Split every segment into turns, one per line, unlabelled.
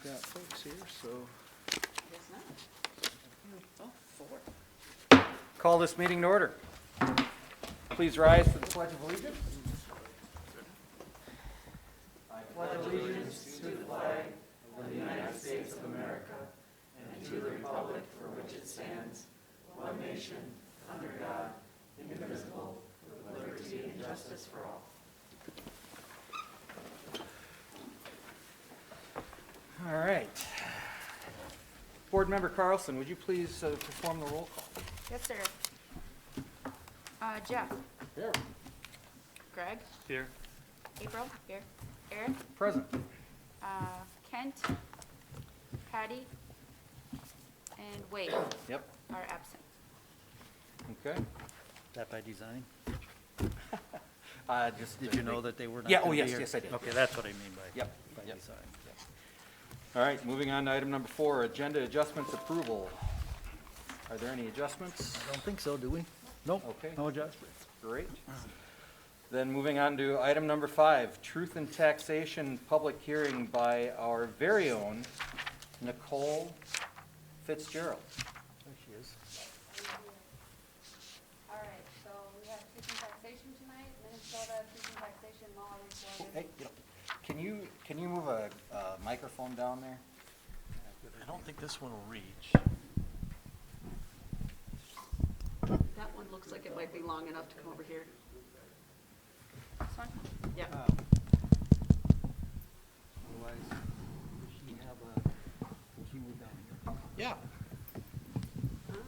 got folks here, so.
Guess not. Oh, 4.
Call this meeting to order. Please rise to the Pledge of Allegiance. I pledge allegiance to the flag of the United States of America and to the republic for which it stands, one nation, under God, indivisible, with liberty and justice for all. All right. Board Member Carlson, would you please perform the roll call?
Yes, sir. Jeff.
Here.
Greg.
Here.
April. Here. Aaron.
Present.
Kent. Patty. And Wade
Yep.
are absent.
Okay.
That by design?
Just.
Did you know that they were not?
Yeah,
gonna
oh,
be
yes,
here?
yes, I did.
Okay, that's what I mean by.
Yep,
By
yep.
design.
All right, moving on to item number 4, agenda adjustments approval. Are there any adjustments?
I don't think so, do we? Nope.
Okay.
No adjustments.
Great. Then moving on to item number 5, truth and taxation public hearing by our very own Nicole Fitzgerald.
There she is.
All right, so we have truth and taxation tonight. Minnesota truth and taxation law
Oh,
requires.
hey, can you move a microphone down there?
I don't think this one will reach.
That one looks like it might be long enough to come over here.
This one?
Yeah.
Otherwise, does she have a cue down here?
Yeah.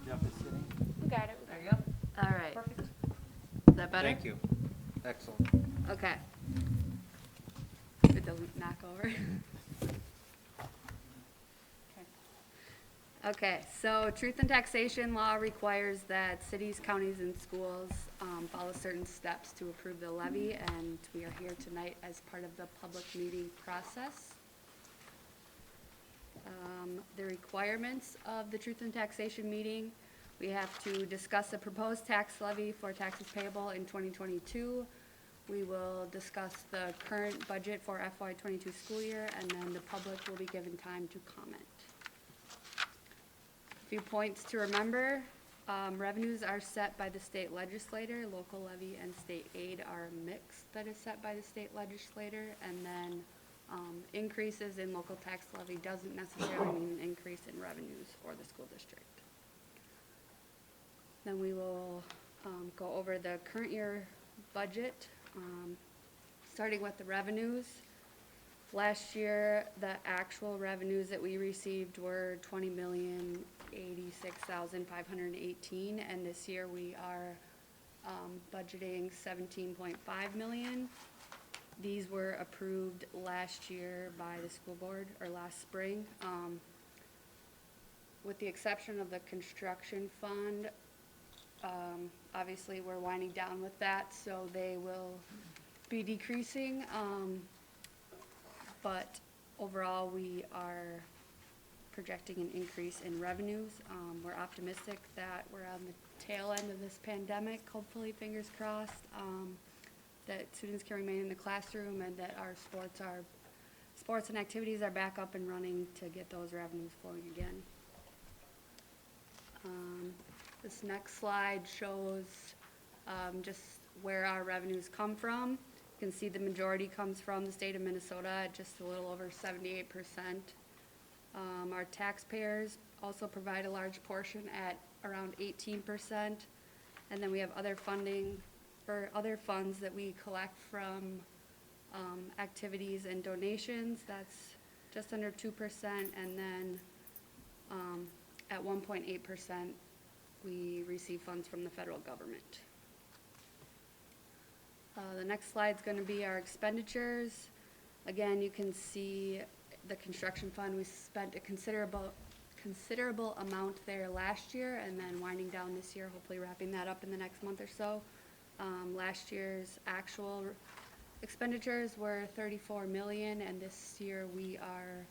Jeff is sitting.
We got it.
There you go. All right.
Perfect.
Is that better?
Thank you. Excellent.
Okay. It doesn't knock over. Okay, so truth and taxation law requires that cities, counties, and schools follow certain steps to approve the levy, and we are here tonight as part of the public meeting process. The requirements of the truth and taxation meeting, we have to discuss a proposed tax levy for taxes payable in 2022. We will discuss the current budget for FY22 school year, and then the public will be given time to comment. A few points to remember, revenues are set by the state legislator, local levy and state aid are a mix that is set by the state legislator, and then increases in local tax levy doesn't necessarily mean an increase in revenues for the school district. Then we will go over the current year budget, starting with the revenues. Last year, the actual revenues that we received were $20,086,518, and this year we are budgeting $17.5 million. These were approved last year by the school board, or last spring. With the exception of the construction fund, obviously we're winding down with that, so they will be decreasing. But overall, we are projecting an increase in revenues. We're optimistic that we're on the tail end of this pandemic, hopefully, fingers crossed, that students can remain in the classroom and that our sports and activities are back up and running to get those revenues flowing again. This next slide shows just where our revenues come from. You can see the majority comes from the state of Minnesota at just a little over 78%. Our taxpayers also provide a large portion at around 18%. And then we have other funding for other funds that we collect from activities and donations. That's just under 2%. And then at 1.8%, we receive funds from the federal government. The next slide is going to be our expenditures. Again, you can see the construction fund. We spent a considerable amount there last year, and then winding down this year, hopefully wrapping that up in the next month or so. Last year's actual expenditures were $34 million, and this year we are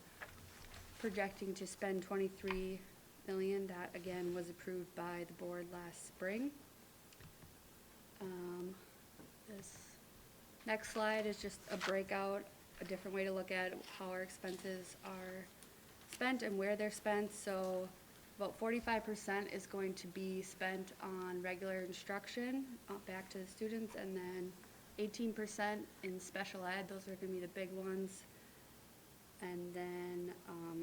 projecting to spend $23 million. That again was approved by the board last spring. This next slide is just a breakout, a different way to look at how our expenses are spent and where they're spent. So about 45% is going to be spent on regular instruction, back to the students, and then 18% in special ed. Those are going to be the big ones. And then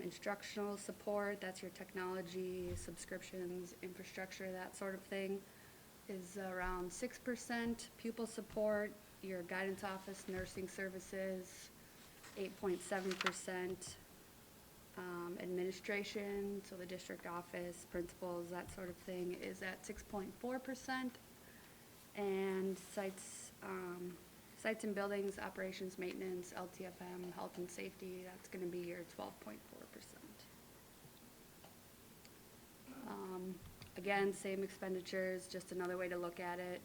instructional support, that's your technology, subscriptions, infrastructure, that sort of thing, is around 6%. Pupil support, your guidance office, nursing services, 8.7%. Administration, so the district office, principals, that sort of thing, is at 6.4%. And sites and buildings, operations, maintenance, LTFM, health and safety, that's gonna be your 12.4%. Again, same expenditures, just another way to look at it.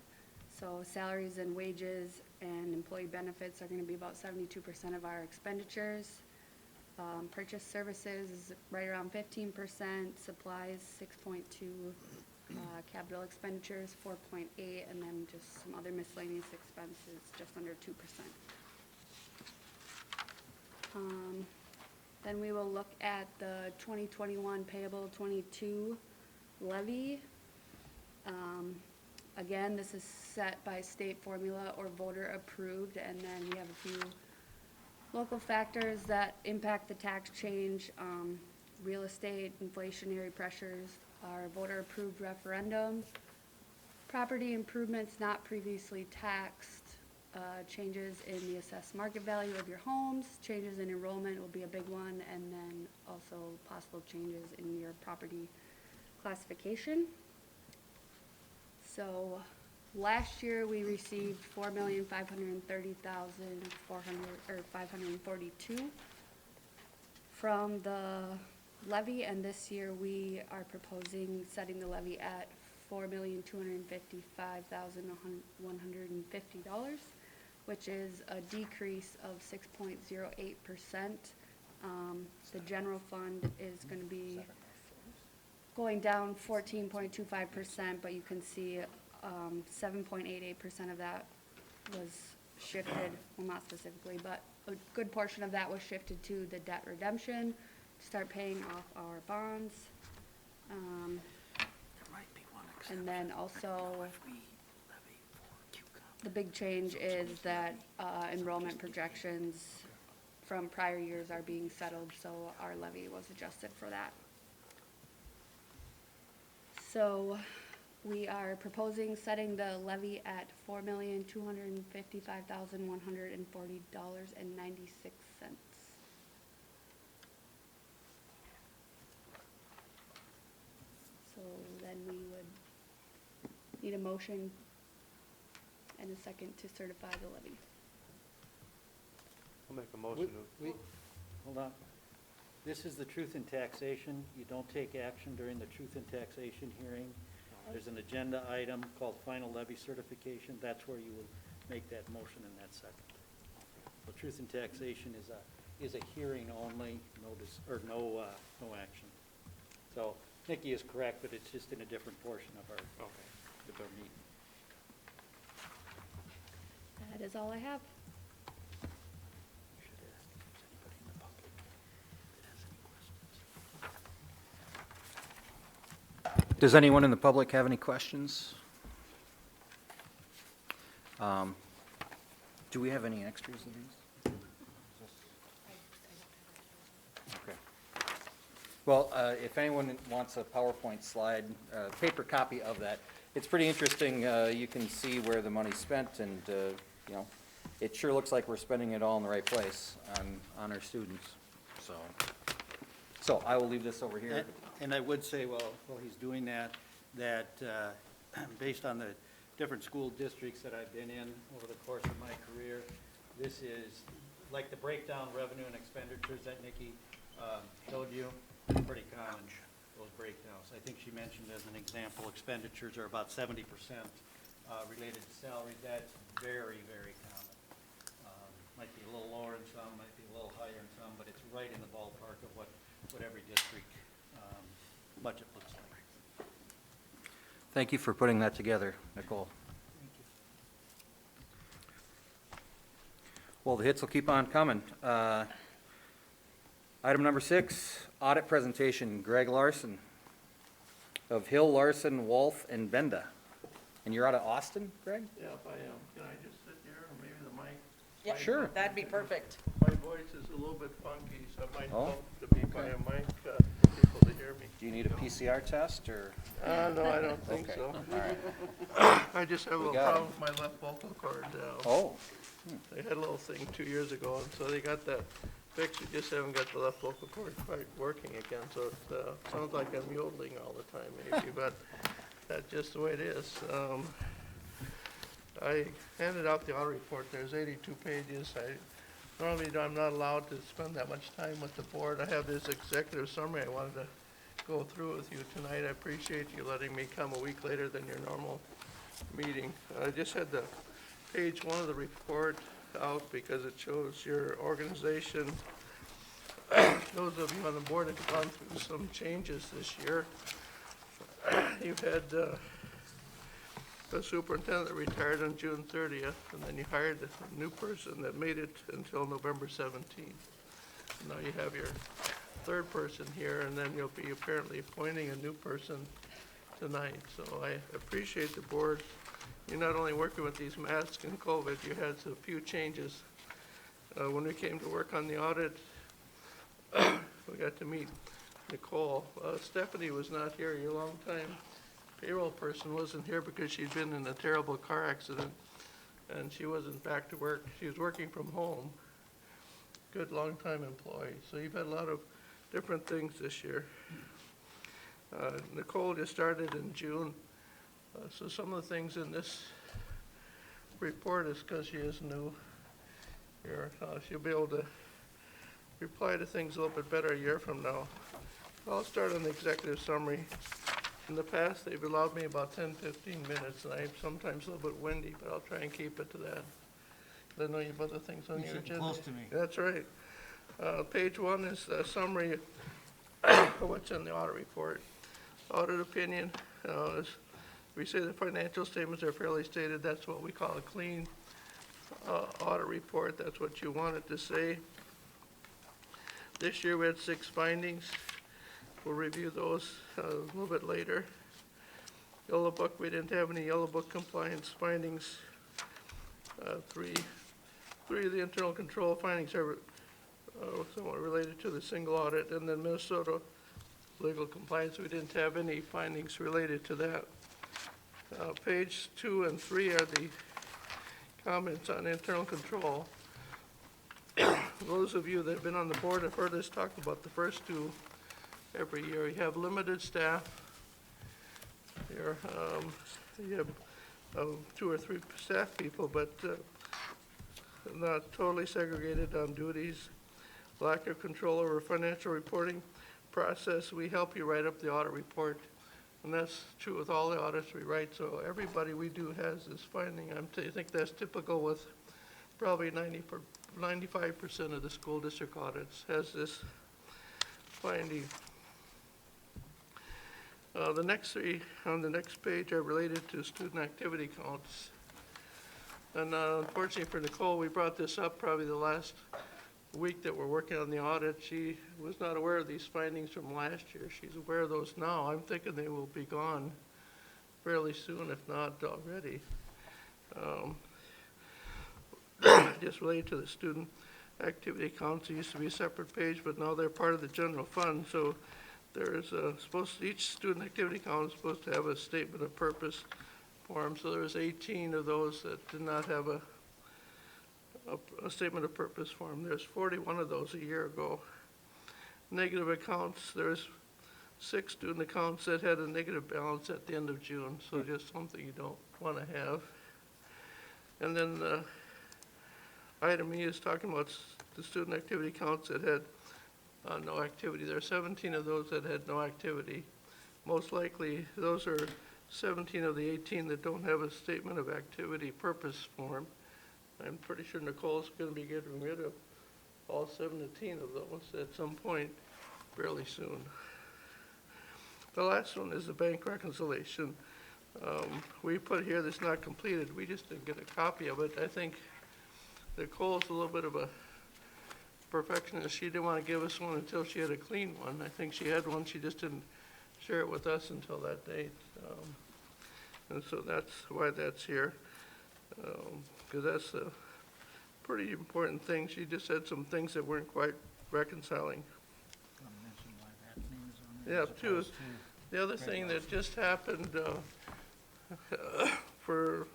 So salaries and wages and employee benefits are gonna be about 72% of our expenditures. Purchase services is right around 15%, supplies 6.2, capital expenditures 4.8, and then just some other miscellaneous expenses just under 2%. Then we will look at the 2021 payable 22 levy. Again, this is set by state formula or voter approved, and then we have a few local factors that impact the tax change. Real estate, inflationary pressures, our voter approved referendum, property improvements not previously taxed, changes in the assessed market value of your homes, changes in enrollment will be a big one, and then also possible changes in your property classification. So last year we received $4,530,542 from the levy, and this year we are proposing setting the levy at $4,255,150, which is a decrease of 6.08%. The general fund is going to be going down 14.25%, but you can see 7.88% of that was shifted, well, not specifically, but a good portion of that was shifted to the debt redemption, to start paying off our bonds. And then also, the big change is that enrollment projections from prior years are being settled, so our levy was adjusted for that. So we are proposing setting the levy at $4,255,140.96. So then we would need a motion and a second to certify the levy.
I'll make a motion to.
Hold on. This is the truth in taxation. You don't take action during the truth in taxation hearing. There's an agenda item called final levy certification. That's where you will make that motion in that second. The truth in taxation is a hearing only, no action. So Nikki is correct, but it's just in a different portion of our meeting.
That is all I have.
Does anyone in the public have any questions? Do we have any extras of these? Okay. Well, if anyone wants a PowerPoint slide, paper copy of that, it's pretty interesting. You can see where the money's spent, and you know, it sure looks like we're spending it all in the right place on our students. So I will leave this over here.
And I would say, while he's doing that based on the different school districts that I've been in over the course of my career, this is like the breakdown revenue and expenditures that Nikki showed you, pretty common, those breakdowns. I think she mentioned as an example, expenditures are about 70% related to salaries. That's very, very common. Might be a little lower in some, might be a little higher in some, but it's right in the ballpark of what every district budget looks like.
Thank you for putting that together, Nicole.
Thank you.
Well, the hits will keep on coming. Item number 6, audit presentation, Greg Larson of Hill, Larson, Wolf, and Benda. And you're out of Austin, Greg?
Yeah, if I am. Can I just sit here or maybe the mic?
Yeah,
Sure.
that'd be perfect.
My voice is a little bit funky, so it might
Oh,
help to be by a mic for people to hear me.
Do you need a PCR test, or?
No, I don't think
Okay.
so.
All right.
I just have a
We
little
got
problem with my left vocal cord.
Oh,
They had a little thing 2 years ago, and so they got that fixed. We just haven't got the left vocal cord quite working again, so it sounds like I'm yodeling all the time maybe, but that's just the way it is. I handed out the audit report. There's 82 pages. Normally, I'm not allowed to spend that much time with the board. I have this executive summary I wanted to go through with you tonight. I appreciate you letting me come a week later than your normal meeting. I just had the page 1 of the report out because it shows your organization. Those of you on the board have gone through some changes this year. You've had the superintendent retired on June 30th, and then you hired a new person that made it until November 17th. Now you have your third person here, and then you'll be apparently appointing a new person tonight. So I appreciate the board. You're not only working with these masks and COVID, you had a few changes. When we came to work on the audit, we got to meet Nicole. Stephanie was not here. Your longtime payroll person wasn't here because she'd been in a terrible car accident, and she wasn't back to work. She was working from home. Good longtime employee. So you've had a lot of different things this year. Nicole just started in June. So some of the things in this report is because she is new here. She'll be able to reply to things a little bit better a year from now. I'll start on the executive summary. In the past, they've allowed me about 10, 15 minutes, and I'm sometimes a little bit windy, but I'll try and keep it to that. I know you have other things on your agenda.
Close to me.
That's right. Page 1 is a summary of what's in the audit report. Audit opinion is, we say the financial statements are fairly stated. That's what we call a clean audit report. That's what you want it to say. This year we had 6 findings. We'll review those a little bit later. Yellow Book, we didn't have any Yellow Book compliance findings. Three of the internal control findings are somewhat related to the single audit, and then Minnesota legal compliance, we didn't have any findings related to that. Page 2 and 3 are the comments on internal control. Those of you that have been on the board have heard us talk about the first 2 every year. You have limited staff here. You have 2 or 3 staff people, but not totally segregated on duties. Lack of control over financial reporting process. We help you write up the audit report, and that's true with all the audits we write. So everybody we do has this finding. I think that's typical with probably 95% of the school district audits has this finding. The next 3 on the next page are related to student activity counts. And unfortunately for Nicole, we brought this up probably the last week that we're working on the audit. She was not aware of these findings from last year. She's aware of those now. I'm thinking they will be gone fairly soon, if not already. Just related to the student activity counts. It used to be a separate page, but now they're part of the general fund. So there's each student activity count is supposed to have a statement of purpose form. So there's 18 of those that did not have a statement of purpose form. There's 41 of those a year ago. Negative accounts, there's 6 student accounts that had a negative balance at the end of June. So just something you don't want to have. And then item E is talking about the student activity counts that had no activity. There are 17 of those that had no activity. Most likely, those are 17 of the 18 that don't have a statement of activity purpose form. I'm pretty sure Nicole's going to be getting rid of all 17 of those at some point fairly soon. The last one is the bank reconciliation. We put here that's not completed. We just didn't get a copy of it. I think Nicole's a little bit of a perfectionist. She didn't want to give us one until she had a clean one. I think she had one, she just didn't share it with us until that date. And so that's why that's here, because that's a pretty important thing. She just said some things that weren't quite reconciling. Yeah, too. The other thing that just happened, for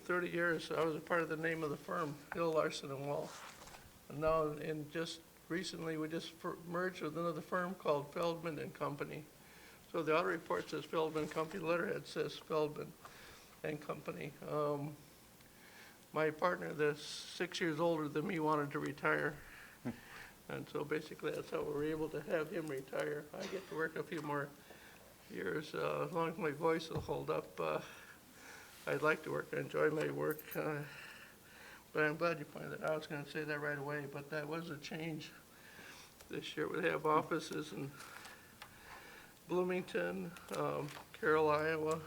30 years, I was a part of the name of the firm, Hill, Larson and Wolf. And now, just recently, we just merged with another firm called Feldman and Company. So the audit report says Feldman Company, the letterhead says Feldman and Company. My partner, that's 6 years older than me, wanted to retire. And so basically, that's how we were able to have him retire. I get to work a few more years, as long as my voice will hold up. I'd like to work. I enjoy my work. But I'm glad you pointed that out. I was going to say that right away, but that was a change this year. We have offices in Bloomington, Carroll, Iowa.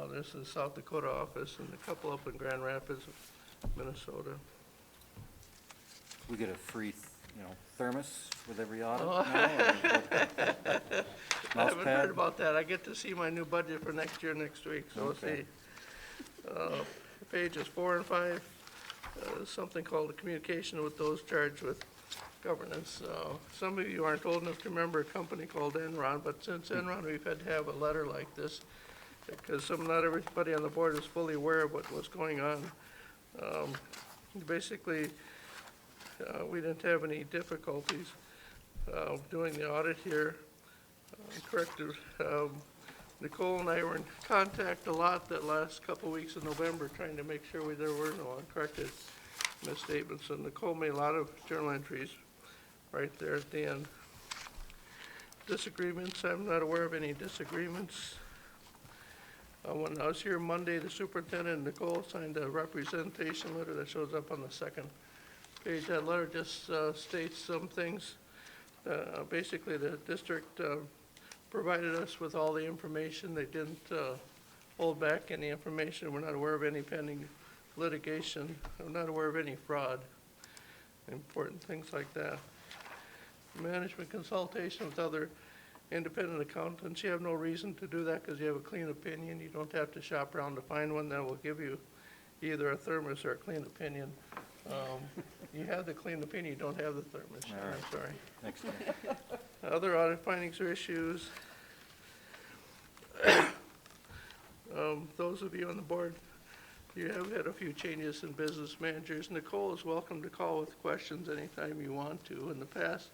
There's the South Dakota office and a couple up in Grand Rapids, Minnesota.
We get a free, thermos with every audit
Oh.
now?
I haven't heard about that. I get to see my new budget for next year next week, so we'll
Okay.
see. Pages 4 and 5, something called the communication with those charged with governance. Some of you aren't old enough to remember a company called Enron, but since Enron, we've had to have a letter like this because not everybody on the board is fully aware of what was going on. Basically, we didn't have any difficulties doing the audit here. Corrected. Nicole and I were in contact a lot that last couple of weeks in November trying to make sure there were no uncorrected misstatements. And Nicole made a lot of journal entries right there at the end. Disagreements, I'm not aware of any disagreements. When I was here Monday, the superintendent and Nicole signed a representation letter that shows up on the second page. That letter just states some things. Basically, the district provided us with all the information. They didn't hold back any information. We're not aware of any pending litigation. I'm not aware of any fraud. Important things like that. Management consultation with other independent accountants. You have no reason to do that because you have a clean opinion. You don't have to shop around to find one that will give you either a thermos or a clean opinion. You have the clean opinion, you don't have the thermos.
All right.
I'm sorry.
Next time.
Other audit findings or issues. Those of you on the board, you have had a few changes in business managers. Nicole is welcome to call with questions anytime you want to. In the past,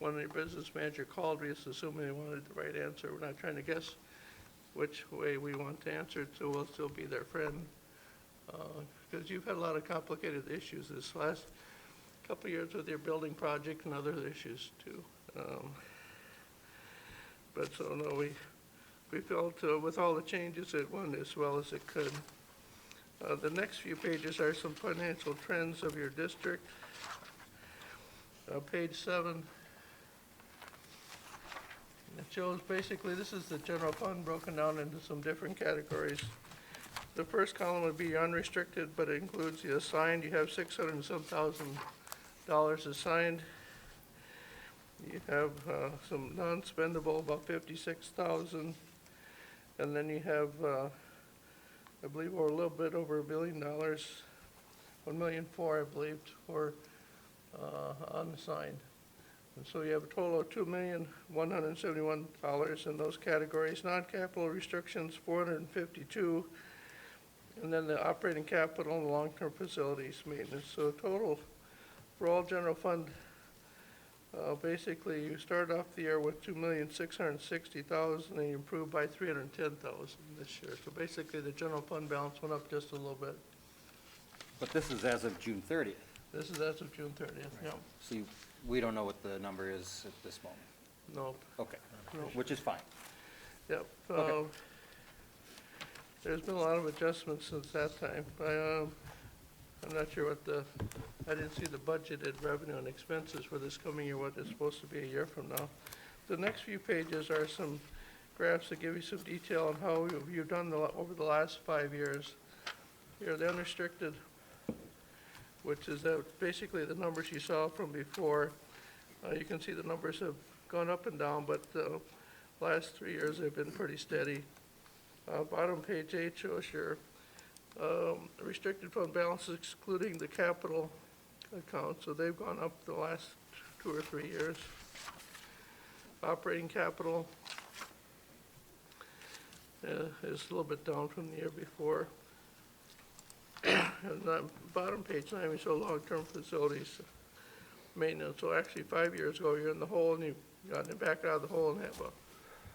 when a business manager called, we just assumed they wanted the right answer. We're not trying to guess which way we want to answer it, so we'll still be their friend. Because you've had a lot of complicated issues this last couple of years with your building project and other issues too. But so no, we felt with all the changes it went as well as it could. The next few pages are some financial trends of your district. Page 7. It shows basically this is the general fund broken down into some different categories. The first column would be unrestricted, but it includes the assigned. You have $600 and some thousand assigned. You have some non-spendable, about $56,000, and then you have, I believe, or a little bit over $1 billion, $1.4 million, I believe, for unassigned. And so you have a total of $2,171 in those categories. Non-capital restrictions, $452. And then the operating capital and long-term facilities maintenance. So total for all general fund, basically you start off the year with $2,660,000 and you improved by $310,000 this year. So basically the general fund balance went up just a little bit.
But this is as of June 30th.
This is as of June 30th, yeah.
So we don't know what the number is at this moment.
No,
Okay,
no,
which is fine.
yep.
Okay.
There's been a lot of adjustments since that time. I'm not sure I didn't see the budgeted revenue and expenses for this coming year, what it's supposed to be a year from now. The next few pages are some graphs that give you some detail on how you've done over the last 5 years. Here, the unrestricted which is basically the numbers you saw from before. You can see the numbers have gone up and down, but last 3 years they've been pretty steady. Bottom page 8 shows your restricted fund balances excluding the capital account, so they've gone up the last 2 or 3 years. Operating capital is a little bit down from the year before. And bottom page 9, we show long-term facilities maintenance. So actually 5 years ago, you're in the hole and you've gotten it back out of the hole and have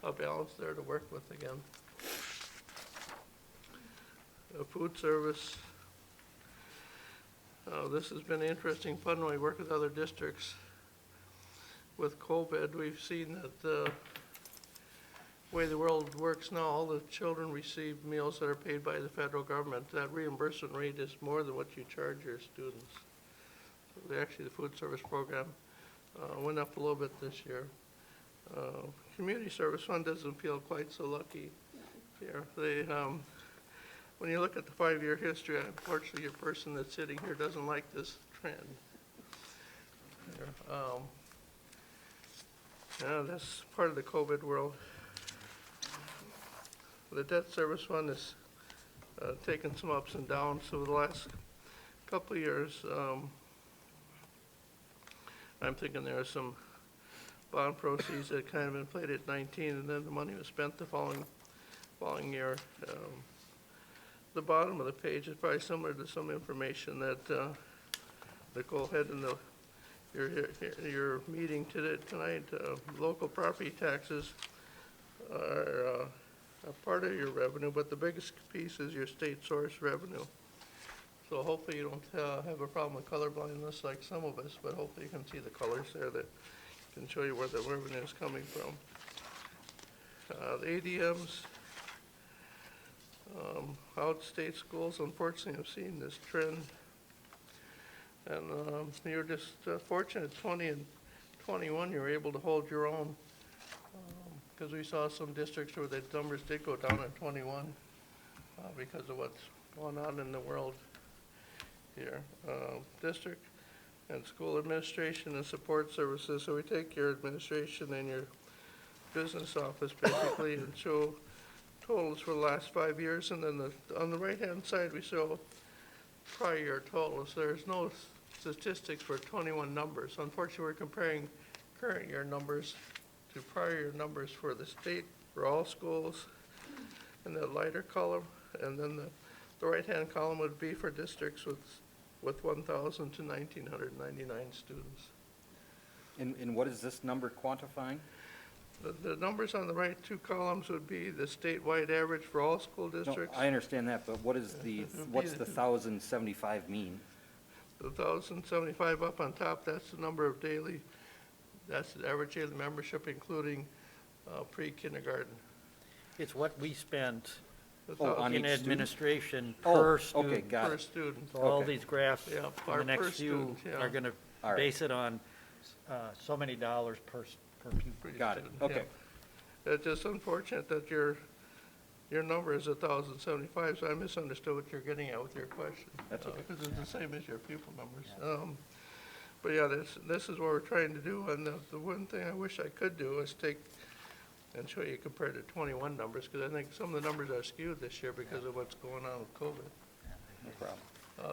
a balance there to work with again. Food service. This has been interesting fun when we work with other districts. With COVID, we've seen that the way the world works now, all the children receive meals that are paid by the federal government. That reimbursement rate is more than what you charge your students. So actually, the food service program went up a little bit this year. Community service fund doesn't feel quite so lucky here. When you look at the 5-year history, unfortunately, your person that's sitting here doesn't like this trend. That's part of the COVID world. The debt service fund has taken some ups and downs. So the last couple of years, I'm thinking there are some bond proceeds that kind of inflated at 19, and then the money was spent the following year. The bottom of the page is probably similar to some information that Nicole had in your meeting tonight. Local property taxes are a part of your revenue, but the biggest piece is your state source revenue. So hopefully you don't have a problem with color blindness like some of us, but hopefully you can see the colors there that can show you where the revenue is coming from. The ADMs, out-of-state schools unfortunately have seen this trend. And you're just fortunate 20 and 21 you were able to hold your own, because we saw some districts where the numbers did go down in 21 because of what's going on in the world here. District and school administration and support services. So we take your administration and your business office basically and show totals for the last 5 years, and then on the right-hand side we show prior year totals. There's no statistics for 21 numbers. Unfortunately, we're comparing current year numbers to prior year numbers for the state, for all schools, in the lighter column, and then the right-hand column would be for districts with 1,000 to 1,999 students.
And what is this number quantifying?
The numbers on the right two columns would be the statewide average for all school
No,
districts.
I understand that, but what's the 1,075 mean?
The 1,075 up on top, that's the number of that's the average daily membership, including pre-kindergarten.
It's what we spent
Oh, on
in
each student?
administration
Oh,
per
okay,
student.
got
Per
it.
student.
So all
Okay.
these graphs
Yeah,
in
our
the next
per
few
student, yeah.
are going to
All right.
base it on so many dollars per pupil.
Per
Got it,
student,
okay.
yeah. It's just unfortunate that your number is 1,075, so I misunderstood what you're getting at with your question.
That's okay.
Because it's the same as your pupil numbers. But yeah, this is what we're trying to do, and the one thing I wish I could do is take and show you compared to 21 numbers, because I think some of the numbers are skewed this year because of what's going on with COVID.
No problem.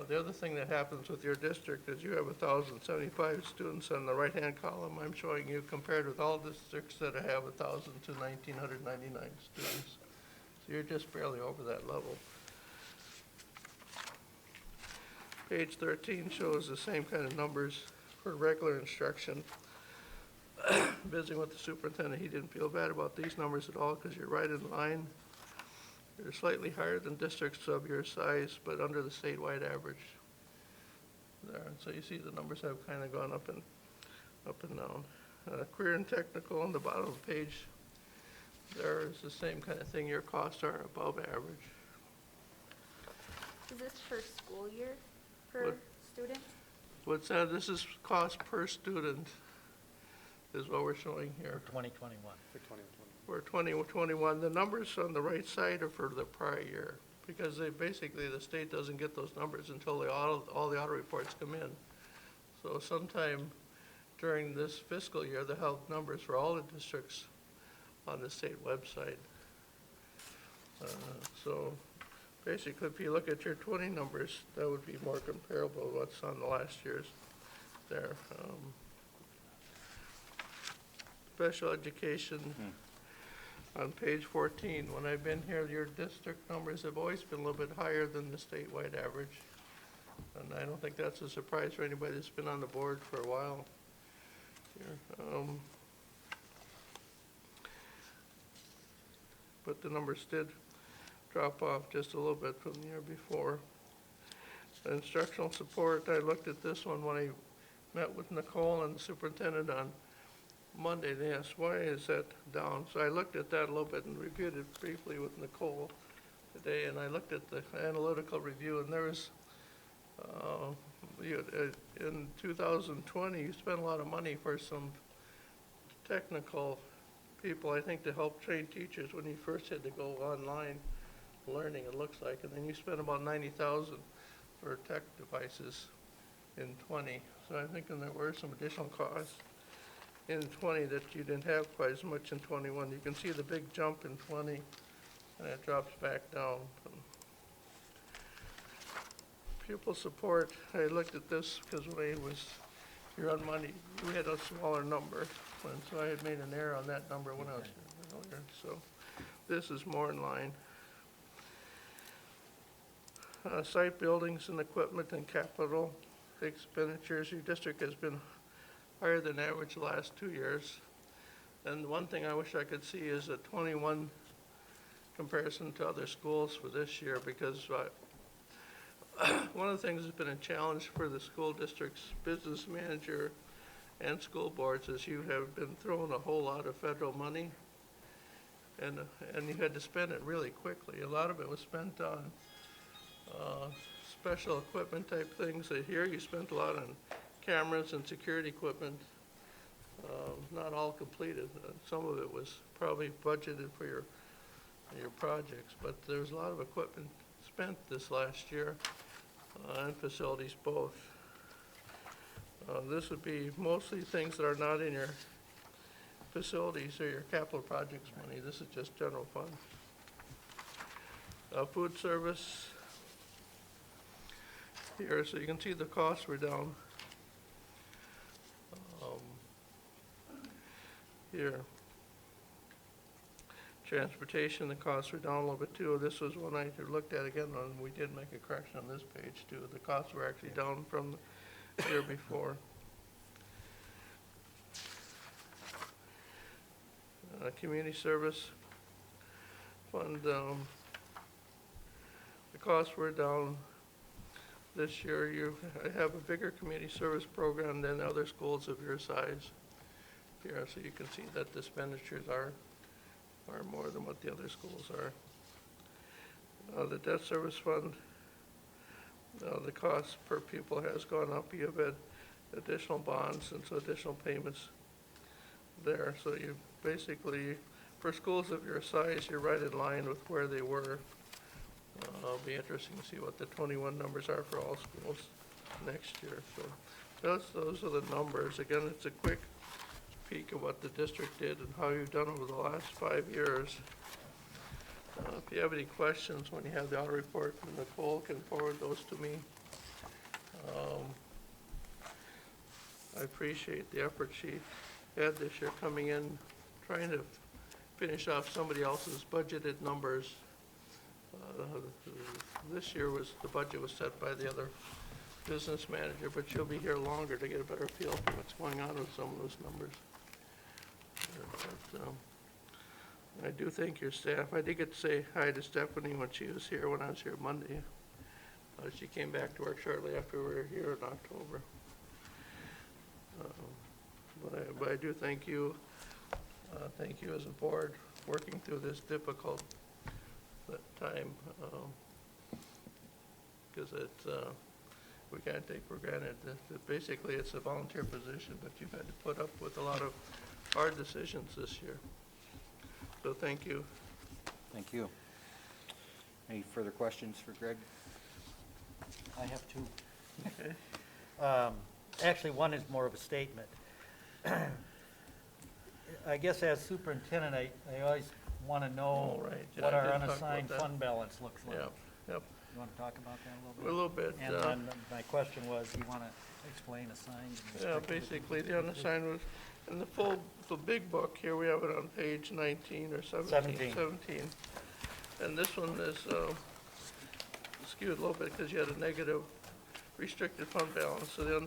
The other thing that happens with your district is you have 1,075 students on the right-hand column. I'm showing you compared with all districts that have 1,000 to 1,999 students. So you're just barely over that level. Page 13 shows the same kind of numbers for regular instruction. Visiting with the superintendent, he didn't feel bad about these numbers at all because you're right in line. You're slightly higher than districts of your size, but under the statewide average there. And so you see the numbers have kind of gone up and down. Career and technical on the bottom of the page, there is the same kind of thing. Your costs are above average.
Is this per school year, per
What?
student?
What's that? This is cost per student is what we're showing here.
2021.
For 2021, the numbers on the right side are for the prior year. because basically the state doesn't get those numbers until all the audit reports come in. So sometime during this fiscal year, they'll have numbers for all the districts on the state website. So basically, if you look at your 20 numbers, that would be more comparable to what's on the last year's there. Special education, on page 14, when I've been here, your district numbers have always been a little bit higher than the statewide average. And I don't think that's a surprise for anybody that's been on the board for a while here. But the numbers did drop off just a little bit from the year before. Instructional support, I looked at this one when I met with Nicole and the superintendent on Monday. They asked, why is that down? So I looked at that a little bit and reviewed it briefly with Nicole today, and I looked at the analytical review, and there was, in 2020, you spent a lot of money for some technical people, I think, to help train teachers when you first had to go online learning, it looks like, and then you spent about $90,000 for tech devices in 20. So I'm thinking there were some additional costs in 20 that you didn't have quite as much in 21. You can see the big jump in 20, and it drops back down. Pupil support, I looked at this because when I was here on Monday, we had a smaller number, and so I had made an error on that number when I was here earlier. So this is more in line. Site buildings and equipment and capital expenditures, your district has been higher than average the last 2 years. And one thing I wish I could see is a 21 comparison to other schools for this year, because one of the things that's been a challenge for the school district's business manager and school boards is you have been throwing a whole lot of federal money, and you had to spend it really quickly. A lot of it was spent on special equipment type things. Here you spent a lot on cameras and security equipment, not all completed. Some of it was probably budgeted for your projects, but there's a lot of equipment spent this last year, and facilities both. This would be mostly things that are not in your facilities or your capital projects money. This is just general fund. Food service here, so you can see the costs were down. Here. Transportation, the costs were down a little bit too. This was one I looked at again, and we did make a correction on this page too. The costs were actually down from the year before. Community service fund, the costs were down this year. You have a bigger community service program than other schools of your size here, so you can see that the expenditures are more than what the other schools are. The debt service fund, the cost per pupil has gone up. You have had additional bonds and so additional payments there. So you basically, for schools of your size, you're right in line with where they were. It'll be interesting to see what the 21 numbers are for all schools next year. So those are the numbers. Again, it's a quick peek of what the district did and how you've done over the last 5 years. If you have any questions when you have the audit report, Nicole can forward those to me. I appreciate the effort she had this year coming in, trying to finish off somebody else's budgeted numbers. This year the budget was set by the other business manager, but she'll be here longer to get a better feel for what's going on with some of those numbers. But, I do thank your staff. I did get to say hi to Stephanie when she was here, when I was here Monday. She came back to work shortly after we were here in October. But I do thank you. Thank you as a board working through this difficult time, because we can't take for granted that basically it's a volunteer position, but you've had to put up with a lot of hard decisions this year. So thank you.
Thank you. Any further questions for Greg?
I have two.
Okay.
Actually, one is more of a statement. I guess as superintendent, I always want to know
All right, yeah,
what
I
our
did talk about
unassigned
that.
fund balance looks like.
Yep, yep,
You want to talk about that
a
a little
little bit.
bit? And then my question was, you want to explain assigned? and
Yeah,
restricted?
basically, the unassigned was, in the big book here, we have it on page 19 or 17. 17. And this one is skewed a little bit because you had a negative restricted fund balance, so the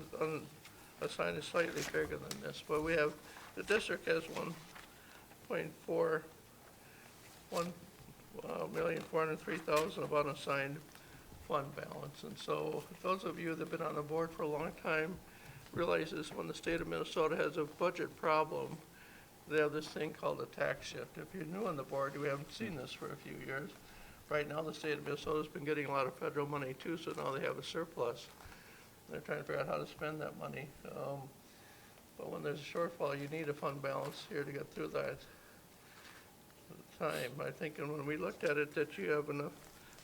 unassigned is slightly bigger than this. But we have, the district has 1,403,000 of unassigned fund balance. And so those of you that have been on the board for a long time realizes when the state of Minnesota has a budget problem, they have this thing called a tax shift. If you're new on the board, we haven't seen this for a few years. Right now, the state of Minnesota's been getting a lot of federal money too, so now they have a surplus. They're trying to figure out how to spend that money. But when there's a shortfall, you need a fund balance here to get through that time. I think, and when we looked at it, that you have enough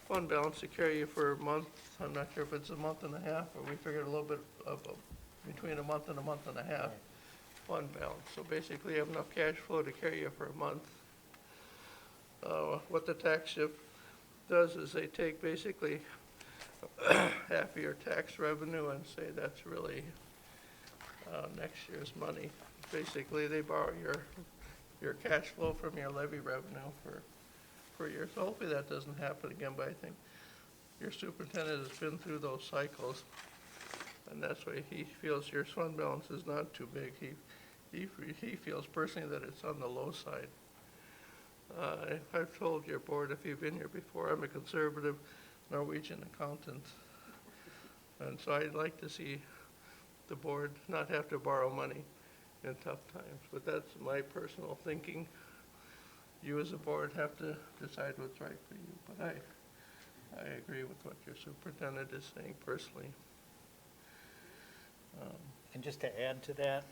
fund balance to carry you for a month. I'm not sure if it's a month and a half, or we figured a little bit of between a month and a half fund balance. So basically, you have enough cash flow to carry you for a month. What the tax shift does is they take basically half of your tax revenue and say that's really next year's money. Basically, they borrow your cash flow from your levy revenue for a year. So hopefully that doesn't happen again, but I think your superintendent has been through those cycles, and that's why he feels your fund balance is not too big. He feels personally that it's on the low side. I've told your board, if you've been here before, I'm a conservative Norwegian accountant. And so I'd like to see the board not have to borrow money in tough times. But that's my personal thinking. You as a board have to decide what's right for you. But I agree with what your superintendent is saying personally.
And just to add to that,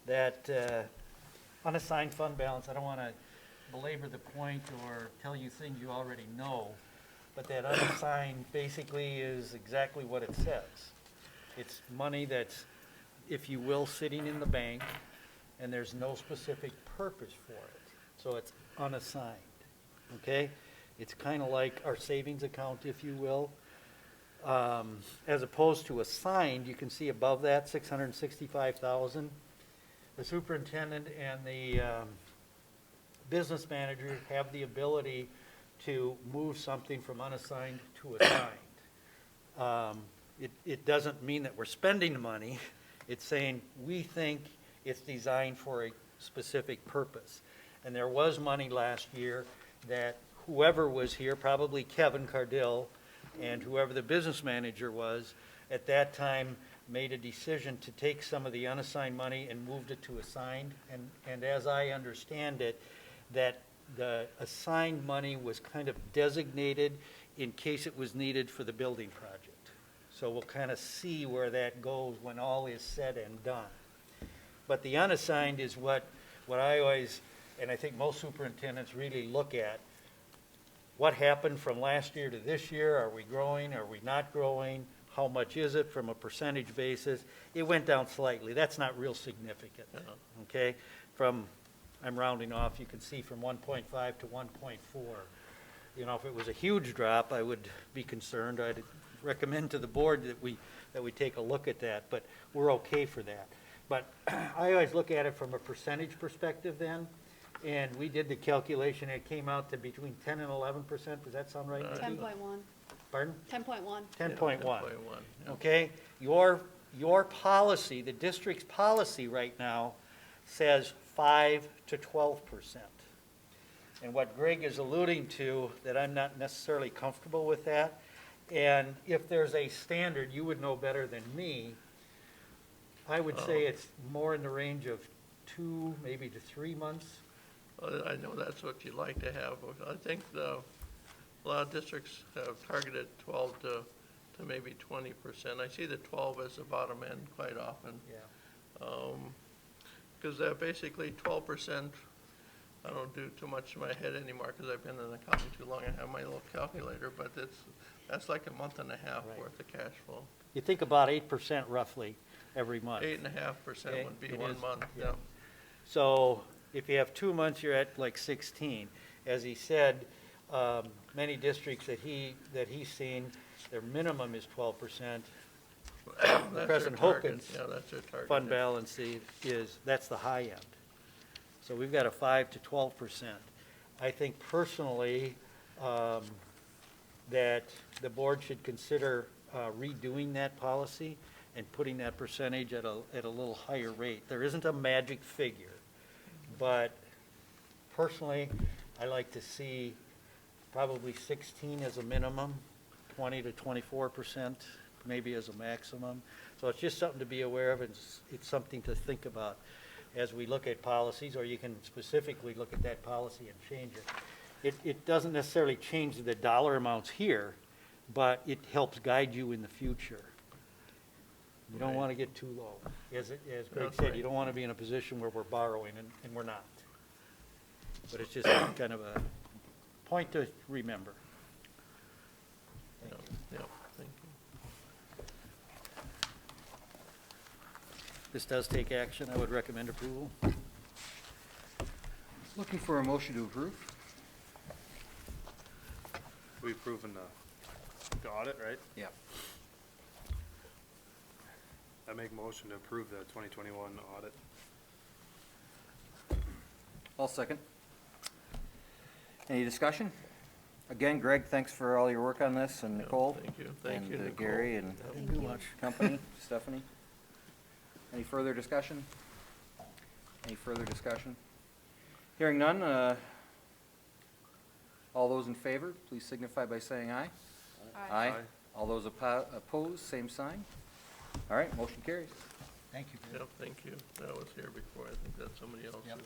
that unassigned fund balance, I don't want to belabor the point or tell you things you already know, but that unassigned basically is exactly what it says. It's money that's, if you will, sitting in the bank, and there's no specific purpose for it. So it's unassigned, okay? It's kind of like our savings account, if you will. As opposed to assigned, you can see above that, 665,000. The superintendent and the business manager have the ability to move something from unassigned to assigned. It doesn't mean that we're spending the money. It's saying we think it's designed for a specific purpose. And there was money last year that whoever was here, probably Kevin Cardill, and whoever the business manager was, at that time made a decision to take some of the unassigned money and moved it to assigned. And as I understand it, that the assigned money was kind of designated in case it was needed for the building project. So we'll kind of see where that goes when all is said and done. But the unassigned is what I always, and I think most superintendents really look at. What happened from last year to this year? Are we growing? Are we not growing? How much is it from a percentage basis? It went down slightly. That's not real significant, okay? I'm rounding off, you can see from 1.5 to 1.4. You know, if it was a huge drop, I would be concerned. I'd recommend to the board that we take a look at that, but we're okay for that. But I always look at it from a percentage perspective then, and we did the calculation, it came out to between 10 and 11%. Does that sound right, Nikki?
10.1.
Pardon?
10.1.
10.1.
Yeah.
Okay? Your policy, the district's policy right now says 5 to 12%. And what Greg is alluding to, that I'm not necessarily comfortable with that, and if there's a standard, you would know better than me, I would say it's more in the range of 2, maybe to 3 months.
Well, I know that's what you'd like to have. I think a lot of districts have targeted 12 to maybe 20%. I see the 12 as the bottom end quite often.
Yeah.
Because basically 12% I don't do too much in my head anymore because I've been in accounting too long. I have my little calculator, but that's like a month and a half
Right.
worth of cash flow.
You think about 8% roughly every month.
8.5%
Okay,
would be
it
1
is,
month,
yeah.
yeah.
So if you have 2 months, you're at like 16. As he said, many districts that he's seen, their minimum is 12%.
That's their
President
target.
Hogan's
Yeah, that's their target.
fund balance that's the high end. So we've got a 5 to 12%. I think personally that the board should consider redoing that policy and putting that percentage at a little higher rate. There isn't a magic figure, but personally, I like to see probably 16 as a minimum, 20 to 24%, maybe as a maximum. So it's just something to be aware of, and it's something to think about as we look at policies, or you can specifically look at that policy and change it. It doesn't necessarily change the dollar amounts here, but it helps guide you in the future. You don't
Right.
want to get too low. As Greg
That's
said,
right.
you don't want to be in a position where we're borrowing, and we're not. But it's just kind of a point to remember.
Yeah, yeah, thank you.
This does take action. I would recommend approval.
Looking for a motion to approve?
We approving the audit, right?
Yeah.
I make motion to approve the 2021 audit.
I'll second. Any discussion? Again, Greg, thanks for all your work on this, and
Yeah,
Nicole.
Thank you, thank you,
And
Nicole.
Gary and
Yeah.
Thank you.
company, Stephanie. Any further discussion? Any further discussion? Hearing none, all those in favor, please signify by saying aye.
Aye.
Aye.
All those opposed, same sign. All right, motion carries.
Thank you.
Yeah, thank you. That was here before. I think that's somebody else's.
Yep.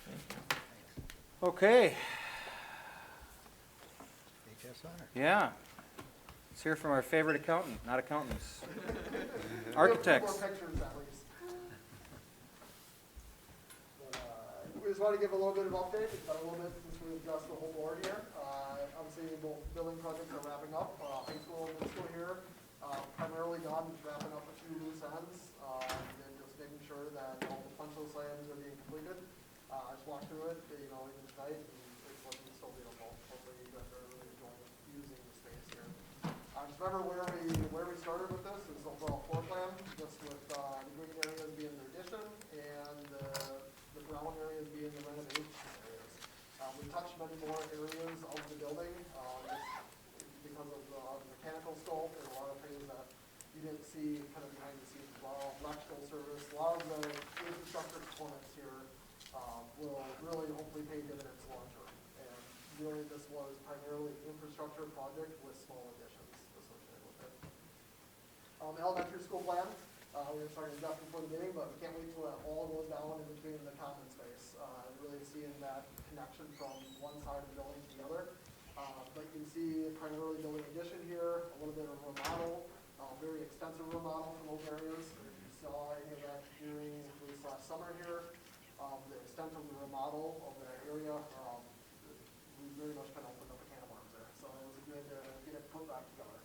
Thank you.
Okay,
HSR.
yeah. Let's hear from our favorite accountant, not accountants. Architects.
More pictures at least. But, we just want to give a little bit of update. It's been a little bit since we adjusted the whole board here. Obviously, both building projects are wrapping up. High school and middle school here, primarily done, wrapping up a few loose ends, and just making sure that all the punch list items are being completed. I just walked through it, even tonight, and it's looking so beautiful. Hopefully, you guys are really enjoying using the space here. Just remember where we started with this is overall floor plan, just with the green areas being the addition and the brown areas being the renovation areas. We touched many more areas of the building because of the mechanical scope and a lot of things that you didn't see kind of behind the scenes as well. Electrical service, a lot of the infrastructure components here will really hopefully pay dividends long term. And really, this was primarily an infrastructure project with small additions associated with it. Elementary school plan, we were starting to adjust before the meeting, but we can't wait till that all goes down in between the common space. Really seeing that connection from one side of the building to the other. But you can see primarily building addition here, a little bit of remodel, very extensive remodel from those areas. If you saw any of that during this last summer here, the extent of the remodel of that area, we very much kind of opened up a can of worms there. So it was good to get it put back together.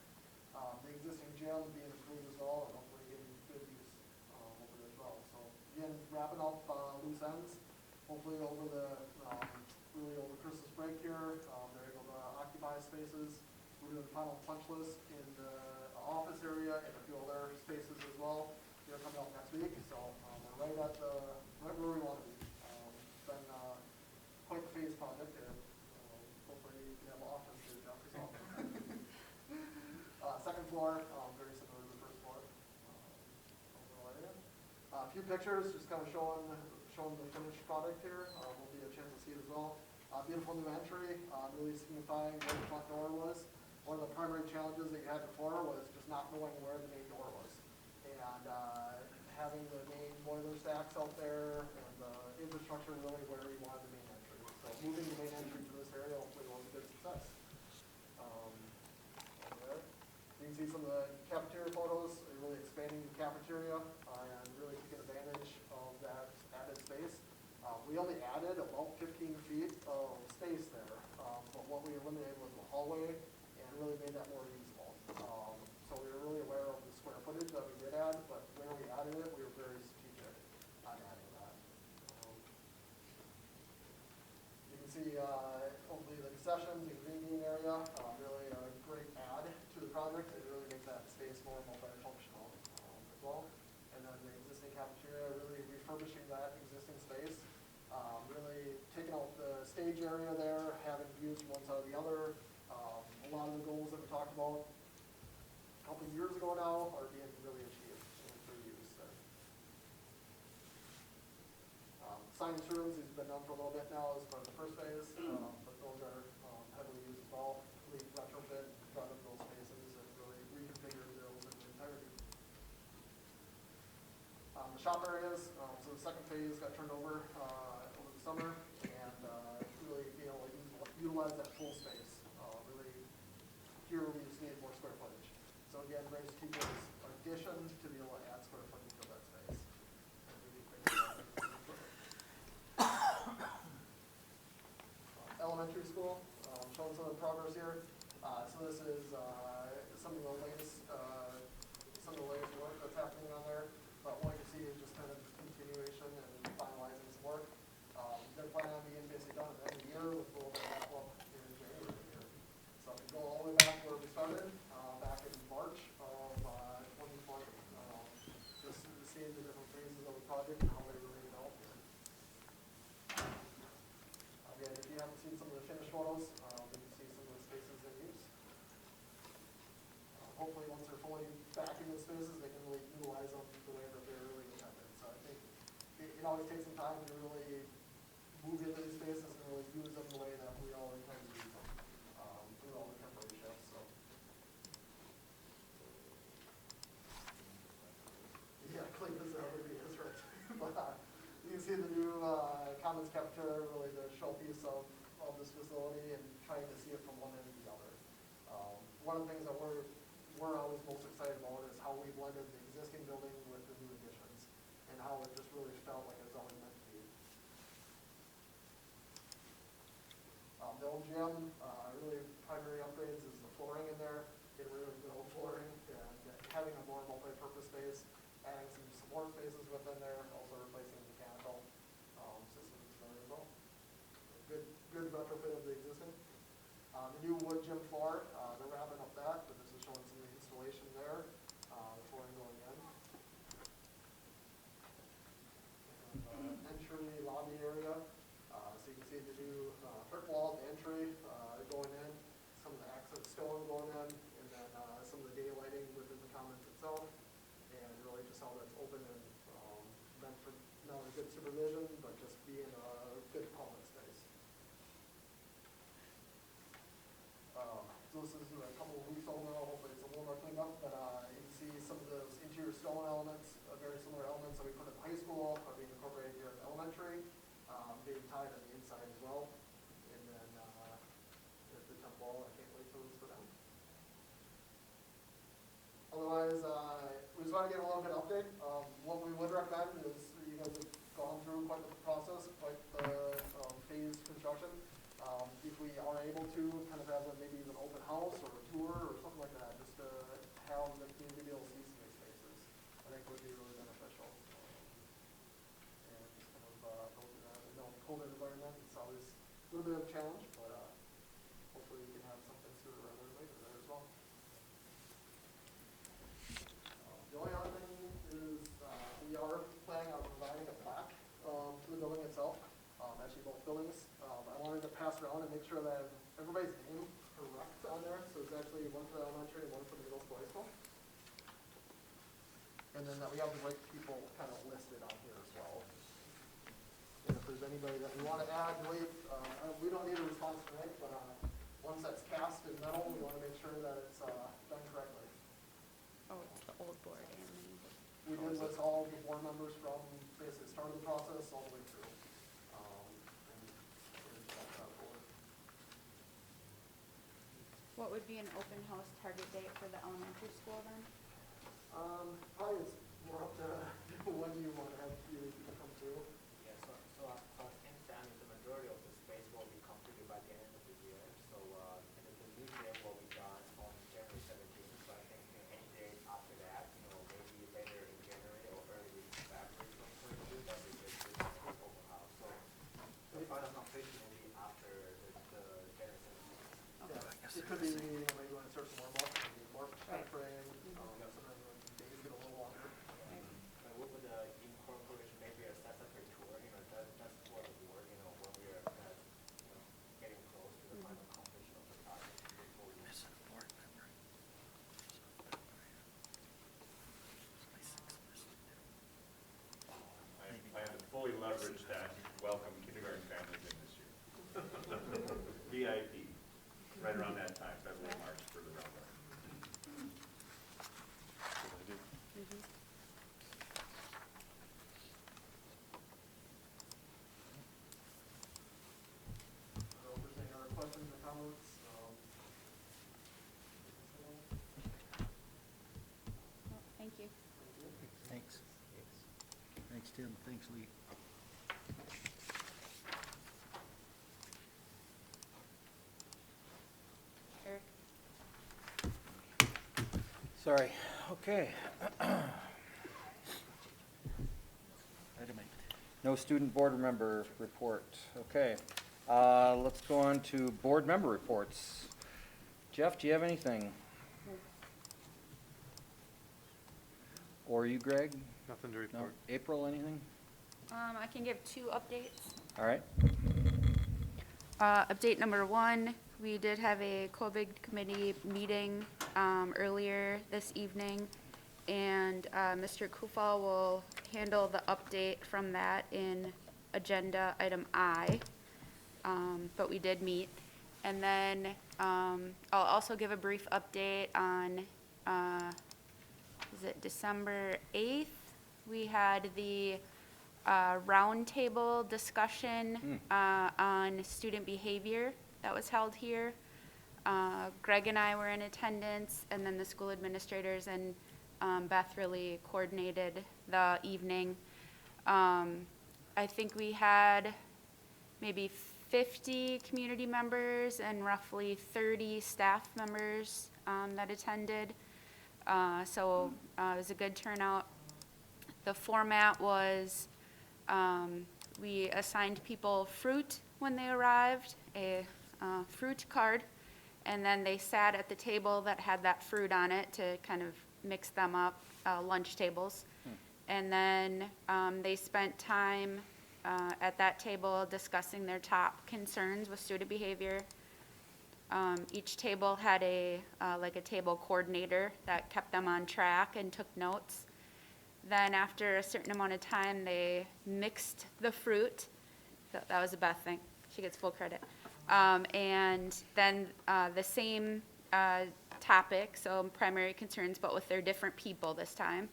The existing gym being improved as well, and hopefully getting good use over there as well. So again, wrapping up loose ends. Hopefully over really over Christmas break here, they're able to occupy spaces. We're doing the final punch list in the office area and a few other spaces as well. They're coming up next week, so we're right where we want to be. It's been quite the phase project, and hopefully we can have office to Jeff as well. Second floor, very similar to the first floor. Overall area. A few pictures, just kind of showing the finished product here. Will be a chance to see it as well. Beautiful new entry, really signifying where the front door was. One of the primary challenges that you had before was just not knowing where the main door was. And having the main boiler stacks out there and the infrastructure really where we wanted the main entry. So moving the main entry to this area hopefully was a good success. Over there. You can see some of the cafeteria photos, really expanding the cafeteria and really taking advantage of that added space. We We only added about 15 feet of space there, but what we eliminated was the hallway and really made that more usable. So we were really aware of the square footage that we did add, but where we added it, we were very strategic on adding that. You can see hopefully the concessions and green area, really a great add to the project. It really makes that space more multifunctional as well. And then the existing cafeteria, really refurbishing that existing space. Really taking out the stage area there, having views from one side or the other. A lot of the goals that we talked about a couple of years ago now are being really achieved for use there. Science rooms has been done for a little bit now as part of the first phase, but those are heavily used as well. Complete retrofit in front of those spaces and really reconfigure the buildings in their entirety. The shop areas, so the second phase got turned over over the summer, and really being able to utilize that full space. Really, here we just need more square footage. So again, very strategic addition to be able to add square footage to that space. Elementary school, showing some of the progress here. So this is some of the latest work that's happening on there. But what you see is just kind of continuation and finalizing some work. They're planning on being basically done at the end of the year with a little bit of wrap up in January here. So if you go all the way back where we started, back in March of 2020, just seeing the different phases of the project and how they really developed it. Again, if you haven't seen some of the finished photos, you can see some of the spaces in use. Hopefully once they're fully back in those spaces, they can really utilize them the way that they're really intended. So I think it always takes some time to really move into these spaces and really use them the way that we all intend to use them through all the temporary shifts. So yeah, clean this out would be his right. But you can see the new Commons cafeteria, really the showpiece of this facility, and trying to see it from one end to the other. One of the things that we're always most excited about is how we blended the existing building with the new additions, and how it just really felt like it's always meant to be. The old gym, really primary upgrades is the flooring in there, getting rid of the old flooring, and having a more multi-purpose space, adding some support spaces within there, also replacing mechanical systems there as well. Good retrofit of the existing. The new wood gym floor, they're wrapping up that, but this is showing some of the installation there, the flooring going in. And, entry lobby area, so you can see the new brick wall at the entry going in, some of the accent stone going in, and then some of the daylighting within the commons itself, and really just how that's open and meant for not only good supervision, but just being a good common space. So this is a couple of weeks old now, hopefully it's a little more cleaned up, but you can see some of those interior stone elements, very similar elements that we put in high school are being incorporated here in elementary, being tied on the inside as well. And then there's the temple, I can't wait till it's for them. Otherwise, we just want to give a little bit of update. What we would recommend is you guys have gone through quite the process, quite the phased construction. If we are able to kind of have maybe an open house or a tour or something like that, just to have the community be able to see some of these spaces, I think would be really beneficial. And just kind of go through that. I know COVID environment, it's always a little bit of a challenge, but hopefully we can have something sooner rather than later there as well. The only other thing is we are planning on providing a plaque to the building itself. Actually, both buildings. I wanted to pass around and make sure that everybody's name correct on there. So it's actually one for the elementary and one for the middle school, high school. And then that we have the right people kind of listed on here as well. And if there's anybody that we want to add, we don't need a response tonight, but once that's cast in metal, we want to make sure that it's done correctly.
Oh, it's the old board and the new board.
We did list all the board members from basically the start of the process all the way through.
What would be an open house target date for the elementary school then?
Probably it's more up to when you want to have people come through.
Yeah, so
could be, maybe when it starts to warm up, maybe March timeframe, sometimes when days get a little longer.
What would incorporate maybe a accessory tour, that's for the board, when we are kind of, getting close to the final completion of the project before we.
I have to fully leverage that welcome kindergarten families in this year. VIP, right around that time, February, March for the round one.
So if there's any other questions or comments,
Thank you.
Thanks. Thanks, Tim. Thanks, Lee.
Eric?
Sorry, okay.
Item 8.
No student board member report, okay. Let's go on to board member reports. Jeff, do you have anything? Or you, Greg?
Nothing to
No?
report.
April, anything?
I can give 2 updates.
All right,
Update number 1, we did have a COVID committee meeting earlier this evening, and Mr. Kufal will handle the update from that in agenda item I, but we did meet. And then I'll also give a brief update on, is it December 8th? We had the roundtable discussion on student behavior that was held here. Greg and I were in attendance, and then the school administrators and Beth really coordinated the evening. I think we had maybe 50 community members and roughly 30 staff members that attended. So it was a good turnout. The format was we assigned people fruit when they arrived, a fruit card, and then they sat at the table that had that fruit on it to kind of mix them up, lunch tables. And then they spent time at that table discussing their top concerns with student behavior. Each table had like a table coordinator that kept them on track and took notes. Then after a certain amount of time, they mixed the fruit. That was a Beth thing. She gets full credit. And then the same topic, so primary concerns, but with their different people this time.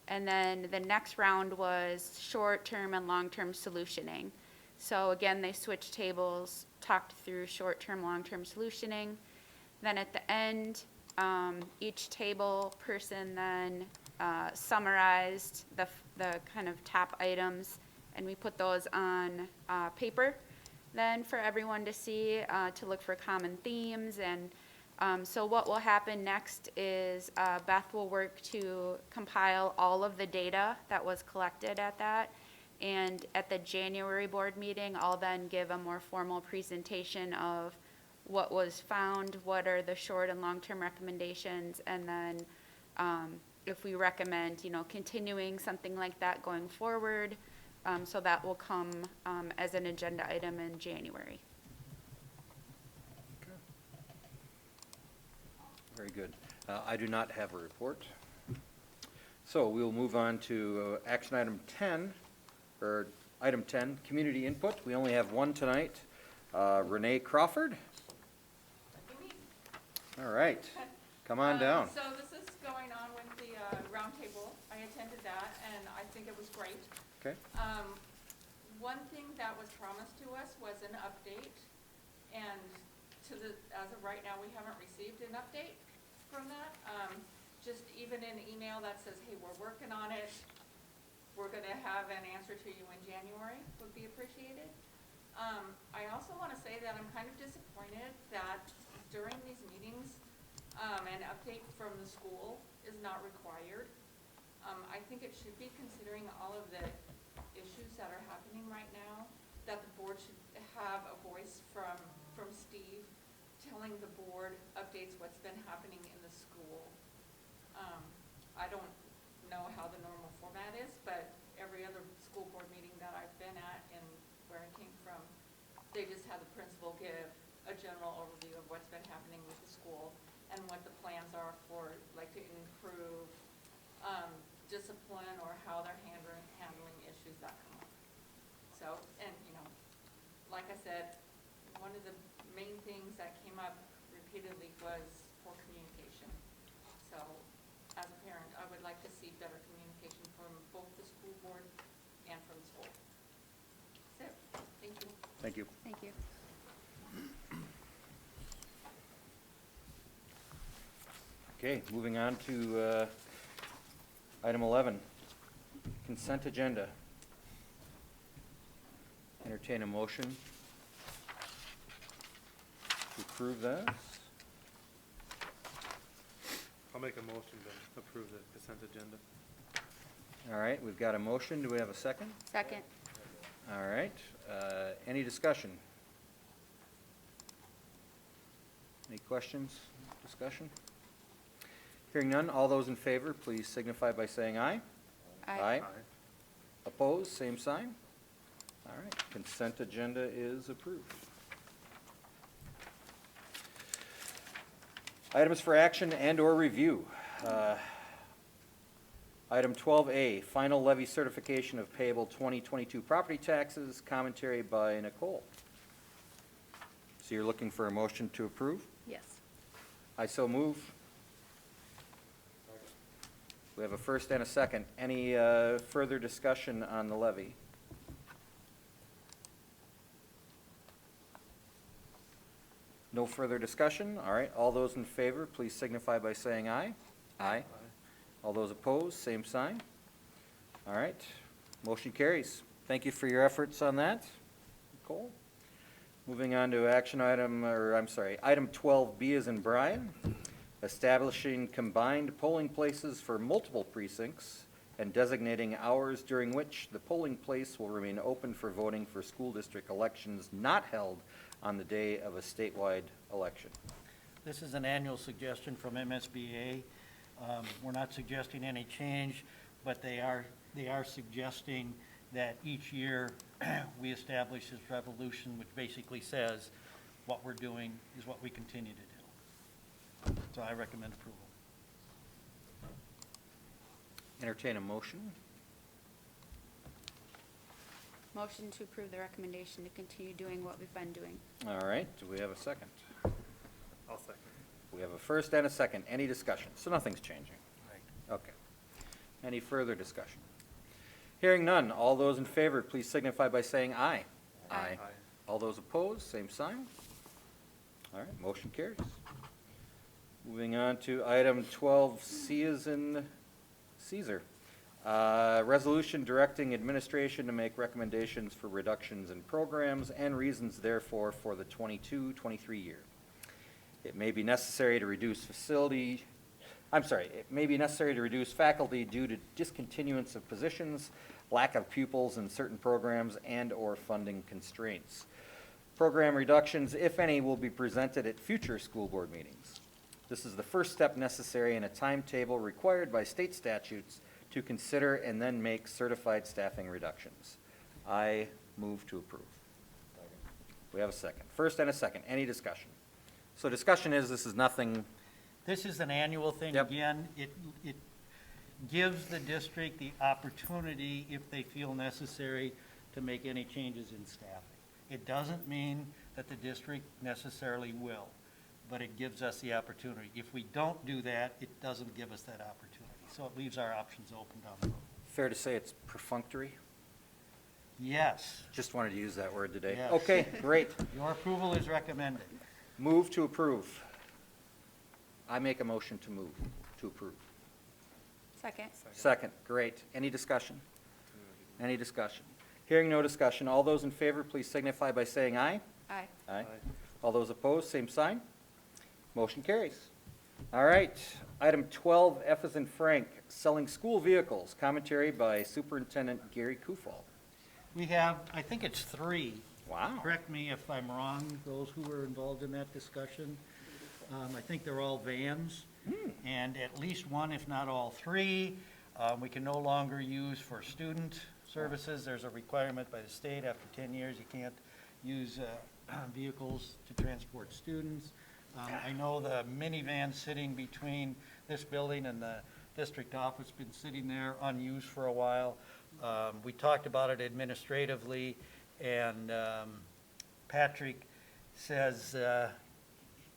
And then the next round was short-term and long-term solutioning. So again, they switched tables, talked through short-term, long-term solutioning. Then at the end, each table person then summarized the kind of top items, and we put those on paper then for everyone to see, to look for common themes. And so what will happen next is Beth will work to compile all of the data that was collected at that. And at the January board meeting, I'll then give a more formal presentation of what was found, what are the short and long-term recommendations, and then if we recommend, continuing something like that going forward. So that will come as an agenda item in January.
very good. I do not have a report. So we'll move on to action item 10, or item 10, community input. We only have one tonight. Renee Crawford. All right, come on down.
So this is going on with the roundtable. I attended that, and I think it was great.
Okay.
One thing that was promised to us was an update, and as of right now, we haven't received an update from that. Just even an email that says, hey, we're working on it, we're going to have an answer to you in January would be appreciated. I also want to say that I'm kind of disappointed that during these meetings, an update from the school is not required. I think it should be, considering all of the issues that are happening right now, that the board should have a voice from Steve telling the board updates what's been happening in the school. I don't know how the normal format is, but every other school board meeting that I've been at and where I came from, they just had the principal give a general overview of what's been happening with the school and what the plans are for, like, to improve discipline or how they're handling issues that come up. So, and, you know, like I said, one of the main things that came up repeatedly was for communication. So, as a parent, I would like to see better communication from both the school board and from the school. That's it. Thank you.
Thank you.
Thank you.
Okay, moving on to item 11, consent agenda. Entertain a motion to approve that.
I'll make a motion to approve the consent agenda.
All right, we've got a motion. Do we have a second?
Second.
All right, any discussion? Any questions, discussion? Hearing none, all those in favor, please signify by saying aye.
Aye.
Opposed, same sign. All right, consent agenda is approved. Items for action and/or review. Item 12A, final levy certification of payable 2022 property taxes, commentary by Nicole. So you're looking for a motion to approve?
Yes.
I so move. We have a first and a second. Any further discussion on the levy? No further discussion? All right, all those in favor, please signify by saying aye. Aye. All those opposed, same sign. All right, motion carries. Thank you for your efforts on that, Nicole. Moving on to action item, item 12B as in Brian, establishing combined polling places for multiple precincts and designating hours during which the polling place will remain open for voting for school district elections not held on the day of a statewide election.
This is an annual suggestion from MSBA. We're not suggesting any change, but they are suggesting that each year we establish this resolution, which basically says what we're doing is what we continue to do. So I recommend approval.
Entertain a motion.
Motion to approve the recommendation to continue doing what we've been doing.
All right, do we have a second?
I'll second.
We have a first and a second. Any discussion? So nothing's changing.
Right.
Okay. Any further discussion? Hearing none, all those in favor, please signify by saying aye.
Aye.
All those opposed, same sign. All right, motion carries. Moving on to item 12C as in Caesar. Resolution directing administration to make recommendations for reductions in programs and reasons therefore for the 22-23 year. It may be necessary to reduce faculty due to discontinuance of positions, lack of pupils in certain programs, and/or funding constraints. Program reductions, if any, will be presented at future school board meetings. This is the first step necessary in a timetable required by state statutes to consider and then make certified staffing reductions. I move to approve. We have a second. First and a second. Any discussion? So discussion is, this is nothing.
This is an annual thing.
Yep.
Again, it gives the district the opportunity, if they feel necessary, to make any changes in staffing. It doesn't mean that the district necessarily will, but it gives us the opportunity. If we don't do that, it doesn't give us that opportunity. So it leaves our options open down the road.
Fair to say it's perfunctory?
Yes.
Just wanted to use that word today.
Yes.
Okay, great.
Your approval is recommended.
Move to approve. I make a motion to move to approve.
Second.
Second, great. Any discussion? Any discussion? Hearing no discussion, all those in favor, please signify by saying aye.
Aye.
Aye. All those opposed, same sign. Motion carries. All right, item 12F as in Frank, selling school vehicles, commentary by Superintendent Gary Kufal.
We have, I think it's 3
Wow.
Correct me if I'm wrong, those who were involved in that discussion. I think they're all vans, and at least one, if not all three, we can no longer use for student services. There's a requirement by the state, after 10 years, you can't use vehicles to transport students. I know the minivan sitting between this building and the district office been sitting there unused for a while. We talked about it administratively, and Patrick says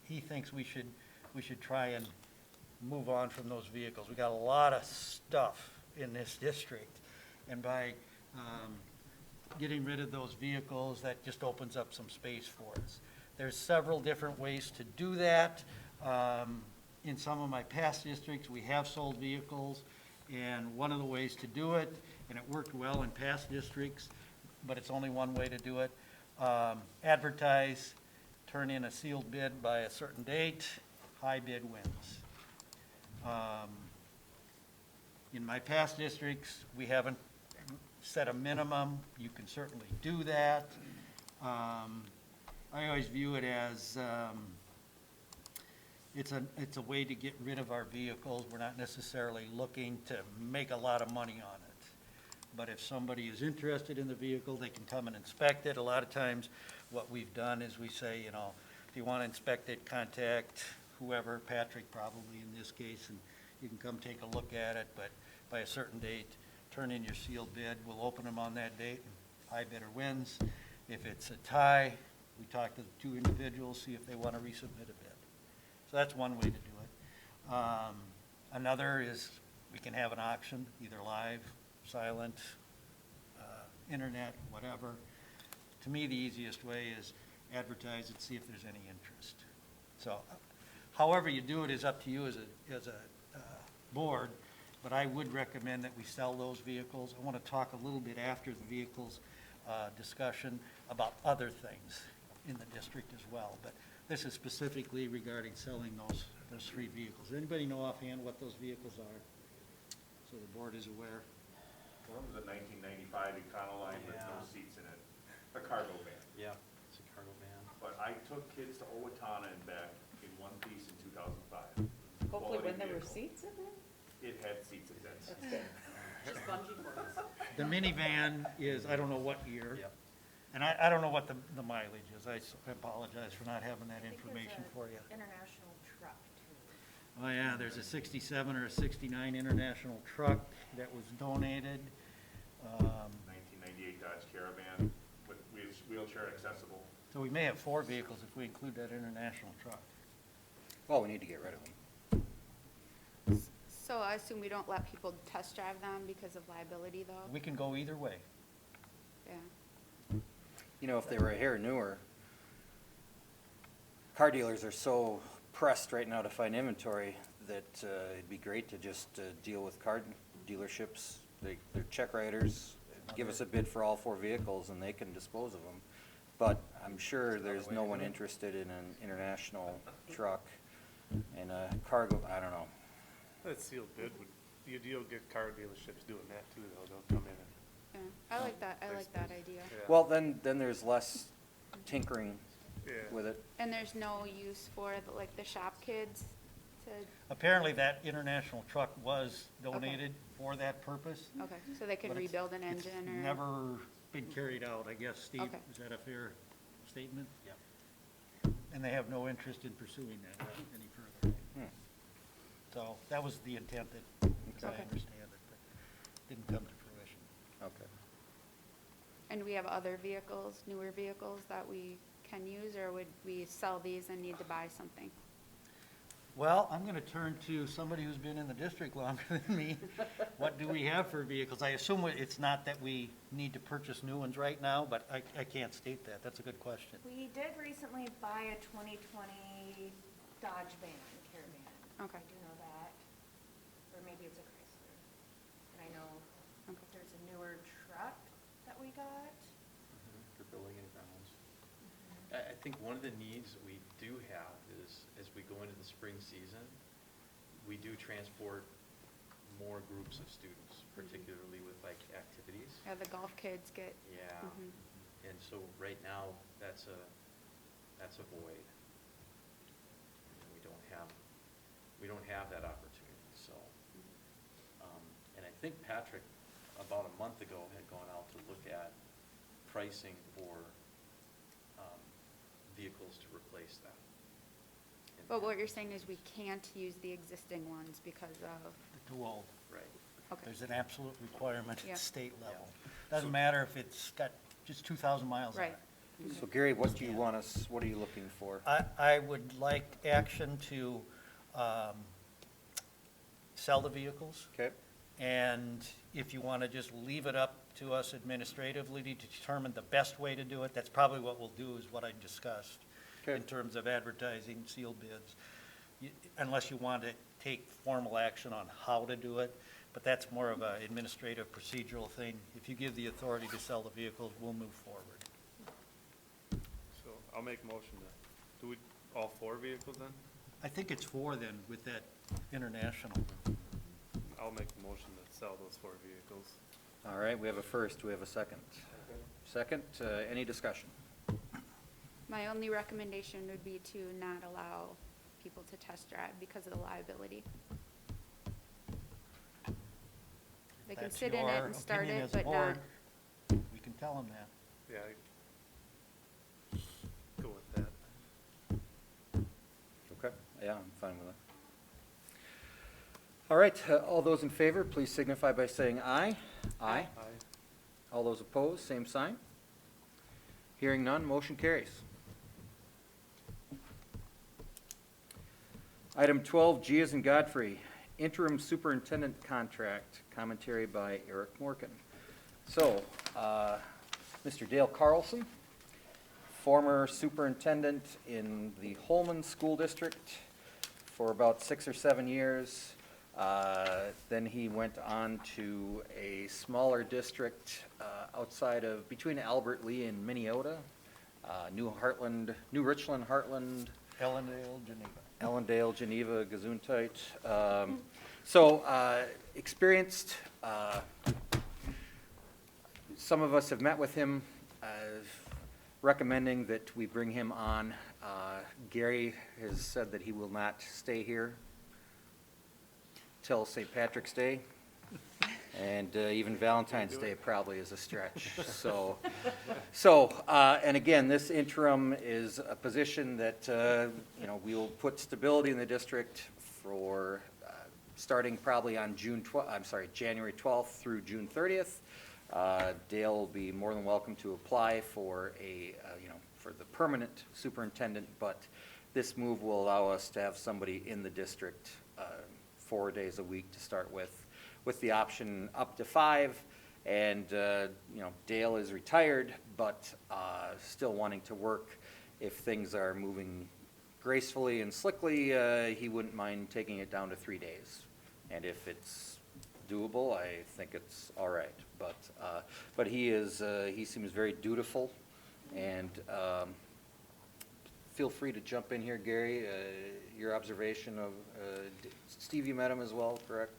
he thinks we should try and move on from those vehicles. We got a lot of stuff in this district, and by getting rid of those vehicles, that just opens up some space for us. There's several different ways to do that. In some of my past districts, we have sold vehicles, and one of the ways to do it, and it worked well in past districts, but it's only one way to do it, advertise, turn in a sealed bid by a certain date, high bid wins. In my past districts, we haven't set a minimum. You can certainly do that. I always view it as it's a way to get rid of our vehicles. We're not necessarily looking to make a lot of money on it. But if somebody is interested in the vehicle, they can come and inspect it. A lot of times, what we've done is we say, you know, if you want to inspect it, contact whoever, Patrick probably in this case, and you can come take a look at it, but by a certain date, turn in your sealed bid. We'll open them on that date, and high bidder wins. If it's a tie, we talk to the two individuals, see if they want to resubmit a bid. So that's one way to do it. Another is we can have an auction, either live, silent, internet, whatever. To me, the easiest way is advertise it, see if there's any interest. So however you do it is up to you as a board, but I would recommend that we sell those vehicles. I want to talk a little bit after the vehicles discussion about other things in the district as well, but this is specifically regarding selling those three vehicles. Does anybody know offhand what those vehicles are? So the board is aware.
One was a 1995 Econoline with no
Yeah.
seats in it, a cargo van.
Yeah, it's a cargo van.
But I took kids to Owatonna and back in one piece in 2005.
Hopefully when
Quality
there were
vehicle.
seats in there?
It had seats in it.
That's good. Just bungee cords.
The minivan is, I don't know what year.
Yep.
And I don't know what the mileage is. I apologize for not having that information for you.
International truck too.
Oh, yeah, there's a 67 or a 69 International truck that was donated.
1998 Dodge Caravan with wheelchair accessible.
So we may have 4 vehicles if we include that International truck.
Well, we need to get rid of them.
So I assume we don't let people test drive them because of liability, though?
We can go either way.
Yeah.
You know, if they were a hair newer, car dealers are so pressed right now to find inventory that it'd be great to just deal with car dealerships. They're check writers, give us a bid for all 4 vehicles and they can dispose of them. But I'm sure there's no one interested in an international truck and a cargo, I don't know.
That sealed bid would, you'll get car dealerships doing that too, though. They'll come in and,
Yeah, I like that idea.
yeah.
Well, then there's less tinkering
Yeah.
with it.
And there's no use for, like, the shop kids to,
Apparently, that International truck was donated for that purpose.
okay, so they can
but it's-
rebuild an
it's
engine or?
never been carried out, I guess, Steve.
Okay.
Is that a fair statement?
Yep.
And they have no interest in pursuing that any further.
Hmm.
So that was the intent, that, as I
Okay.
understand it, but didn't come to fruition.
Okay.
And we have other vehicles, newer vehicles that we can use, or would we sell these and need to buy something?
Well, I'm going to turn to somebody who's been in the district longer than me. What do we have for vehicles? I assume it's not that we need to purchase new ones right now, but I can't state that. That's a good question.
We did recently buy a 2020 Dodge van, Caravan.
Okay.
I do know that. Or maybe it's a Chrysler. And I know
Okay.
there's a newer truck that we got.
For building and grounds. I think one of the needs that we do have is, as we go into the spring season, we do transport more groups of students, particularly with like activities.
Yeah, the golf kids get,
Yeah.
mhm.
And so right now, that's a void. And we don't have that opportunity, so. And I think Patrick, about a month ago, had gone out to look at pricing for vehicles to replace that. And-
But what you're saying is we can't use the existing ones because of,
Too old.
Right.
okay.
There's an absolute requirement
Yeah.
at state level. Doesn't matter if it's got just 2,000 miles on it.
Right.
So Gary, what do you want us, what are you looking for?
I would like action to sell the vehicles.
Okay,
And if you want to just leave it up to us administratively to determine the best way to do it, that's probably what we'll do, is what I discussed
Okay.
in terms of advertising, sealed bids. Unless you want to take formal action on how to do it, but that's more of an administrative procedural thing. If you give the authority to sell the vehicles, we'll move forward.
So I'll make a motion to, do we, all 4 vehicles then?
I think it's 4 then with that international.
I'll make a motion to sell those 4 vehicles.
all right, we have a first, we have a second. Second, any discussion?
My only recommendation would be to not allow people to test drive because of the liability. They can
That's
sit in it
your
and start
opinion
it,
as a
but not.
board. We can tell them that.
Yeah, go with that.
Okay, yeah, I'm fine with it. All right, all those in favor, please signify by saying aye. Aye.
Aye.
All those opposed, same sign. Hearing none, motion carries. Item 12, G as in Godfrey, interim superintendent contract, commentary by Eric Morgan. So, Mr. Dale Carlson, former superintendent in the Holman School District for about 6 or 7 years. Then he went on to a smaller district outside of, between Albert Lee and Minneota, New Richland, Heartland,
Ellendale, Geneva.
Ellendale, Geneva, Gesundheit. Experienced, some of us have met with him, recommending that we bring him on. Gary has said that he will not stay here till St. Patrick's Day, and even Valentine's Day probably is a stretch. And again, this interim is a position that, we will put stability in the district for, starting probably on January 12th through June 30th. Dale will be more than welcome to apply for for the permanent superintendent, but this move will allow us to have somebody in the district 4 days a week to start with the option up to 5. And, Dale is retired, but still wanting to work. If things are moving gracefully and slickly, he wouldn't mind taking it down to 3 days. And if it's doable, I think it's all right. But he seems very dutiful, and feel free to jump in here, Gary. Your observation of, Steve, you met him as well, correct?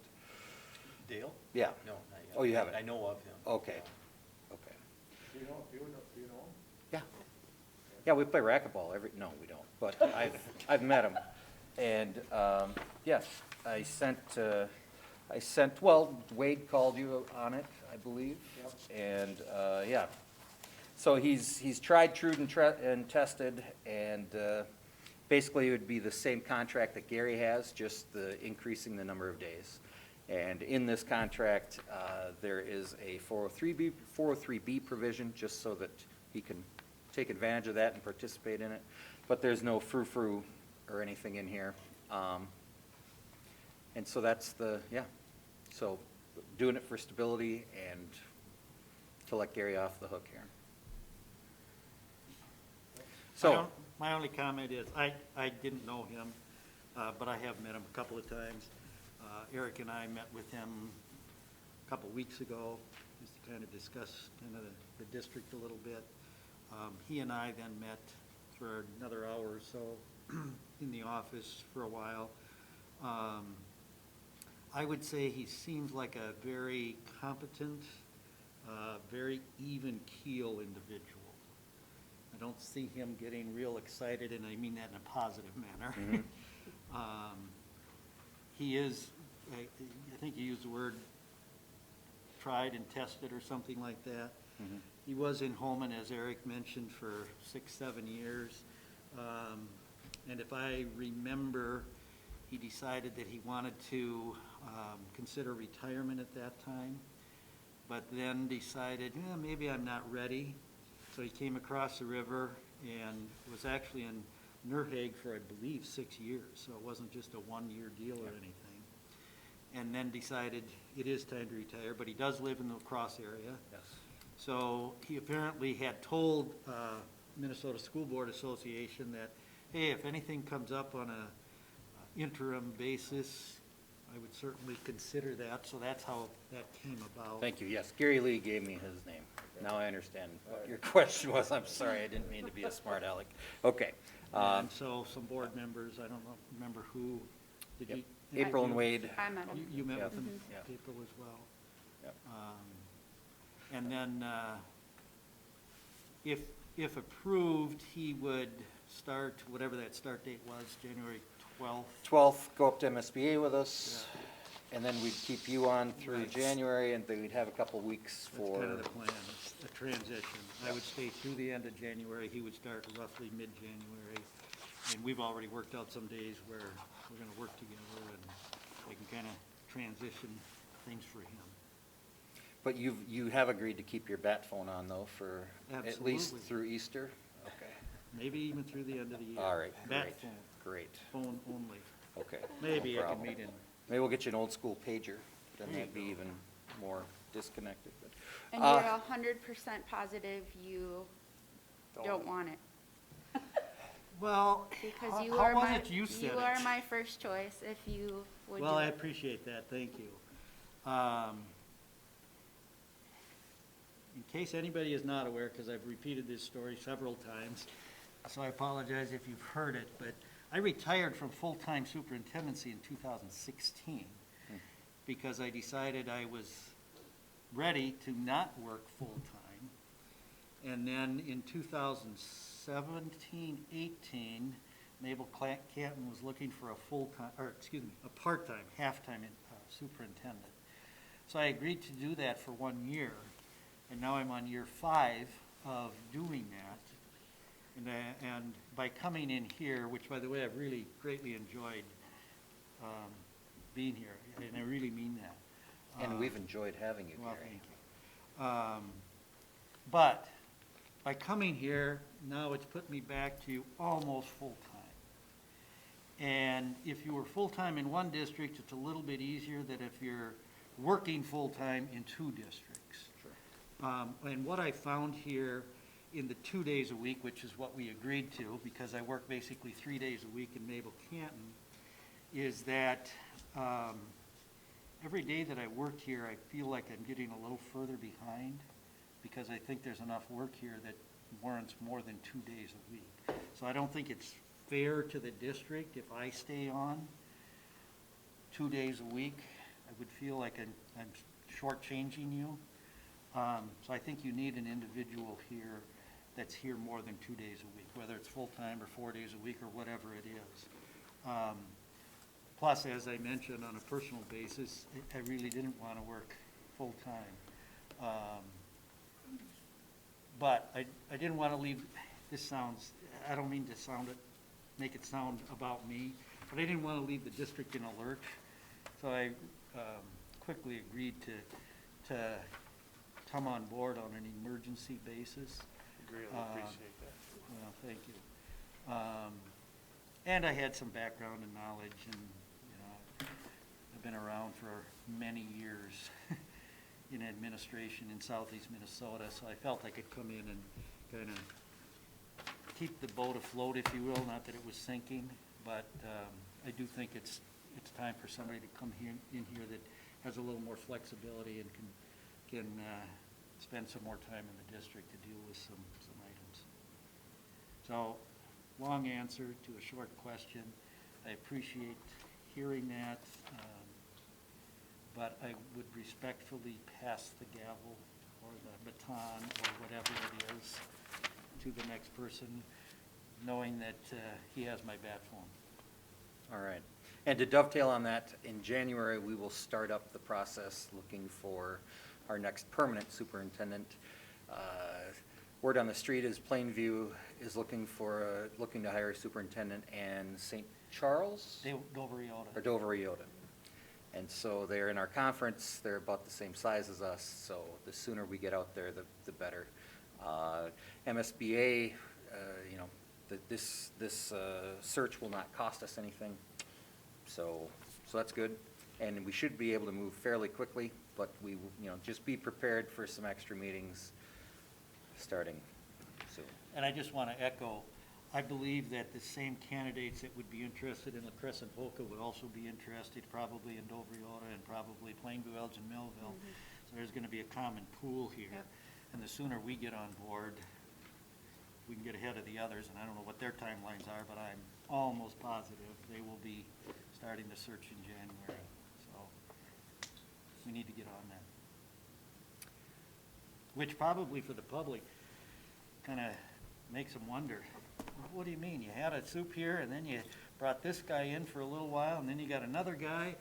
Dale?
Yeah.
No, not yet.
Oh, you haven't?
I know of him.
Okay, okay.
Do you know him?
Yeah. Yeah, we play racquetball no, we don't, but I've met him. And, yes, I sent, well, Wade called you on it, I believe.
Yep.
And, yeah. So he's tried, true, and tested, and, basically it would be the same contract that Gary has, just increasing the number of days. And in this contract, there is a 403B provision, just so that he can take advantage of that and participate in it. But there's no frou-frou or anything in here. And so that's so doing it for stability and to let Gary off the hook here. So,
My only comment is, I didn't know him, but I have met him a couple of times. Eric and I met with him a couple weeks ago, just to kind of discuss kind of the district a little bit. He and I then met for another hour or so in the office for a while. I would say he seems like a very competent very even keel individual. I don't see him getting real excited, and I mean that in a positive manner. He is, I think you used the word tried and tested or something like that. He was in Holman, as Eric mentioned, for 6-7 years. And if I remember, he decided that he wanted to consider retirement at that time, but then decided, maybe I'm not ready. So he came across the river and was actually in Nurhague for, I believe, 6 years. So it wasn't just a one-year deal or anything. And then decided it is time to retire, but he does live in the La Crosse area.
Yes.
So he apparently had told Minnesota School Board Association that, hey, if anything comes up on a interim basis, I would certainly consider that. So that's how that came about.
Thank you. Yes, Gary Lee gave me his name. Now I understand what your question was. I'm sorry, I didn't mean to be a smart aleck. Okay.
And so some board members, I don't remember who, did you?
April and Wade.
I met him.
You met
Yep.
with them,
Yep.
April as well.
Yep.
And then, if approved, he would start, whatever that start date was, January 12th.
12th, go up to MSBA with us, and then we'd keep you on through
Right.
January, and then we'd have a couple weeks
That's
for.
kind of the plan, a transition. I would stay through the end of January, he would start roughly mid-January. And we've already worked out some days where we're gonna work together and we can kind of transition things for him.
But you have agreed to keep your bat phone on, though, for at least
Absolutely.
through Easter? Okay.
Maybe even through the end of the year.
All right,
Bat
great,
phone,
great.
phone only.
Okay.
Maybe
no
I can
problem.
meet in.
Maybe we'll get you an old school pager, then
There you
that'd be
go.
even more disconnected, but.
And you're 100% positive you don't want it?
Well,
Because you
how
are
was
my,
it you said
you
it?
are my first choice if you would do
Well, I
it.
appreciate that, thank you. In case anybody is not aware, because I've repeated this story several times, so I apologize if you've heard it, but I retired from full-time superintendency in 2016 because I decided I was ready to not work full-time. And then in 2017, 18, Mabel Canton was looking for a full-time, or excuse me, a part-time, half-time superintendent. So I agreed to do that for 1 year, and now I'm on year 5 of doing that. And by coming in here, which by the way, I've really greatly enjoyed being here, and I really mean that.
And we've enjoyed having you,
Well,
Gary.
thank you. But by coming here, now it's put me back to almost full-time. And if you were full-time in one district, it's a little bit easier than if you're working full-time in 2 districts.
Sure.
And what I found here in the 2 days a week, which is what we agreed to, because I work basically 3 days a week in Mabel Canton, is that every day that I work here, I feel like I'm getting a little further behind because I think there's enough work here that warrants more than 2 days a week. So I don't think it's fair to the district if I stay on 2 days a week. I would feel like I'm shortchanging you. So I think you need an individual here that's here more than 2 days a week, whether it's full-time or 4 days a week or whatever it is. Plus, as I mentioned, on a personal basis, I really didn't want to work full-time. But I didn't want to leave, this sounds, I don't mean to make it sound about me, but I didn't want to leave the district in a lurch. So I quickly agreed to come on board on an emergency basis.
Really appreciate that.
Well, thank you. And I had some background and knowledge, and, I've been around for many years in administration in southeast Minnesota, so I felt I could come in and kind of keep the boat afloat, if you will, not that it was sinking, but I do think it's time for somebody to come in here that has a little more flexibility and can spend some more time in the district to deal with some items. So, long answer to a short question. I appreciate hearing that, but I would respectfully pass the gavel or or the baton or whatever it is to the next person, knowing that he has my bat phone.
All right. And to dovetail on that, in January, we will start up the process looking for our next permanent superintendent. Word on the street is Plainview is looking to hire a superintendent, and St. Charles?
Dover Iota.
Or Dover Iota. And so they're in our conference, they're about the same size as us, so the sooner we get out there, the better. MSBA, this search will not cost us anything, so that's good. And we should be able to move fairly quickly, but we, just be prepared for some extra meetings starting soon.
And I just want to echo, I believe that the same candidates that would be interested in La Crescent Polka would also be interested probably in Dover Iota and probably Plainview, Elgin, Millville. So there's going to be a common pool here.
Yep.
And the sooner we get on board, we can get ahead of the others. And I don't know what their timelines are, but I'm almost positive they will be starting the search in January. So we need to get on that. Which probably for the public kind of makes them wonder, what do you mean? You had a soup here and then you brought this guy in for a little while and then you got another guy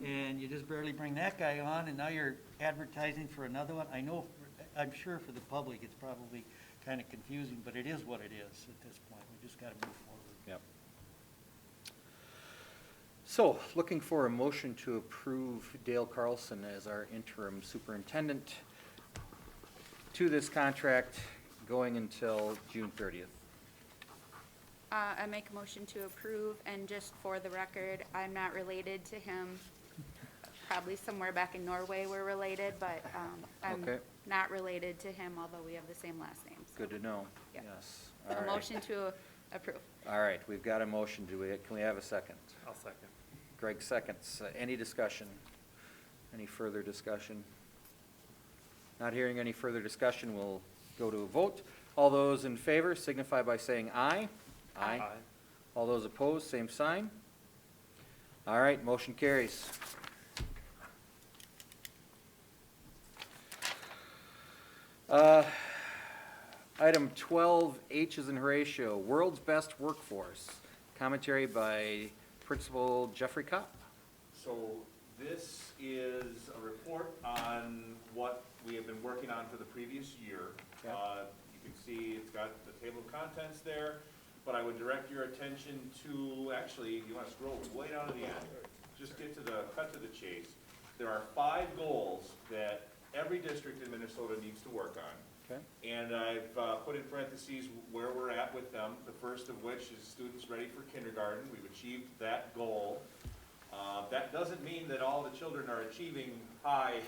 and you just barely bring that guy on and now you're advertising for another one. I'm sure for the public it's probably kind of confusing, but it is what it is at this point. We just got to move forward.
Yep. So, looking for a motion to approve Dale Carlson as our interim superintendent to this contract going until June 30th.
I make a motion to approve, and just for the record, I'm not related to him. Probably somewhere back in Norway we're related, but I'm
Okay.
not related to him, although we have the same last name. So.
Good to know.
Yep.
Yes.
A
All right.
motion to approve.
All right, we've got a motion. Can we have a second?
I'll second.
Greg seconds. Any discussion? Any further discussion? Not hearing any further discussion, we'll go to a vote. All those in favor signify by saying aye.
Aye.
All those opposed, same sign. All right, motion carries. Item 12, H is in Horatio, World's Best Workforce. Commentary by Principal Jeffrey Kopp.
So this is a report on what we have been working on for the previous year.
Okay.
You can see it's got the table of contents there, but I would direct your attention to, actually, if you want to scroll way down to the end, just get to the, cut to the chase. There are 5 goals that every district in Minnesota needs to work on.
Okay.
And I've put in parentheses where we're at with them, the first of which is students ready for kindergarten. We've achieved that goal. That doesn't mean that all the children are achieving high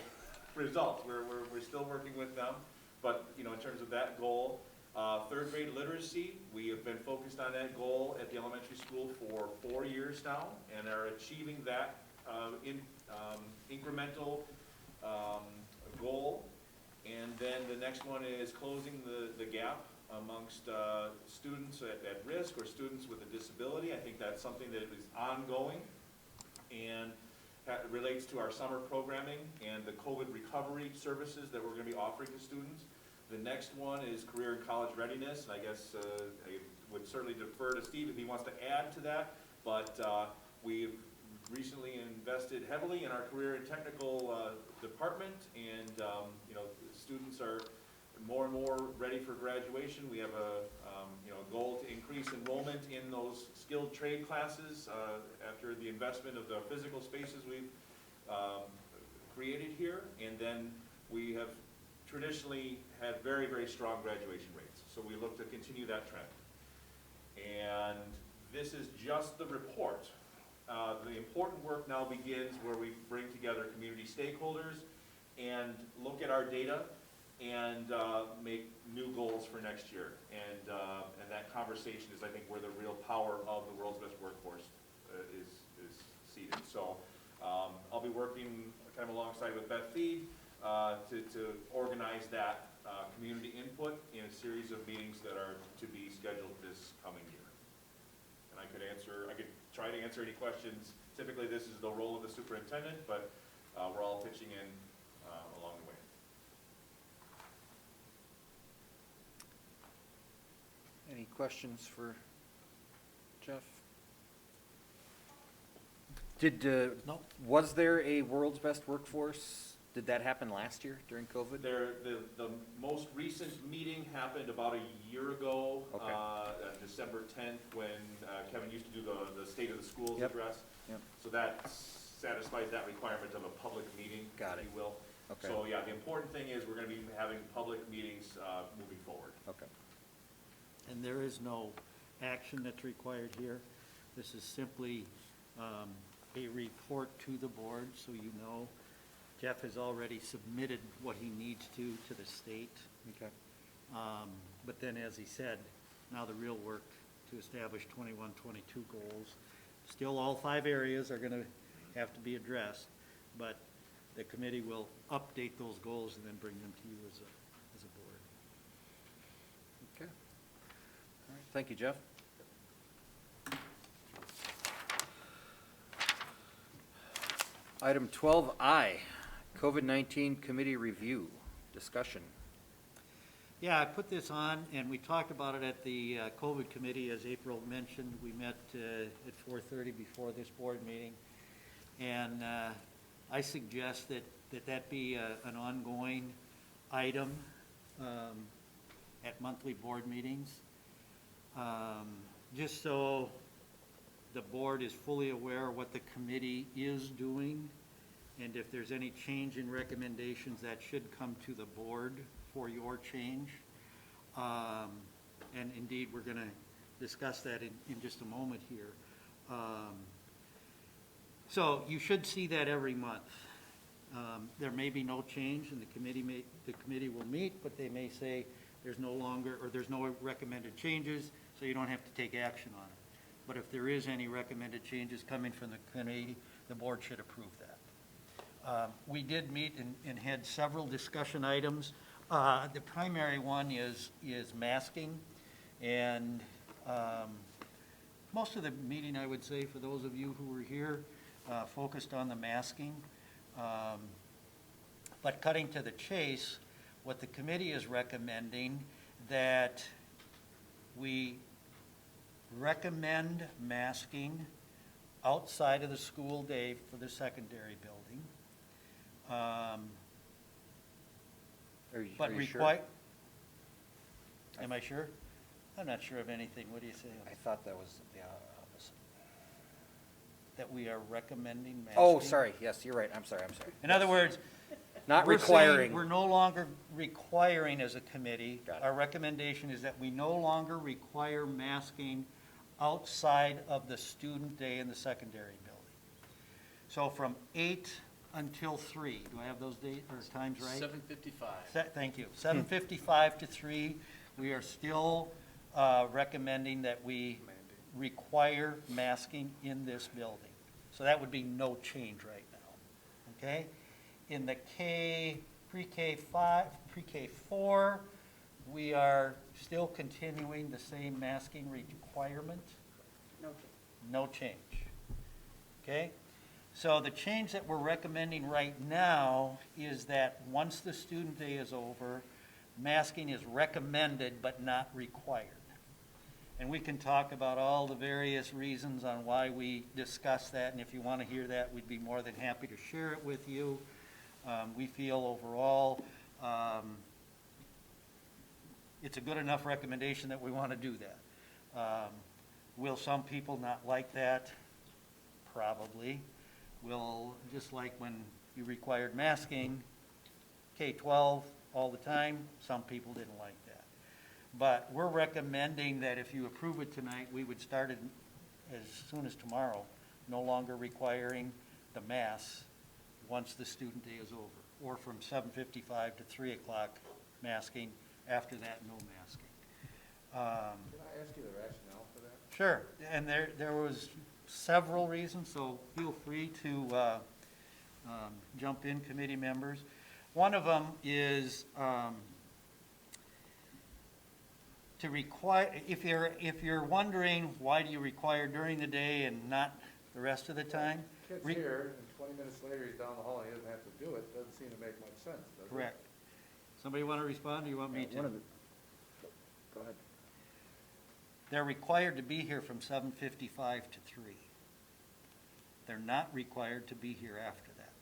results. We're still working with them, but in terms of that goal, 3rd grade literacy, we have been focused on that goal at the elementary school for 4 years now, and are achieving that incremental goal. And then the next one is closing the gap amongst students at risk or students with a disability. I think that's something that is ongoing and relates to our summer programming and the COVID recovery services that we're going to be offering to students. The next one is career and college readiness, and I guess I would certainly defer to Steve if he wants to add to that, but we've recently invested heavily in our career and technical department, and students are more and more ready for graduation. We have a goal to increase enrollment in those skilled trade classes after the investment of the physical spaces we've created here, and then we have traditionally had very, very strong graduation rates, so we look to continue that trend. And this is just the report. The important work now begins where we bring together community stakeholders and look at our data and make new goals for next year. And that conversation is, I think, where the real power of the World's Best Workforce is seated. So I'll be working kind of alongside with Beth Feed to organize that community input in a series of meetings that are to be scheduled this coming year. And I could try to answer any questions. Typically, this is the role of the superintendent, but we're all pitching in along the way.
questions for Jeff? Did, was there a world's best workforce? Did that happen last year during COVID?
The most recent meeting happened about a year ago,
Okay.
on December 10th, when Kevin used to do the State of the Schools
Yep.
address.
Yep.
So that satisfies that requirement of a public meeting,
Got
if
it.
you will.
Okay.
So yeah, the important thing is we're going to be having public meetings moving forward.
Okay.
And there is no action that's required here. This is simply a report to the board, so you know. Jeff has already submitted what he needs to the state.
Okay.
But then, as he said, now the real work to establish 21, 22 goals. Still, all 5 areas are going to have to be addressed, but the committee will update those goals and then bring them to you as a board.
Okay. All right. Thank you, Jeff. Item 12I, COVID-19 Committee Review, discussion.
Yeah, I put this on, and we talked about it at the COVID committee, as April mentioned. We met at 4:30 before this board meeting. And I suggest that be an ongoing item at monthly board meetings, just so the board is fully aware of what the committee is doing. And if there's any change in recommendations, that should come to the board for your change. And indeed, we're going to discuss that in just a moment here. So you should see that every month. There may be no change, and the committee will meet, but they may say there's no recommended changes, so you don't have to take action on it. But if there is any recommended changes coming from the committee, the board should approve that. We did meet and had several discussion items. The primary one is masking, and most of the meeting, I would say, for those of you who were here, focused on the masking. But cutting to the chase, what the committee is recommending, that we recommend masking outside of the school day for the secondary building.
Are you sure?
Am I sure? I'm not sure of anything. What do you say?
I thought that was the opposite.
That we are recommending masking?
Oh, sorry, yes, you're right, I'm sorry.
In other words,
Not
we're saying
requiring.
we're no longer requiring as a committee.
Got it.
Our recommendation is that we no longer require masking outside of the student day in the secondary building. So from 8 until 3, do I have those dates or times right?
7:55.
Thank you. 7:55 to 3, we are still recommending that we require masking in this building. So that would be no change right now, okay? In the pre-K 4, we are still continuing the same masking requirement. No change. Okay? So the change that we're recommending right now is that once the student day is over, masking is recommended but not required. And we can talk about all the various reasons on why we discuss that, and if you want to hear that, we'd be more than happy to share it with you. We feel overall it's a good enough recommendation that we want to do that. Will some people not like that? Probably. Will, just like when you required masking, K-12 all the time, some people didn't like that. But we're recommending that if you approve it tonight, we would start it as soon as tomorrow, no longer requiring the mask once the student day is over, or from 7:55 to 3 o'clock masking, after that, no masking.
Can I ask you the rationale for that?
Sure, and there was several reasons, so feel free to jump in, committee members. One of them is to require, if you're wondering why do you require during the day and not the rest of the time?
Kid's here, and 20 minutes later, he's down the hall, and he doesn't have to do it, doesn't seem to make much sense, does it?
Correct. Somebody want to respond, or you want me to?
Go ahead.
They're required to be here from 7:55 to 3. They're not required to be here after that.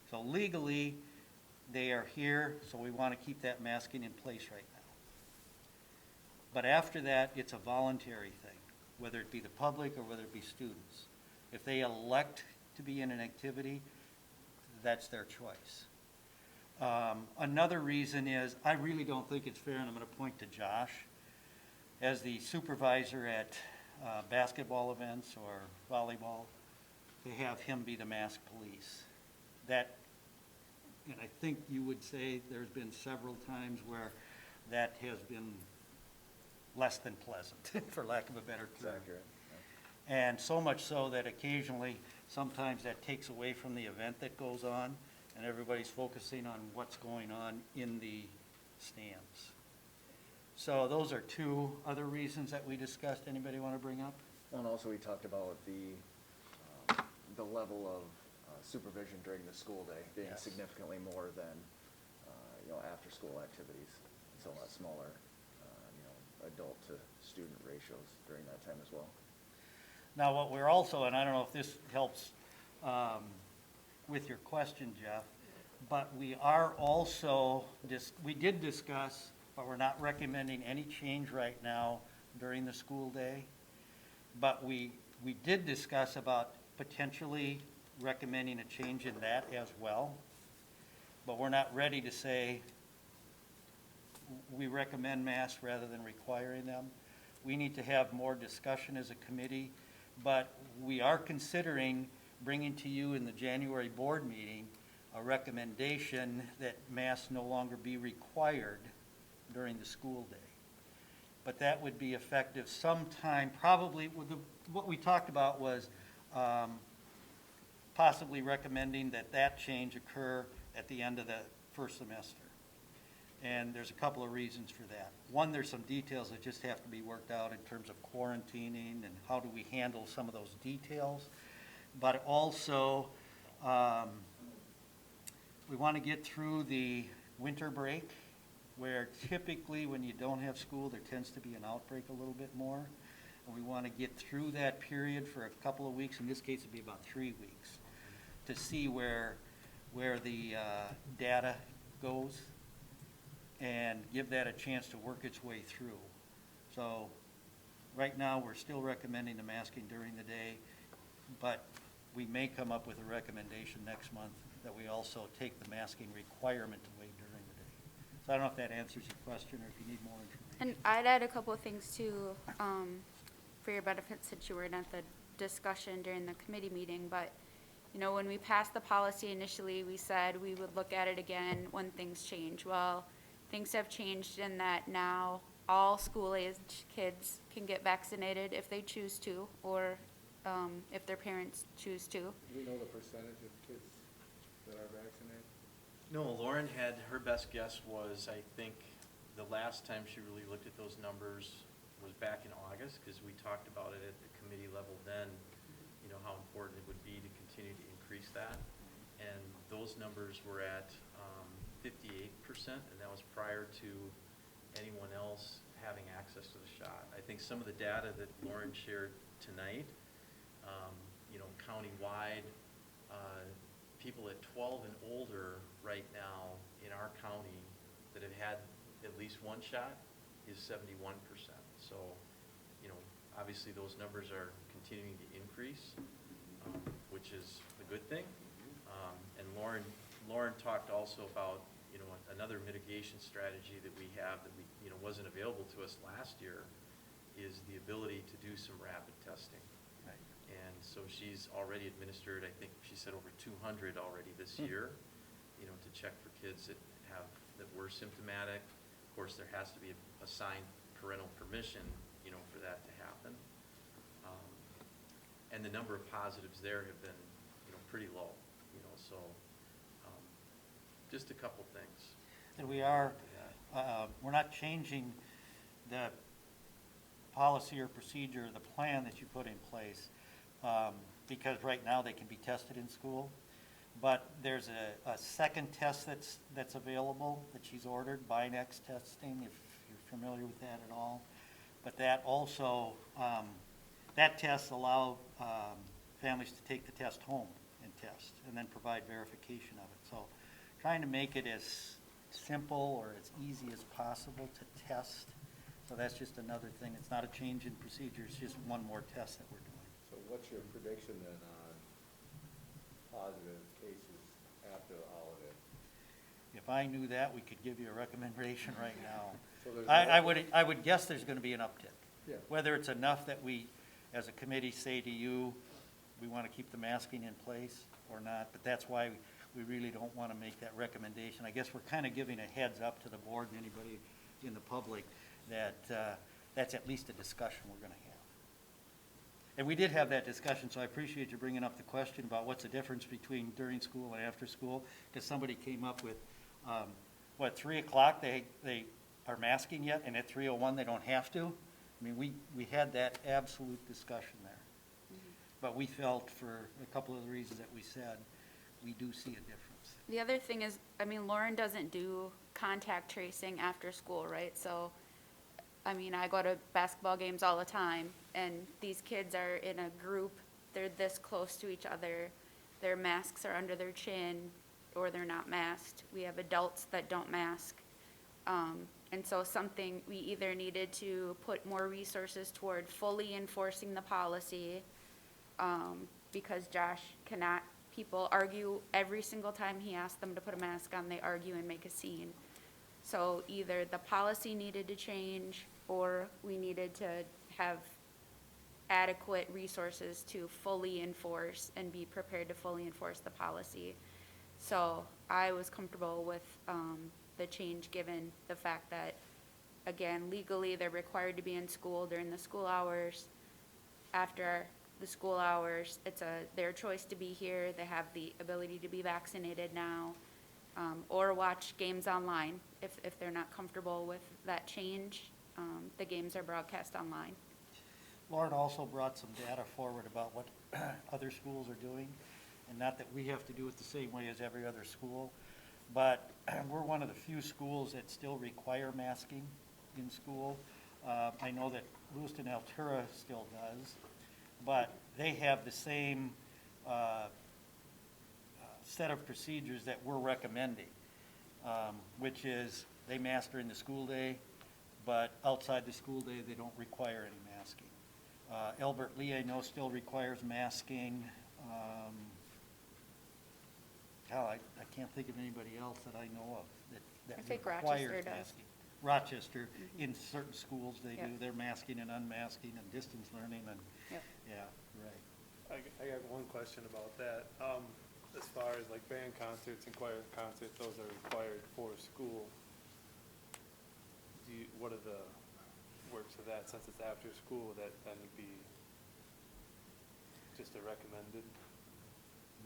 So legally, they are here, so we want to keep that masking in place right now. But after that, it's a voluntary thing, whether it be the public or whether it be students. If they elect to be in an activity, that's their choice. Another reason is, I really don't think it's fair, and I'm going to point to Josh, as the supervisor at basketball events or volleyball, to have him be the mask police. That, and I think you would say there's been several times where that has been less than pleasant, for lack of a better term.
accurate.
And so much so that occasionally, sometimes that takes away from the event that goes on, and everybody's focusing on what's going on in the stands. So those are two other reasons that we discussed. Anybody want to bring up?
And also, we talked about the level of supervision during the school day being
Yes.
significantly more than, after-school activities. It's a lot smaller, adult to student ratios during that time as well.
Now, what we're also, and I don't know if this helps with your question, Jeff, but we are also, we did discuss, but we're not recommending any change right now during the school day. But we did discuss about potentially recommending a change in that as well. But we're not ready to say we recommend masks rather than requiring them. We need to have more discussion as a committee, but we are considering bringing to you in the January board meeting a recommendation that masks no longer be required during the school day. But that would be effective sometime, probably, what we talked about was possibly recommending that change occur at the end of the first semester. And there's a couple of reasons for that. One, there's some details that just have to be worked out in terms of quarantining and how do we handle some of those details. But also, we want to get through the winter break, where typically when you don't have school, there tends to be an outbreak a little bit more. And we want to get through that period for a couple of weeks. In this case, it'd be about 3 weeks, to see where the data goes and give that a chance to work its way through. So right now, we're still recommending the masking during the day, but we may come up with a recommendation next month that we also take the masking requirement away during the day. So I don't know if that answers your question or if you need more information.
And I'd add a couple of things too, for your benefit, since you weren't at the discussion during the committee meeting. But, when we passed the policy initially, we said we would look at it again when things change. Well, things have changed in that now all school-age kids can get vaccinated if they choose to, or if their parents choose to.
Do we know the percentage of kids that are vaccinated?
No, Lauren had, her best guess was, I think, the last time she really looked at those numbers was back in August, because we talked about it at the committee level then, how important it would be to continue to increase that. And those numbers were at 58%, and that was prior to anyone else having access to the shot. I think some of the data that Lauren shared tonight, county-wide, people at 12 and older right now in our county that have had at least one shot is 71%. So, obviously those numbers are continuing to increase, which is a good thing. And Lauren talked also about, another mitigation strategy that we have that we, wasn't available to us last year is the ability to do some rapid testing.
Right.
And so she's already administered, I think she said over 200 already this year, to check for kids that were symptomatic. Of course, there has to be a signed parental permission, for that to happen. And the number of positives there have been, pretty low, so just a couple things.
And we are, we're not changing the policy or procedure, the plan that you put in place, because right now they can be tested in school. But there's a second test that's available that she's ordered, Binex testing, if you're familiar with that at all. but that also, that test allow families to take the test home and test, and then provide verification of it. So trying to make it as simple or as easy as possible to test. So that's just another thing. It's not a change in procedure, it's just one more test that we're doing.
So what's your prediction then on positive cases after the holiday?
If I knew that, we could give you a recommendation right now.
So there's
I would guess there's gonna be an uptick.
Yeah.
Whether it's enough that we, as a committee, say to you, we wanna keep the masking in place or not, but that's why we really don't wanna make that recommendation. I guess we're kinda giving a heads up to the board and anybody in the public that, that's at least a discussion we're gonna have. And we did have that discussion, so I appreciate you bringing up the question about what's the difference between during school and after school, because somebody came up with, 3 o'clock, they are masking yet, and at 3:01 they don't have to? I mean, we had that absolute discussion there. But we felt, for a couple of the reasons that we said, we do see a difference.
The other thing is, I mean, Lauren doesn't do contact tracing after school, right? So, I mean, I go to basketball games all the time, and these kids are in a group, they're this close to each other, their masks are under their chin, or they're not masked. We have adults that don't mask. And so something, we either needed to put more resources toward fully enforcing the policy, because Josh cannot, people argue every single time he asks them to put a mask on, they argue and make a scene. So either the policy needed to change, or we needed to have adequate resources to fully enforce and be prepared to fully enforce the policy. So I was comfortable with the change, given the fact that, again, legally they're required to be in school during the school hours. After the school hours, it's their choice to be here. They have the ability to be vaccinated now, or watch games online if they're not comfortable with that change. The games are broadcast online.
Lauren also brought some data forward about what other schools are doing, and not that we have to do it the same way as every other school, but we're one of the few schools that still require masking in school. I know that Lewiston Altura still does, but they have the same set of procedures that we're recommending, which is they mask during the school day, but outside the school day, they don't require any masking. Albert Lee, I know, still requires masking. I can't think of anybody else that I know of that
I think
requires
Rochester does.
masking. Rochester, in certain schools, they
Yep.
do their masking and unmasking and distance learning and,
Yep.
yeah, right.
I got one question about that. As far as like band concerts and choir concerts, those are required for school. What are the works of that, since it's after school, would that then be just a recommended?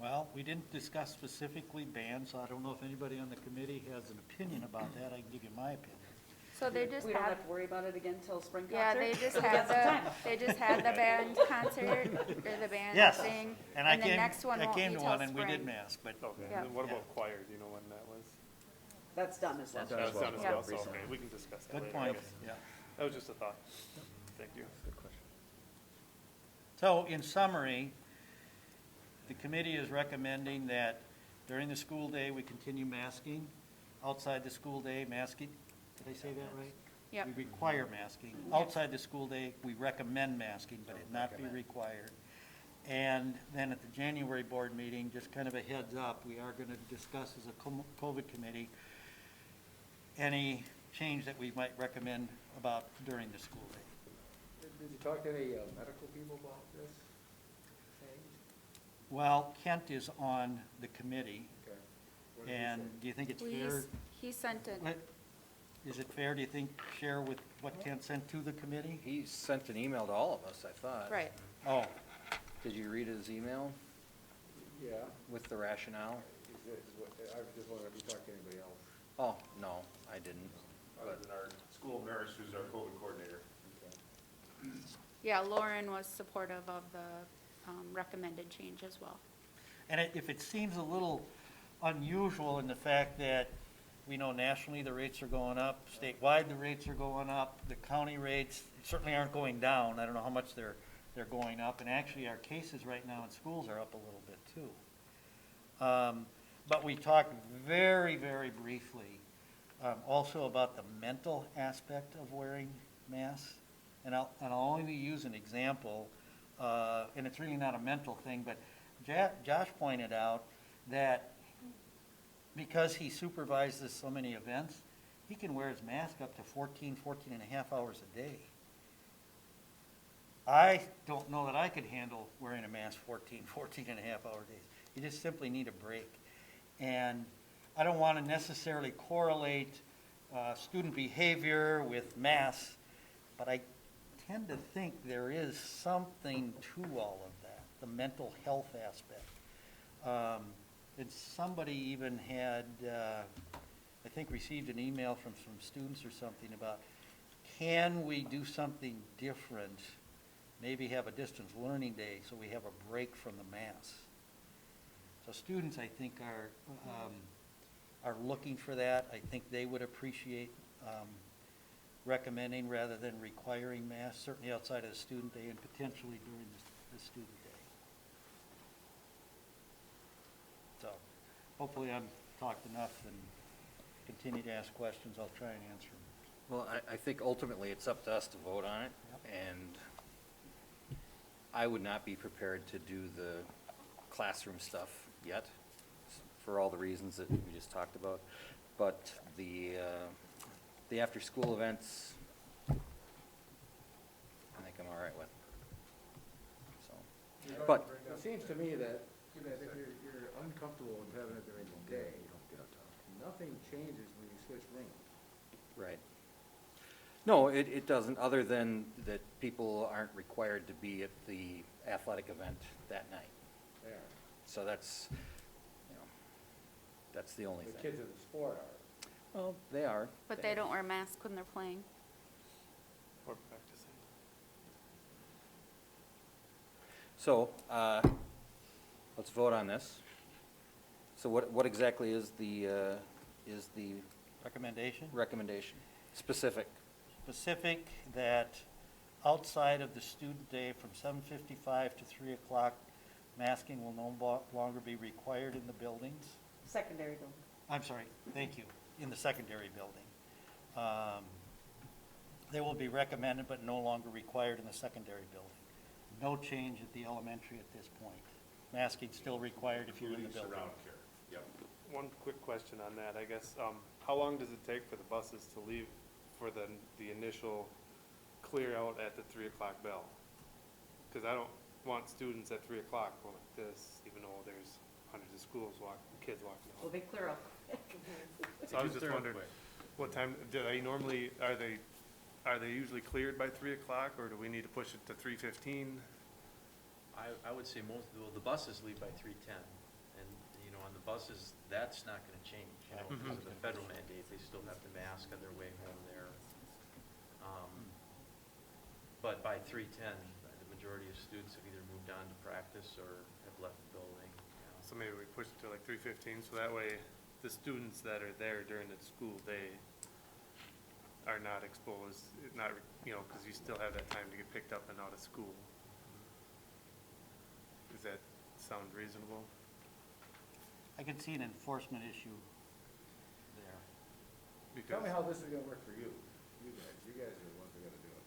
Well, we didn't discuss specifically bands, so I don't know if anybody on the committee has an opinion about that. I can give you my opinion.
So they just
We don't
had,
have to worry about it again till spring concert?
yeah, they just
We
had
got some time.
they just had the band concert, or the band
Yes,
thing.
and I
the
came,
next one
I
won't
came
be
to
till
one and we did
spring.
mask, but
Okay,
Yeah.
and then what
Yeah.
about choir, do you know when that was?
That's done as well.
That's done
That
as
was done as
Yeah.
well, so,
recently.
okay, we can discuss that
good
later, I
point,
guess.
yeah.
That was just a thought. Thank you.
Good question.
So in summary, the committee is recommending that during the school day, we continue masking. Outside the school day, masking, did I say that right?
Yep.
We require masking. Outside the school day, we recommend masking, but it not be required. And then at the January board meeting, just kind of a heads up, we are going to discuss as a COVID committee any change that we might recommend about during the school day.
Did you talk to any medical people about this change?
Well, Kent is on the committee,
Okay. What did he
and
say?
do you think it's fair?
He sent it.
Is it fair, do you think, share with what Kent sent to the committee?
He sent an email to all of us, I thought.
Right.
Oh,
Did you read his email
Yeah.
with the rationale?
I was just wondering if you talked to anybody else.
Oh, no, I didn't.
Other than our school nurse, who's our COVID coordinator.
Yeah, Lauren was supportive of the recommended change as well.
and if it seems a little unusual in the fact that We know nationally the rates are going up, statewide the rates are going up, the county rates certainly aren't going down. I don't know how much they're going up, and actually our cases right now in schools are up a little bit too. But we talked very, very briefly also about the mental aspect of wearing masks. And I'll only use an example, and it's really not a mental thing, but Josh pointed out that because he supervises so many events, he can wear his mask up to 14 and a half hours a day. I don't know that I could handle wearing a mask 14 and a half hour days. You just simply need a break. And I don't want to necessarily correlate student behavior with masks, but I tend to think there is something to all of that, the mental health aspect. And somebody even had, I think, received an email from some students or something about, can we do something different? Maybe have a distance learning day so we have a break from the mass. So students, I think, are looking for that. I think they would appreciate recommending rather than requiring masks, certainly outside of the student day and potentially during the student day. So hopefully I've talked enough and continue to ask questions. I'll try and answer them.
Well, I think ultimately it's up to us to vote on it, and I would not be prepared to do the classroom stuff yet, for all the reasons that we just talked about. But the after-school events, I think I'm all right with. So, but
It seems to me that if you're uncomfortable with having it during the day, nothing changes when you switch rooms.
right. No, it doesn't, other than that people aren't required to be at the athletic event that night.
They are.
So that's, that's the only
The
thing.
kids in the sport are.
Well, they are.
But they don't wear masks when they're playing.
Or practicing.
So, let's vote on this. So what exactly is the
Recommendation?
recommendation? Specific.
Specific that outside of the student day from 7:55 to 3 o'clock, masking will no longer be required in the buildings.
Secondary building.
I'm sorry, thank you, in the secondary building. They will be recommended but no longer required in the secondary building. No change at the elementary at this point. Masking still required if you're in the building.
Surround care. Yep.
One quick question on that, I guess. How long does it take for the buses to leave for the initial clear out at the 3 o'clock bell? Because I don't want students at 3 o'clock going like this, even though there's hundreds of kids walking
Well,
home.
they clear up.
So I was just wondering, what time, do they normally, are they usually cleared by 3 o'clock, or do we need to push it to 3:15?
I would say the buses leave by 3:10, and, on the buses, that's not gonna change, because of the federal mandate, they still have to mask on their way home there. But by 3:10, the majority of students have either moved on to practice or have left the building.
So maybe we push it to like 3:15, so that way the students that are there during the school day are not exposed, because you still have that time to get picked up and out of school. Does that sound reasonable?
I can see an enforcement issue there.
Tell me
Because
how this is gonna work for you. You guys are the ones that gotta do it.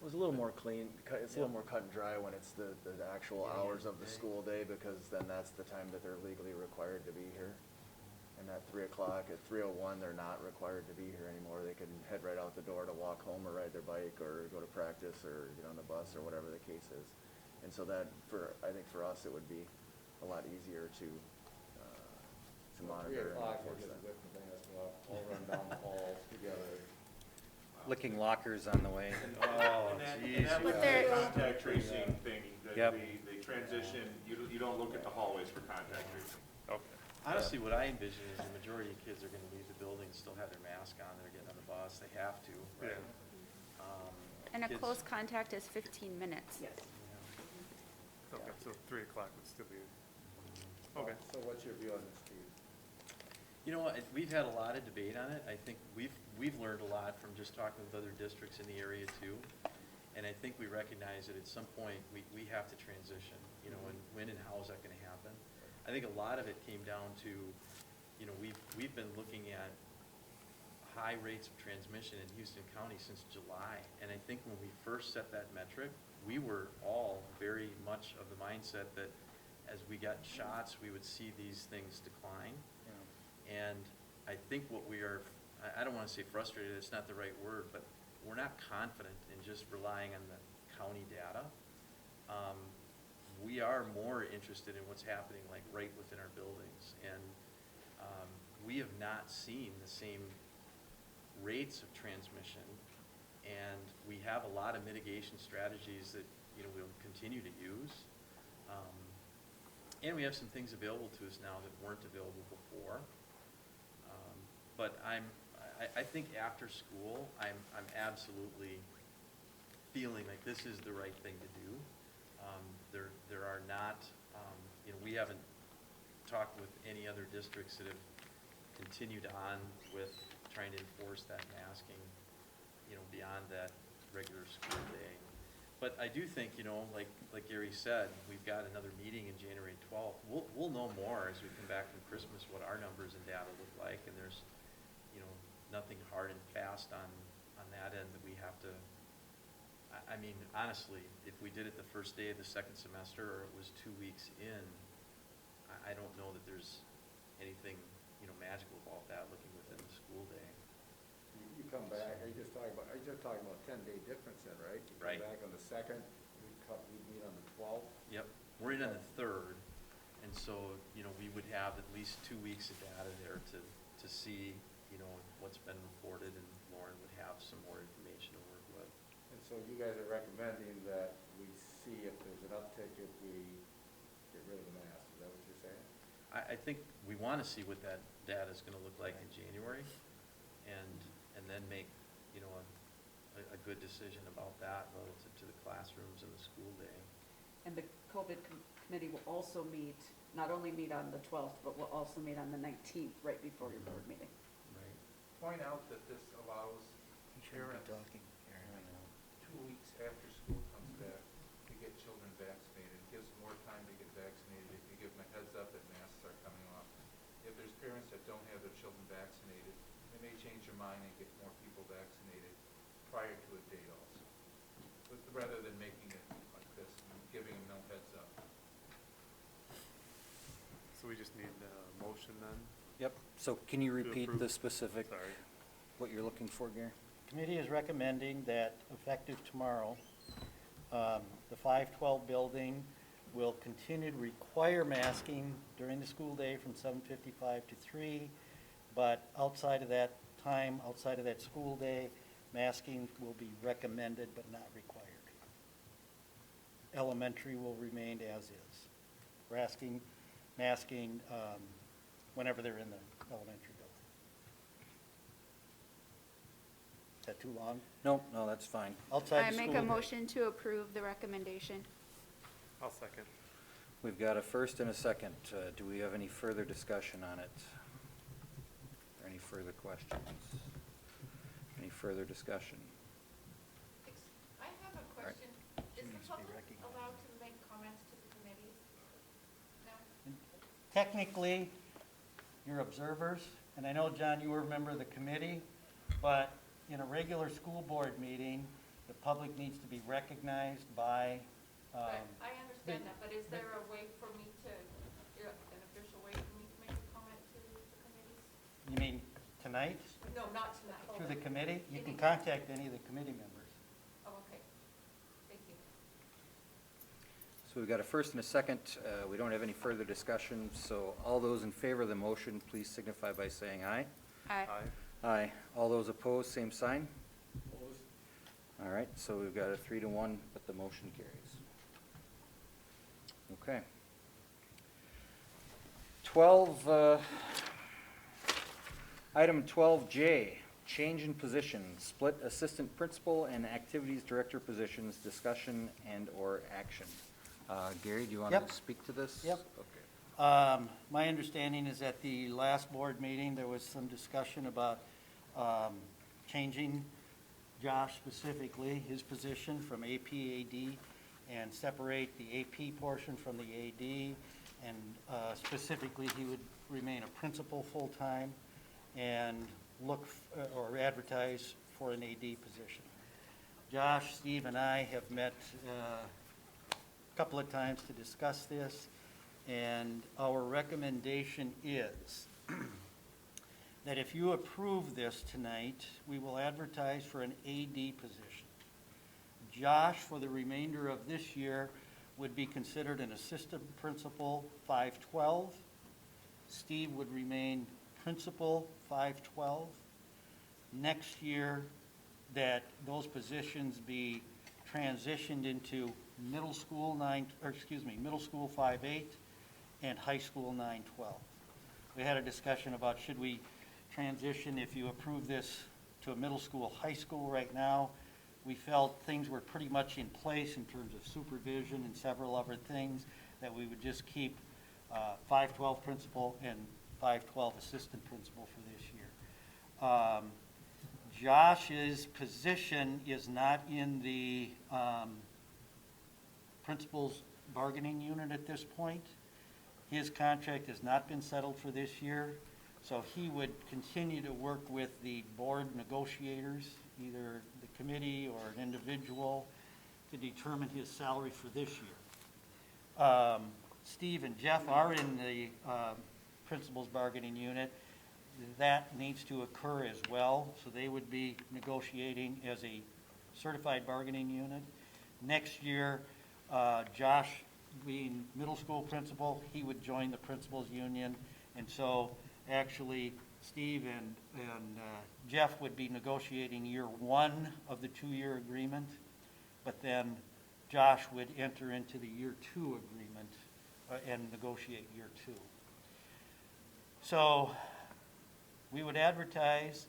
It was a little more clean, it's a little more cut and dry when it's the actual hours of the school day, because then that's the time that they're legally required to be here. And at 3 o'clock, at 3:01, they're not required to be here anymore. They can head right out the door to walk home or ride their bike or go to practice or get on the bus or whatever the case is. And so that, I think for us, it would be a lot easier to monitor.
3
and
o'clock, we'll
enforce
get
that.
the whip and thing, we'll all run down the halls together.
Licking lockers on the way.
Oh,
And that was
But
the
there-
contact tracing thing, that
Yep.
they transition, you don't look at the hallways for contact tracing.
okay.
Honestly, what I envision is the majority of kids are gonna leave the building, still have their mask on, they're getting on the bus, they have to, right?
And a
Kids-
close contact is 15 minutes.
Yes.
Okay, so 3 o'clock would still be, okay.
So what's your view on this, Steve?
You know, we've had a lot of debate on it. I think we've learned a lot from just talking with other districts in the area too. And I think we recognize that at some point, we have to transition, you know, and when and how is that gonna happen? I think a lot of it came down to, you know, we've been looking at high rates of transmission in Houston County since July. And I think when we first set that metric, we were all very much of the mindset that as we got shots, we would see these things decline. And I think what we are, I don't wanna say frustrated, it's not the right word, but we're not confident in just relying on the county data. We are more interested in what's happening like right within our buildings. And we have not seen the same rates of transmission. And we have a lot of mitigation strategies that, you know, we'll continue to use. And we have some things available to us now that weren't available before. But I think after school, I'm absolutely feeling like this is the right thing to do. There are not, you know, we haven't talked with any other districts that have continued on with trying to enforce that masking, you know, beyond that regular school day. But I do think, you know, like Gary said, we've got another meeting in January 12th. We'll know more as we come back from Christmas what our numbers and data look like, and there's, you know, nothing hard and fast on that end that we have to, I mean, honestly, if we did it the first day of the second semester or it was 2 weeks in, I don't know that there's anything, you know, magical about that looking within the school day.
You come back, are you just talking about 10-day difference then, right? You
Right.
come back on the 2nd, we meet on the 12th.
Yep, we're in on the 3rd, and so, you know, we would have at least 2 weeks of data there to see, you know, what's been reported, and Lauren would have some more information to work with.
And so you guys are recommending that we see if there's an uptick if we get rid of the mask, is that what you're saying?
I think we want to see what that data is going to look like in January, and then make, you know, a good decision about that relative to the classrooms and the school day.
And the COVID committee will also meet, not only meet on the 12th, but will also meet on the 19th, right before your board meeting.
Right.
Point out that this allows parents 2 weeks after school comes back to get children vaccinated. It gives them more time to get vaccinated. If you give them a heads up that masks are coming off. If there's parents that don't have their children vaccinated, they may change their mind and get more people vaccinated prior to a date also. But rather than making it like this and giving them no heads up.
So we just need a motion then?
Yep, so can you repeat
approve?
the specific,
Sorry.
what you're looking for, Gary?
Committee is recommending that effective tomorrow, the 512 building will continue to require masking during the school day from 7:55 to 3, but outside of that time, outside of that school day, masking will be recommended but not required. Elementary will remain as is. We're asking masking whenever they're in the elementary building. Is that too long?
No, that's fine.
Outside
I
the
make
school
a
day.
motion to approve the recommendation.
I'll second.
We've got a first and a second. Do we have any further discussion on it? Or any further questions? Any further discussion?
I have a question. Is the public allowed to make comments to the committees? No?
Technically, you're observers, and I know, John, you were a member of the committee, but in a regular school board meeting, the public needs to be recognized by,
But I understand that, but is there a way for me to, an official way for me to make a comment to the committees?
you mean tonight,
No, not tonight.
through the committee? You can
Anytime.
contact any of the committee members.
Oh, okay. Thank you.
So we've got a first and a second. We don't have any further discussion, so all those in favor of the motion, please signify by saying aye.
Aye.
Aye. All those opposed, same sign.
Opposed?
All right, so we've got a 3-1, but the motion carries. Okay. 12, item 12J, change in position, split assistant principal and activities director positions, discussion and/or action. Gary, do you want
Yep.
to speak to this?
Yep.
Okay.
My understanding is at the last board meeting, there was some discussion about changing Josh specifically, his position from AP, AD, and separate the AP portion from the AD, and specifically, he would remain a principal full-time and or advertise for an AD position. Josh, Steve, and I have met a couple of times to discuss this, and our recommendation is that if you approve this tonight, we will advertise for an AD position. Josh, for the remainder of this year, would be considered an assistant principal 512. Steve would remain principal 512. Next year, that those positions be transitioned into middle school middle school 5-8 and high school 9-12. We had a discussion about should we transition, if you approve this, to a middle school, high school right now. We felt things were pretty much in place in terms of supervision and several other things, that we would just keep 512 principal and 512 assistant principal for this year. Josh's position is not in the principal's bargaining unit at this point. His contract has not been settled for this year, so he would continue to work with the board negotiators, either the committee or an individual, to determine his salary for this year. Steve and Jeff are in the principal's bargaining unit. That needs to occur as well, so they would be negotiating as a certified bargaining unit. Next year, Josh being middle school principal, he would join the principal's union, and so actually Steve and Jeff would be negotiating year one of the 2-year agreement, but then Josh would enter into the year 2 agreement and negotiate year 2. So we would advertise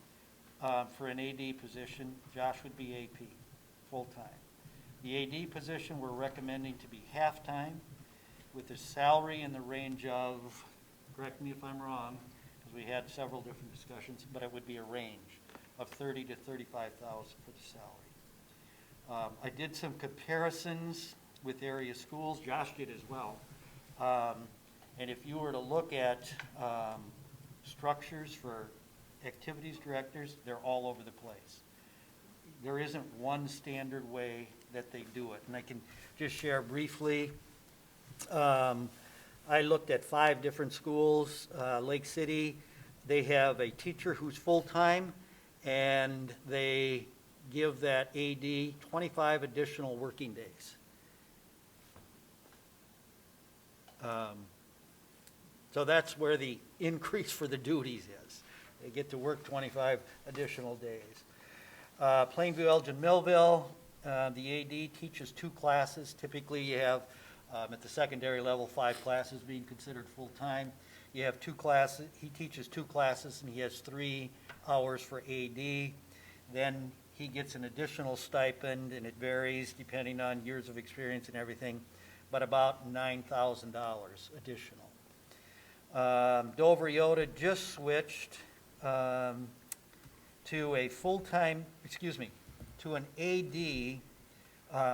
for an AD position. Josh would be AP, full-time. The AD position we're recommending to be half-time with a salary in the range of, correct me if I'm wrong, because we had several different discussions, but it would be a range of $30,000 to $35,000 for the salary. I did some comparisons with area schools. Josh did as well. And if you were to look at structures for activities directors, they're all over the place. There isn't one standard way that they do it. And I can just share briefly. I looked at 5 different schools. Lake City, they have a teacher who's full-time, and they give that AD 25 additional working days. So that's where the increase for the duties is. They get to work 25 additional days. Plainview, Elgin, Millville, the AD teaches 2 classes. Typically you have, at the secondary level, 5 classes being considered full-time. You have 2 classes, he teaches 2 classes, and he has 3 hours for AD. Then he gets an additional stipend, and it varies depending on years of experience and everything, but about $9,000 additional. Dover Yoda just switched to a full-time, to an AD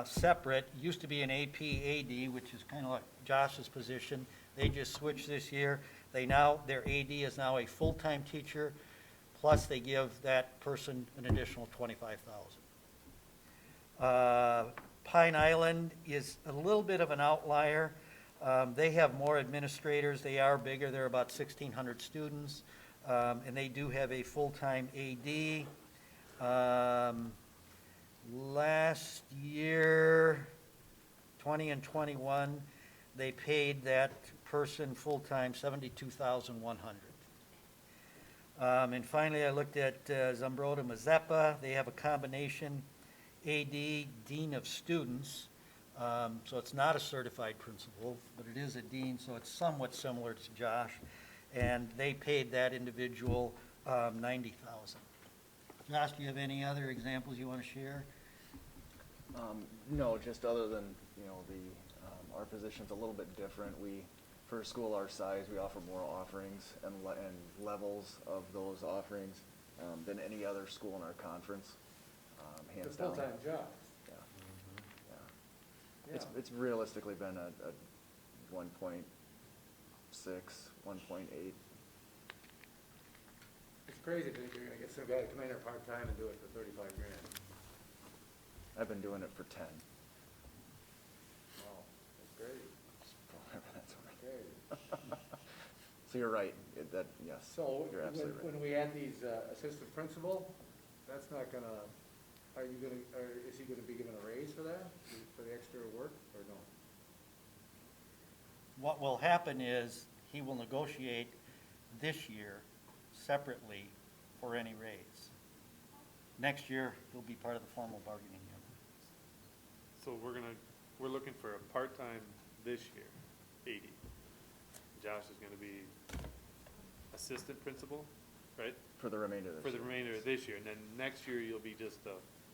separate. Used to be an AP AD, which is kind of like Josh's position. They just switched this year. Their AD is now a full-time teacher, plus they give that person an additional $25,000. Pine Island is a little bit of an outlier. They have more administrators. They are bigger. They're about 1,600 students, and they do have a full-time AD. Last year, 20 and 21, they paid that person full-time $72,100. And finally, I looked at Zumbrota Mazeppa. They have a combination AD, Dean of Students. So it's not a certified principal, but it is a dean, so it's somewhat similar to Josh. And they paid that individual $90,000. Josh, do you have any other examples you want to share?
No, just other than, our position's a little bit different. We For a school our size, we offer more offerings and levels of those offerings than any other school in our conference, hands
It's a
down.
full-time job.
Yeah.
Yeah.
It's realistically been a 1.6, 1.8.
It's crazy to think you're gonna get some guy to come in here part-time and do it for 35 grand.
I've been doing it for 10.
Wow, that's crazy.
That's all right.
Crazy.
So you're right, yes,
So,
you're absolutely right.
when we add these assistant principal, that's not gonna, is he gonna be given a raise for that, for the extra work, or no?
What will happen is he will negotiate this year separately for any raise. Next year, he'll be part of the formal bargaining unit.
So we're looking for a part-time this year, 80. Josh is gonna be assistant principal, right?
For the remainder of this
For the
year.
remainder of this year, and then next year you'll be just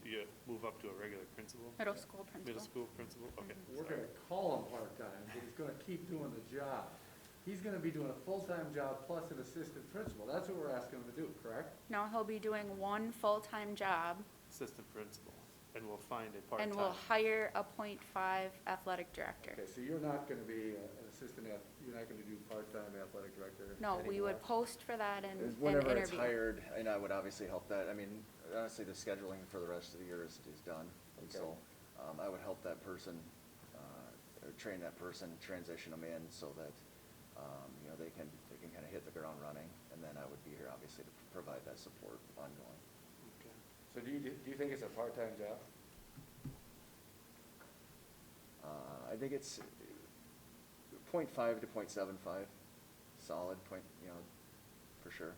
you move up to a regular principal?
Middle school principal.
Middle school principal, okay.
We're gonna call him part-time, but he's gonna keep doing the job. He's gonna be doing a full-time job plus an assistant principal. That's what we're asking him to do, correct?
No, he'll be doing one full-time job,
Assistant principal, and we'll find a part-time.
and we'll hire a .5 athletic director.
Okay, so you're not gonna be an assistant, you're not gonna do part-time athletic director?
No, we would
anymore?
post for that and
Whenever it's
interview.
hired, and I would obviously help that, I mean, honestly, the scheduling for the rest of the year is done. And so, I would help that person, or train that person, transition them in so that, you know, they can kind of hit the ground running. And then I would be here, obviously, to provide that support ongoing.
Okay.
So do you think it's a part-time job?
I think it's .5 to .75, solid point, you know, for sure.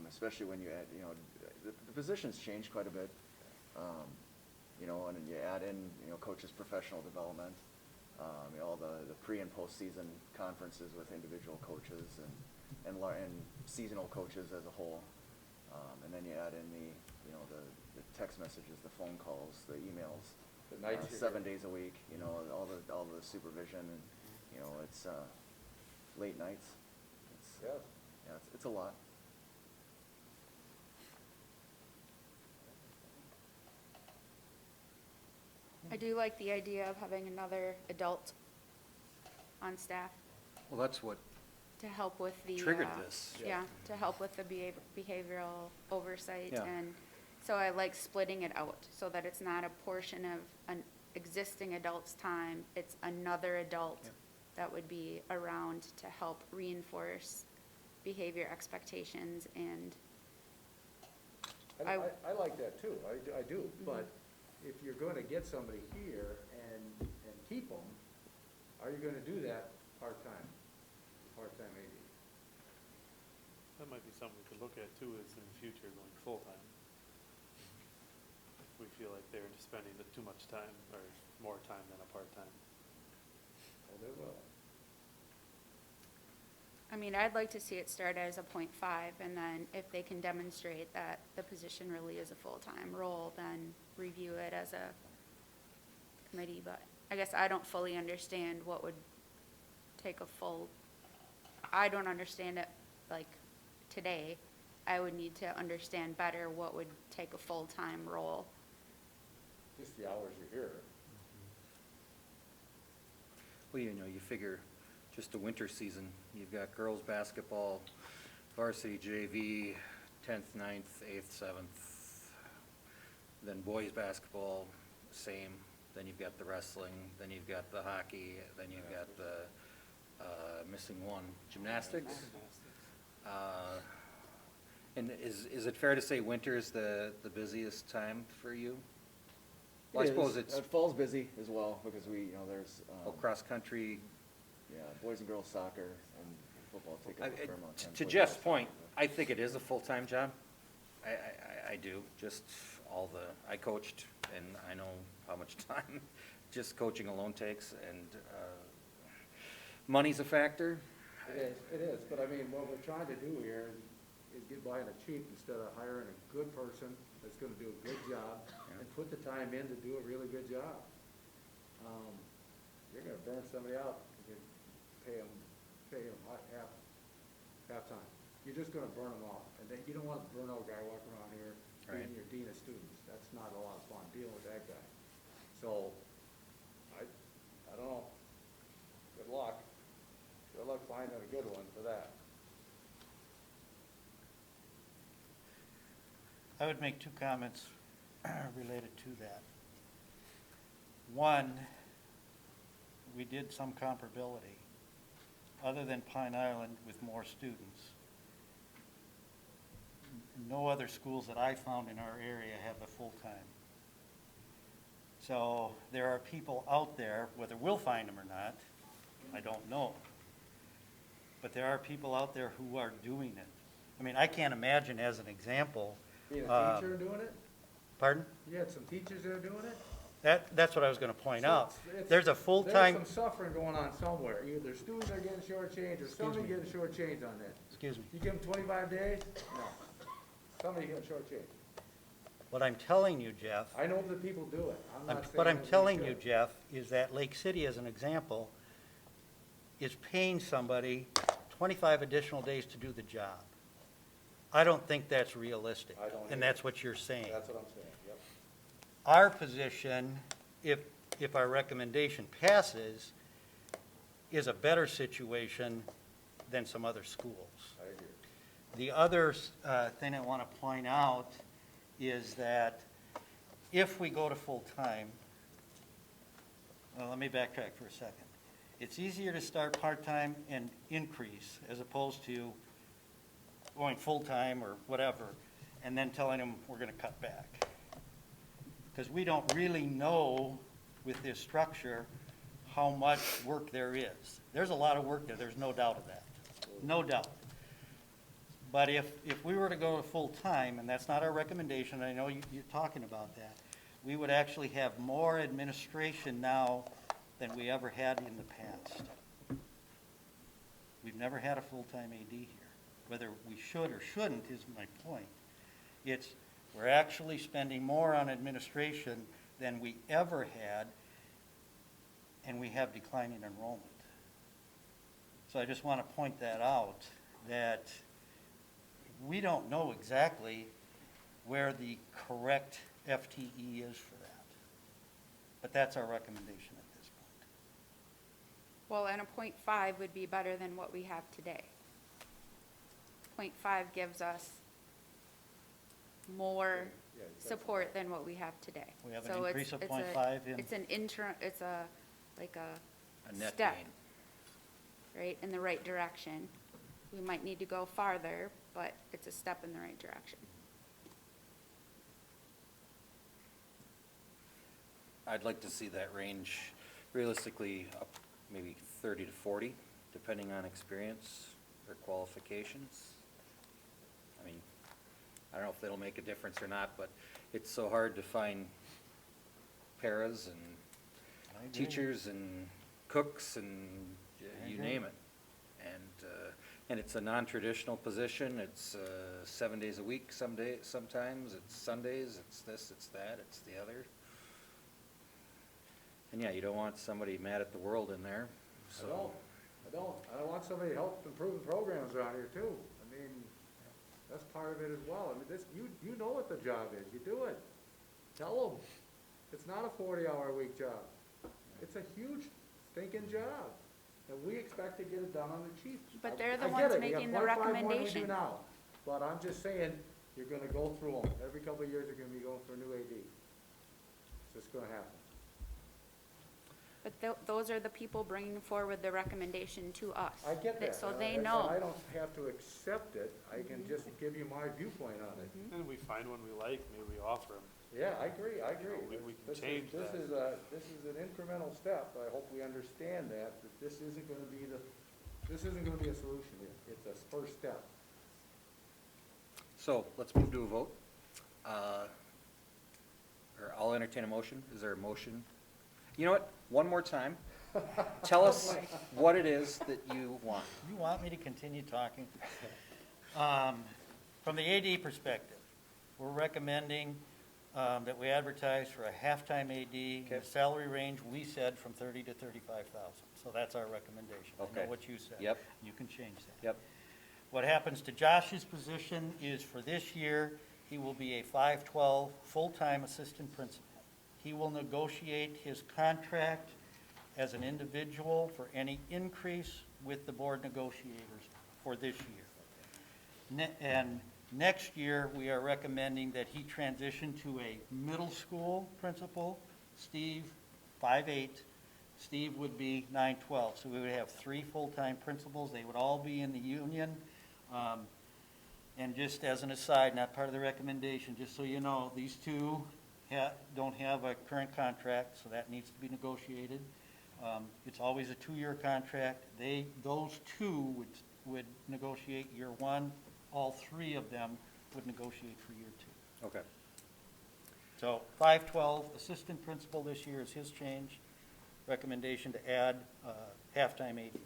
Especially when you add, you know, the positions change quite a bit, you know, and then you add in, you know, coaches' professional development, you know, all the pre and post-season conferences with individual coaches and seasonal coaches as a whole. And then you add in you know, the text messages, the phone calls, the emails.
The nights you're
7
here.
days a week, you know, all the supervision and, you know, it's, late nights.
Yeah.
Yeah, it's a lot.
I do like the idea of having another adult on staff
Well, that's what
to help with the.
triggered this.
Yeah, to help with the behavioral oversight.
Yeah.
And so I like splitting it out so that it's not a portion of an existing adult's time. It's another adult
Yeah.
that would be around to help reinforce behavior expectations and
I like that too, I do, but if you're gonna get somebody here and keep them, are you gonna do that part-time AD?
That might be something we could look at too, is in the future going full-time. If we feel like they're spending too much time or more time than a part-time.
Oh, they will.
I mean, I'd like to see it start as a .5, and then if they can demonstrate that the position really is a full-time role, then review it as a committee, but I guess I don't fully understand what would take a full, I don't understand it, like, today. I would need to understand better what would take a full-time role.
Just the hours you're here.
Well, you know, you figure just the winter season, you've got girls' basketball, varsity JV, 10th, 9th, 8th, 7th, then boys' basketball, same, then you've got the wrestling, then you've got the hockey, then you've got the, missing one, gymnastics. And is it fair to say winter is the busiest time for you? Well, I suppose it's,
Fall's busy as well, because you know, there's,
cross-country.
yeah, boys and girls soccer and football take up a fair amount of time.
To Jeff's point, I think it is a full-time job. I do, just I coached, and I know how much time just coaching alone takes, and money's a factor.
It is, but I mean, what we're trying to do here is get by on a cheap instead of hiring a good person that's gonna do a good job and put the time in to do a really good job. You're gonna burn somebody out, you pay them half-time. You're just gonna burn them off, and then you don't want a burnout guy walking around here being
Right.
your dean of students. That's not a lot of fun, dealing with that guy. So, I don't know. Good luck. Good luck finding a good one for that.
I would make two comments related to that. One, we did some comparability, other than Pine Island with more students. No other schools that I found in our area have the full-time. So there are people out there, whether we'll find them or not, I don't know. But there are people out there who are doing it. I mean, I can't imagine, as an example.
Being a teacher doing it?
Pardon?
You had some teachers that are doing it?
That's what I was going to point
So
out.
it's-
There's a full-time,
There's some suffering going on somewhere. Either students are getting shortchanged or somebody
me.
getting shortchanged on that.
excuse me,
You give them 25 days? No. Somebody getting shortchanged.
what I'm telling you, Jeff,
I know that people do it. I'm not saying
what I'm
that we
telling you,
should.
Jeff, is that Lake City, as an example, is paying somebody 25 additional days to do the job. I don't think that's realistic.
I don't either.
And that's what you're saying.
That's what I'm saying, yep.
Our position, if our recommendation passes, is a better situation than some other schools.
I agree.
The other thing I want to point out is that if we go to full-time, well, let me backtrack for a second. It's easier to start part-time and increase as opposed to going full-time or whatever, and then telling them we're going to cut back. Because we don't really know with this structure how much work there is. There's a lot of work there, there's no doubt of that, no doubt. But if we were to go to full-time, and that's not our recommendation, I know you're talking about that, we would actually have more administration now than we ever had in the past. We've never had a full-time AD here. Whether we should or shouldn't is my point. We're actually spending more on administration than we ever had, and we have declining enrollment. So I just want to point that out, that we don't know exactly where the correct FTE is for that. But that's our recommendation at this point.
Well, and a 0.5 would be better than what we have today. 0.5 gives us more
Yeah, that's-
support than what we have today.
We have an
So
increase of
it's
0.5 in-
It's an interim, it's like a
net
step,
gain.
right, in the right direction. We might need to go farther, but it's a step in the right direction.
I'd like to see that range realistically up maybe 30 to 40, depending on experience or qualifications. I mean, I don't know if that'll make a difference or not, but it's so hard to find paras and
I agree.
teachers and cooks and
I
you
agree.
name it. And it's a non-traditional position. It's 7 days a week sometimes. It's Sundays, it's this, it's that, it's the other. And yeah, you don't want somebody mad at the world in there, so.
I don't want somebody to help improve the programs around here too. I mean, that's part of it as well. I mean, you know what the job is, you do it. Tell them. It's not a 40-hour-a-week job. It's a huge stinking job. And we expect to get it done on the cheap.
But they're the
I get
ones
it. We have
making the
0.5 more than we do
recommendation.
now. But I'm just saying, you're gonna go through them. Every couple of years, you're gonna be going for a new AD. It's just gonna happen.
But those are the people bringing forward the recommendation to us.
I get that.
So
and
they
and
know.
I don't have to accept it. I can just give you my viewpoint on it.
And we find one we like, maybe we offer them.
Yeah, I agree.
We can
This
change
is-
that.
This is an incremental step. I hope we understand that this isn't gonna be a solution here. It's a first step.
So let's move to a vote. Or I'll entertain a motion. Is there a motion? You know what? One more time. Tell us what it is that you want.
You want me to continue talking? From the AD perspective, we're recommending that we advertised for a halftime AD. The salary range, we said from 30 to 35,000. So that's our recommendation. I
Okay.
know what you said.
Yep.
You can change that.
Yep.
What happens to Josh's position is for this year, he will be a 512 full-time assistant principal. He will negotiate his contract as an individual for any increase with the board negotiators for this year. And next year, we are recommending that he transition to a middle school principal. Steve, 5'8". Steve would be 9'12". So we would have 3 full-time principals. They would all be in the union. And just as an aside, not part of the recommendation, just so you know, these two don't have a current contract, so that needs to be negotiated. It's always a 2-year contract. Those two would negotiate year 1. All 3 of them would negotiate for year 2.
Okay.
So 512, assistant principal this year is his change. Recommendation to add halftime AD.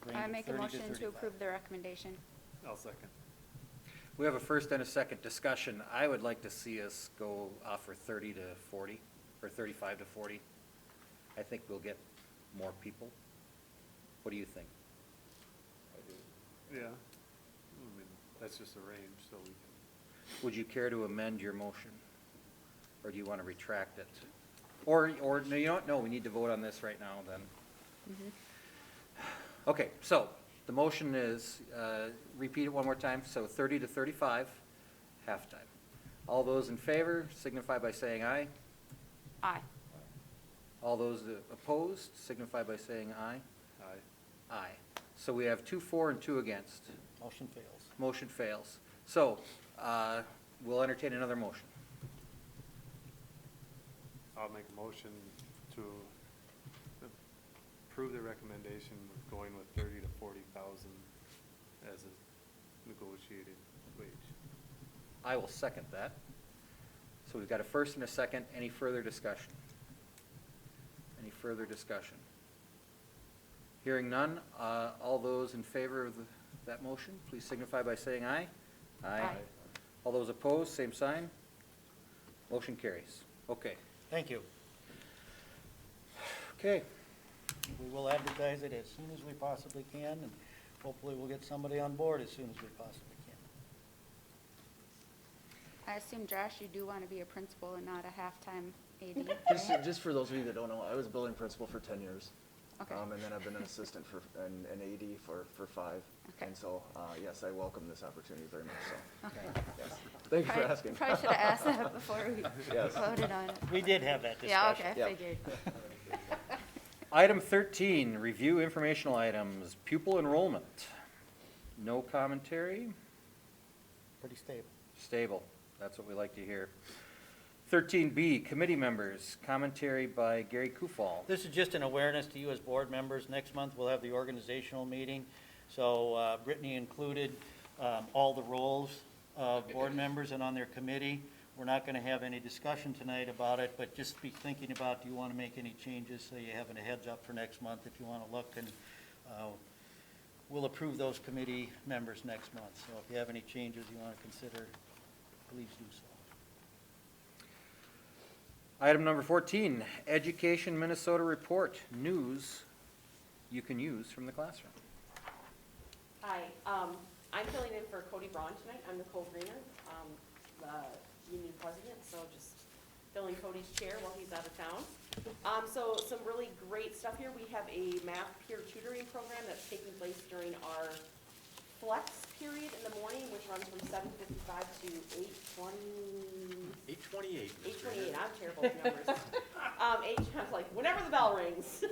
range
I
of
make a
30 to
motion to
35.
approve the recommendation.
I'll second.
We have a first and a second discussion. I would like to see us go offer 30 to 40, or 35 to 40. I think we'll get more people. What do you think?
Yeah. I mean, that's just a range, so we can.
Would you care to amend your motion? Or do you want to retract it? Or, no, you know what? No, we need to vote on this right now then. Okay, so the motion is, repeat it one more time, so 30 to 35, halftime. All those in favor signify by saying aye.
Aye.
All those opposed signify by saying aye.
Aye.
Aye. So we have 2 for and 2 against.
Motion fails.
Motion fails. So, we'll entertain another motion.
I'll make a motion to approve the recommendation of going with 30 to 40,000 as a negotiated wage.
I will second that. So we've got a first and a second. Any further discussion? Any further discussion? Hearing none, all those in favor of that motion, please signify by saying aye.
Aye.
All those opposed, same sign. Motion carries. Okay.
Thank you.
Okay.
We will advertise it as soon as we possibly can, and hopefully we'll get somebody on board as soon as we possibly can.
I assume, Josh, you do want to be a principal and not a halftime AD?
Just for those of you that don't know, I was building principal for 10 years.
Okay.
And then I've been an assistant and an AD for 5.
Okay.
And so, yes, I welcome this opportunity very much, so.
Okay.
Yes. Thank you for asking.
Probably should have asked that before we
Yes.
voted on it.
We did have that discussion.
Yeah, okay, I
Yep.
figured.
Item 13, review informational items, pupil enrollment. No commentary,
Pretty stable.
stable. That's what we like to hear. 13B, committee members, commentary by Gary Kufal.
This is just an awareness to you as board members. Next month, we'll have the organizational meeting. So Brittany included all the roles of board members and on their committee. We're not going to have any discussion tonight about it, but just be thinking about, do you want to make any changes so you have a heads up for next month if you want to look, and we'll approve those committee members next month. So if you have any changes you want to consider, please do so.
Item number 14, Education Minnesota Report, news you can use from the classroom.
Hi, I'm filling in for Cody Braun tonight. I'm Nicole Greener, the union president, so just filling Cody's chair while he's out of town. So some really great stuff here. We have a math peer tutoring program that's taking place during our flex period in the morning, which runs from 7:55 to 8:20.
8:28.
8:28, I'm terrible with numbers. I was like, whenever the bell rings.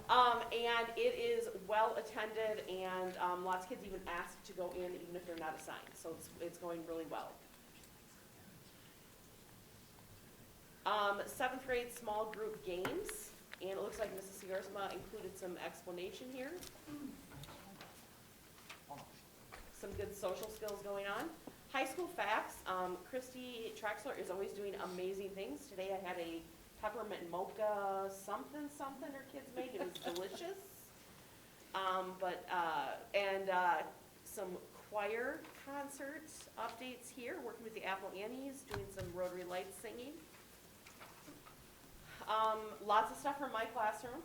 And it is well attended, and lots of kids even ask to go in even if they're not assigned, so it's going really well. 7th grade small group games, and it looks like Mrs. Siegersma included some explanation here. Some good social skills going on. High school facts, Christy Traxler is always doing amazing things. Today I had a peppermint mocha something her kids made. It was delicious. Some choir concert updates here, working with the Apple Annies, doing some Rotary Lights singing. Lots of stuff from my classroom,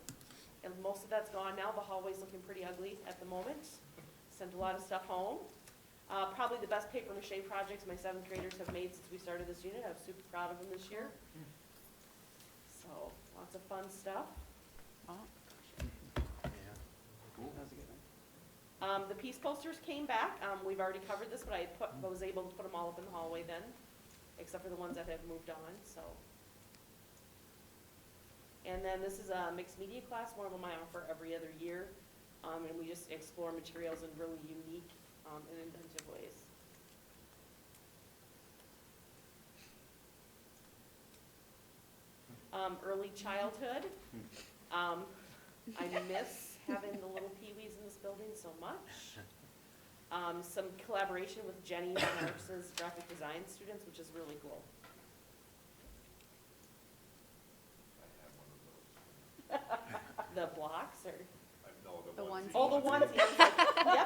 and most of that's gone now. The hallway's looking pretty ugly at the moment. Sent a lot of stuff home. Probably the best paper mache projects my 7th graders have made since we started this unit. I'm super proud of them this year. So, lots of fun stuff. The peace posters came back. We've already covered this, but I was able to put them all up in the hallway then, except for the ones that have moved on, so. And then this is a mixed media class, one of them I offer every other year. And we just explore materials in really unique and inventive ways. Early childhood. I miss having the little peewees in this building so much. Some collaboration with Jenny and Marx's graphic design students, which is really cool. The blocks, or?
No,
The ones.
Oh, the ones, yeah,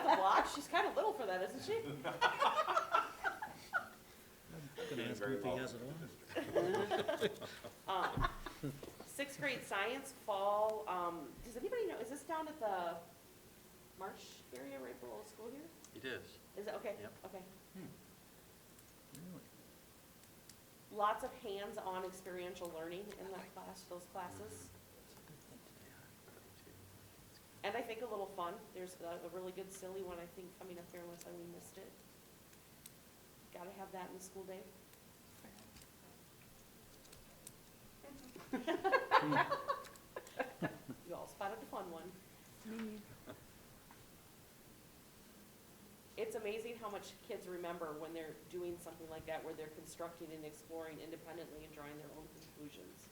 the blocks. She's kind of little for that, isn't she?
Gonna ask him if he has it on.
6th grade science fall. Does anybody know? Is this down at the Marsh area, right below the school here?
It is.
Is it okay?
Yep.
Okay. Lots of hands-on experiential learning in that class, those classes. And I think a little fun. There's a really good silly one, I think, coming up here unless we missed it. Gotta have that in the school day. You all spotted the fun one. It's amazing how much kids remember when they're doing something like that, where they're constructing and exploring independently and drawing their own conclusions.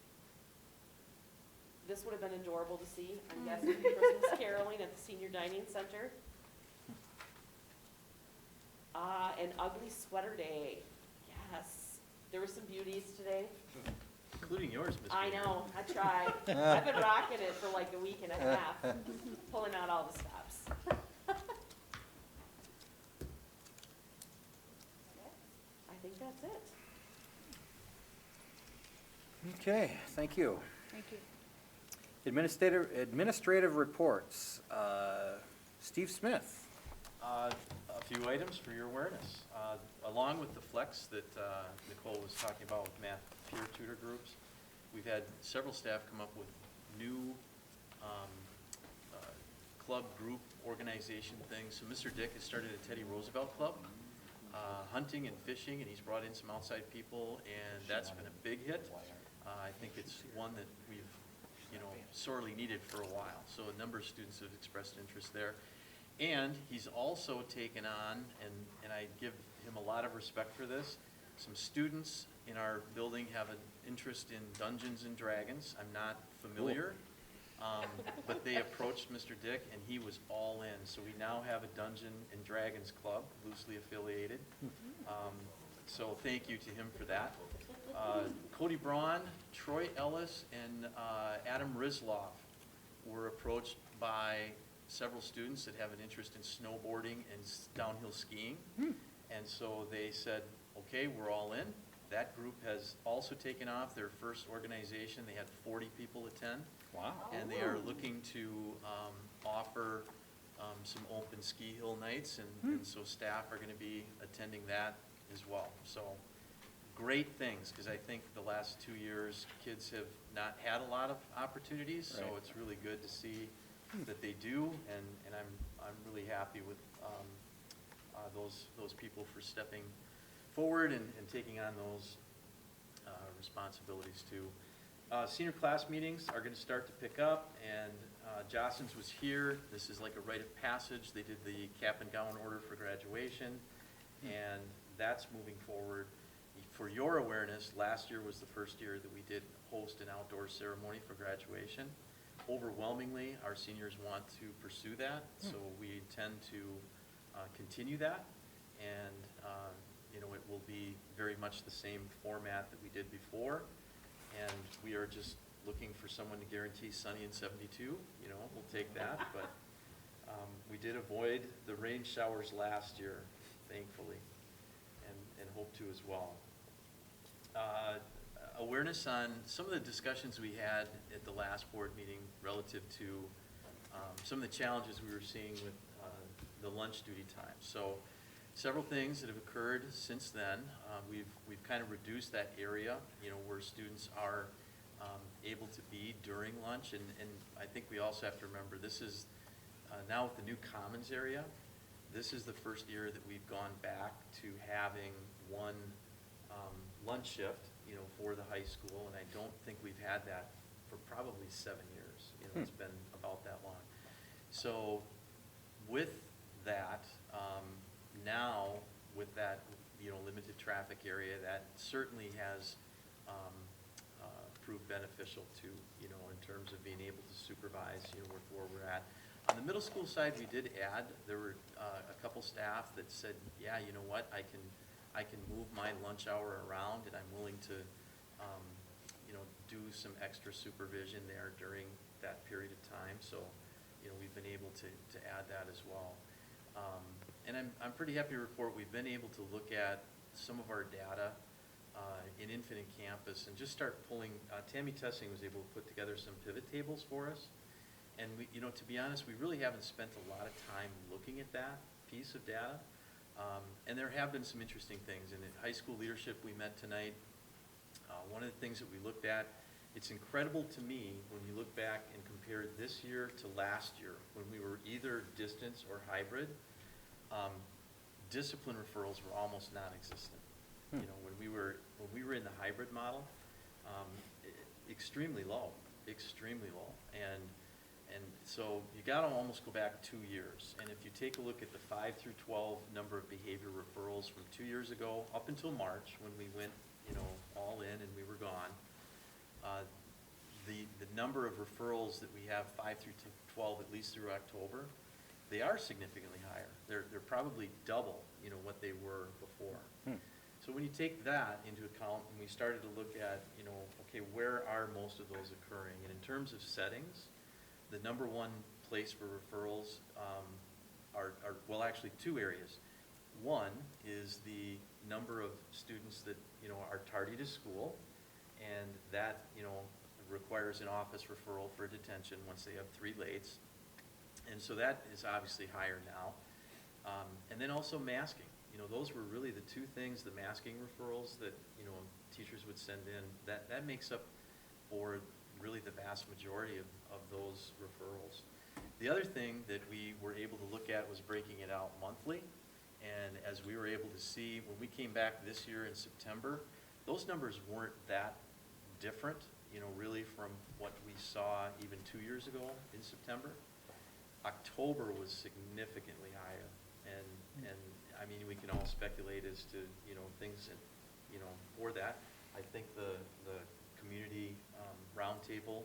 This would have been adorable to see, I'm guessing, Christmas caroling at the senior dining center. An ugly sweater day. Yes. There were some beauties today.
Including yours, Ms.
I
Mayor.
know, I tried. I've been rocking it for like a week and a half, pulling out all the stops. I think that's it.
Okay, thank you.
Thank you.
Administrative reports. Steve Smith.
A few items for your awareness. Along with the flex that Nicole was talking about with math peer tutor groups, we've had several staff come up with new club group organization things. So Mr. Dick has started a Teddy Roosevelt Club, hunting and fishing, and he's brought in some outside people, and that's been a big hit. I think it's one that we've sorely needed for a while. So a number of students have expressed interest there. And he's also taken on, and I give him a lot of respect for this, some students in our building have an interest in Dungeons and Dragons. I'm not familiar, but they approached Mr. Dick, and he was all in. So we now have a Dungeon and Dragons club, loosely affiliated. So thank you to him for that. Cody Braun, Troy Ellis, and Adam Rizloff were approached by several students that have an interest in snowboarding and downhill skiing. And so they said, okay, we're all in. That group has also taken off their first organization. They had 40 people attend.
Wow.
And they are looking to offer some open ski hill nights, and so staff are going to be attending that as well. So great things, because I think the last 2 years, kids have not had a lot of opportunities, so
Right.
it's really good to see that they do, and I'm really happy with those people for stepping forward and taking on those responsibilities too. Senior class meetings are going to start to pick up, and Jostens was here. This is like a rite of passage. They did the cap and gown order for graduation, and that's moving forward. For your awareness, last year was the first year that we did host an outdoor ceremony for graduation. Overwhelmingly, our seniors want to pursue that, so we intend to continue that, and it will be very much the same format that we did before, and we are just looking for someone to guarantee sunny and 72. We'll take that, but we did avoid the rain showers last year, thankfully, and hope to as well. Awareness on some of the discussions we had at the last board meeting relative to some of the challenges we were seeing with the lunch duty time. So several things that have occurred since then. We've kind of reduced that area, where students are able to be during lunch, and I think we also have to remember this is now with the new commons area, this is the first year that we've gone back to having one lunch shift, for the high school, and I don't think we've had that for probably 7 years. It's been about that long. So with that, now with that, limited traffic area, that certainly has proved beneficial to, in terms of being able to supervise, where we're at. On the middle school side, we did add, there were a couple staff that said, yeah, you know what, I can move my lunch hour around, and I'm willing to, do some extra supervision there during that period of time. So, we've been able to add that as well. And I'm pretty happy to report we've been able to look at some of our data in Infinite Campus and just start pulling. Tammy Tessing was able to put together some pivot tables for us. And we, to be honest, we really haven't spent a lot of time looking at that piece of data. And there have been some interesting things. And in high school leadership, we met tonight. One of the things that we looked at, it's incredible to me when you look back and compare this year to last year, when we were either distance or hybrid, discipline referrals were almost non-existent. When we were in the hybrid model, extremely low. And so you got to almost go back 2 years. And if you take a look at the 5 through 12 number of behavior referrals from 2 years ago up until March, when we went, all in and we were gone, the number of referrals that we have 5 through 12, at least through October, they are significantly higher. They're probably double, what they were before. So when you take that into account, and we started to look at, okay, where are most of those occurring? And in terms of settings, the number one place for referrals are well, actually 2 areas. One is the number of students that, are tardy to school, and that, requires an office referral for detention once they have 3 lates. And so that is obviously higher now. And then also masking. Those were really the 2 things, the masking referrals that, teachers would send in. That makes up for really the vast majority of those referrals. The other thing that we were able to look at was breaking it out monthly. And as we were able to see, when we came back this year in September, those numbers weren't that different, really from what we saw even 2 years ago in September. October was significantly higher. And I mean, we can all speculate as to, things that, for that. I think the community roundtable,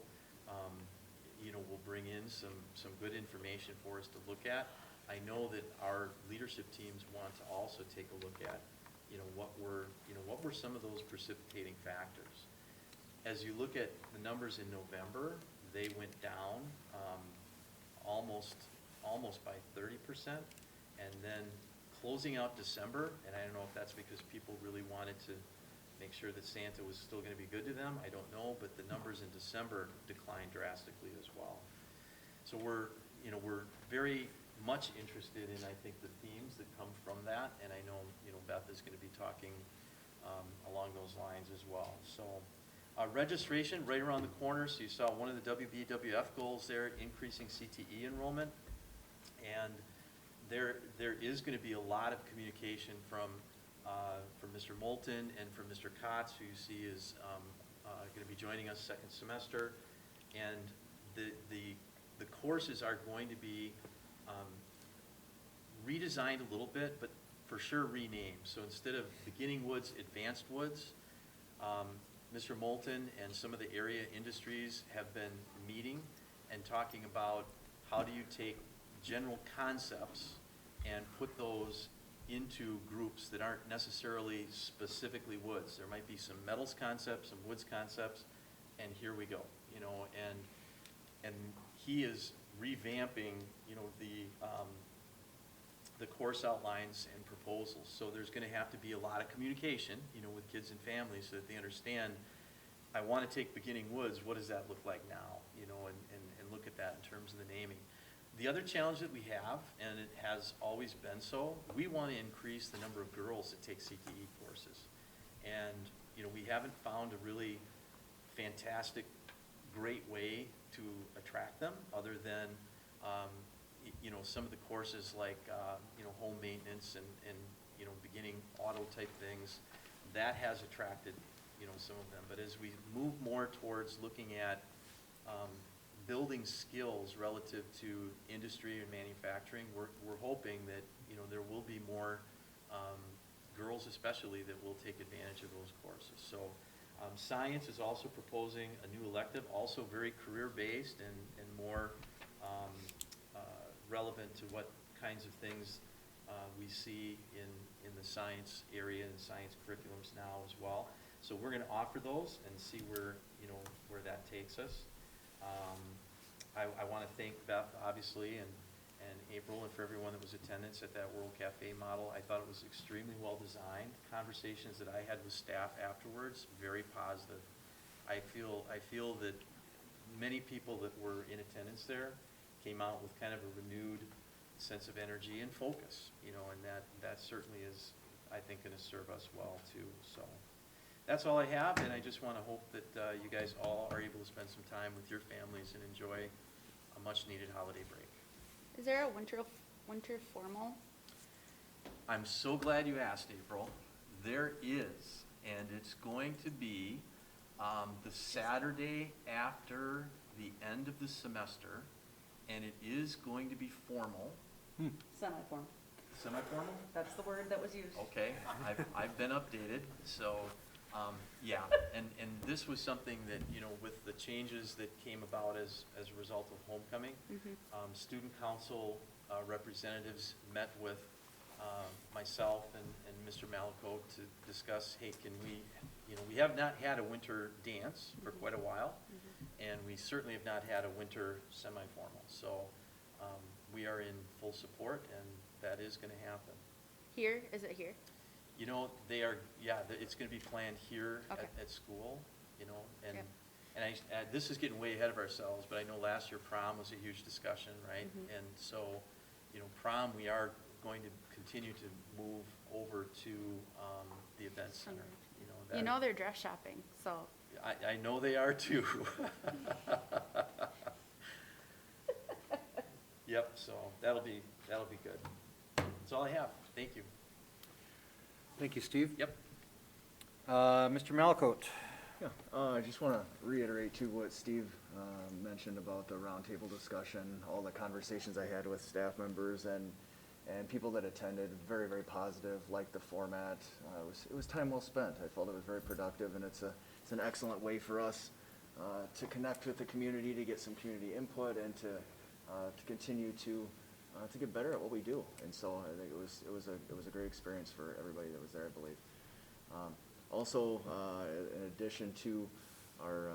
will bring in some good information for us to look at. I know that our leadership teams want to also take a look at, what were some of those precipitating factors. As you look at the numbers in November, they went down almost by 30%, and then closing out December, and I don't know if that's because people really wanted to make sure that Santa was still going to be good to them, I don't know, but the numbers in December declined drastically as well. So we're very much interested in, I think, the themes that come from that, and I know, Beth is going to be talking along those lines as well. So registration right around the corner, so you saw one of the WBWF goals there, increasing CTE enrollment, and there is going to be a lot of communication from Mr. Moulton and from Mr. Kotz, who you see is going to be joining us second semester, and the courses are going to be redesigned a little bit, but for sure renamed. So instead of beginning woods, advanced woods, Mr. Moulton and some of the area industries have been meeting and talking about how do you take general concepts and put those into groups that aren't necessarily specifically woods. There might be some metals concepts, some woods concepts, and here we go, and he is revamping, the course outlines and proposals. So there's gonna have to be a lot of communication, you know, with kids and families so that they understand, I wanna take Beginning Woods, what does that look like now? You know, and look at that in terms of the naming. The other challenge that we have, and it has always been so, we wanna increase the number of girls that take CTE courses. And, you know, we haven't found a really fantastic, great way to attract them, other than, you know, some of the courses like, you know, home maintenance and, you know, beginning auto type things, that has attracted, you know, some of them. But as we move more towards looking at building skills relative to industry and manufacturing, we're hoping that, you know, there will be more girls especially that will take advantage of those courses. So science is also proposing a new elective, also very career-based and more relevant to what kinds of things we see in the science area and science curriculums now as well. So we're going to offer those and see where, you know, where that takes us. I want to thank Beth, obviously, and April, and for everyone that was attendance at that World Cafe model. I thought it was extremely well designed. Conversations that I had with staff afterwards, very positive. I feel that many people that were in attendance there came out with kind of a renewed sense of energy and focus, you know, and that certainly is, I think, going to serve us well too. So that's all I have, and I just want to hope that you guys all are able to spend some time with your families and enjoy a much-needed holiday break.
Is there a winter formal?
I'm so glad you asked, April. There is, and it's going to be the Saturday after the end of the semester, and it is going to be formal.
Semi-formal.
Semi-formal?
That's the word that was used.
Okay, I've been updated, so, yeah. And this was something that, you know, with the changes that came about as a result of homecoming, student council representatives met with myself and Mr. Malaco to discuss, hey, can we, you know, we have not had a winter dance for quite a while, and we certainly have not had a winter semi-formal. So we are in full support, and that is going to happen.
Here? Is it here?
You know, they are, yeah, it's going to be planned here
Okay.
at school, you know, and,
Yep.
and this is getting way ahead of ourselves, but I know last year prom was a huge discussion, right? And so, you know, prom, we are going to continue to move over to the event center, you know.
You know they're dress shopping, so.
I know they are too. Yep, so that'll be good. That's all I have. Thank you.
Thank you, Steve.
Yep.
Mr. Malacote.
Yeah, I just want to reiterate too what Steve mentioned about the roundtable discussion, all the conversations I had with staff members and people that attended, very, very positive, liked the format. It was time well spent. I felt it was very productive, and it's an excellent way for us to connect with the community, to get some community input, and to continue to get better at what we do. And so I think it was a great experience for everybody that was there, I believe. Also, in addition to our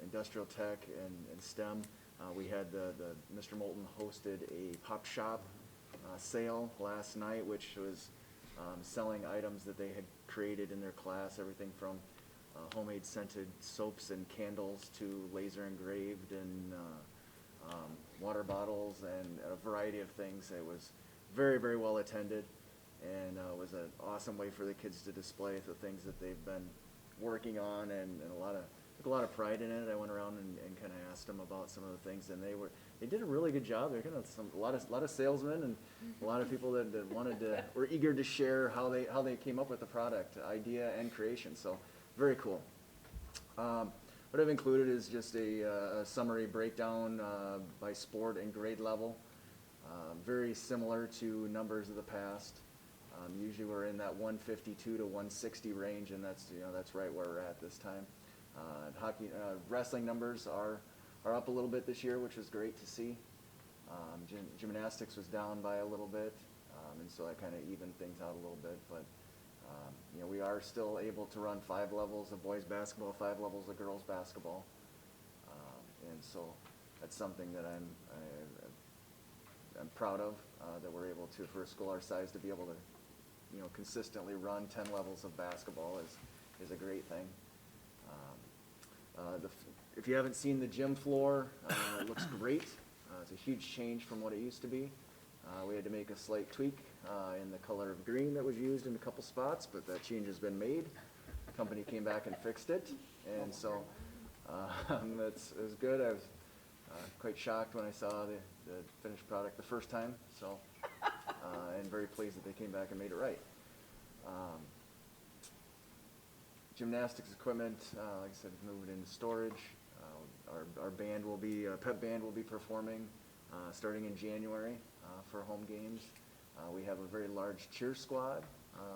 industrial tech and STEM, we had Mr. Moulton hosted a pop shop sale last night, which was selling items that they had created in their class, everything from homemade scented soaps and candles to laser engraved and water bottles and a variety of things. It was very, very well attended, and was an awesome way for the kids to display the things that they've been working on, and took a lot of pride in it. I went around and kind of asked them about some of the things, and they did a really good job. They're a lot of salesmen and a lot of people that were eager to share how they came up with the product idea and creation. So very cool. What I've included is just a summary breakdown by sport and grade level. Very similar to numbers of the past. Usually we're in that 152 to 160 range, and that's right where we're at this time. Wrestling numbers are up a little bit this year, which was great to see. Gymnastics was down by a little bit, and so that kind of evened things out a little bit. But we are still able to run 5 levels of boys basketball, 5 levels of girls basketball, and so that's something that I'm proud of, that we're able to, for a school our size, to be able to, you know, consistently run 10 levels of basketball is a great thing. If you haven't seen the gym floor, it looks great. It's a huge change from what it used to be. We had to make a slight tweak in the color of green that was used in a couple spots, but that change has been made. The company came back and fixed it, and so it was good. I was quite shocked when I saw the finished product the first time, so and very pleased that they came back and made it right. Gymnastics equipment, like I said, moved into storage. Our band will be, pep band will be performing starting in January for home games. We have a very large cheer squad,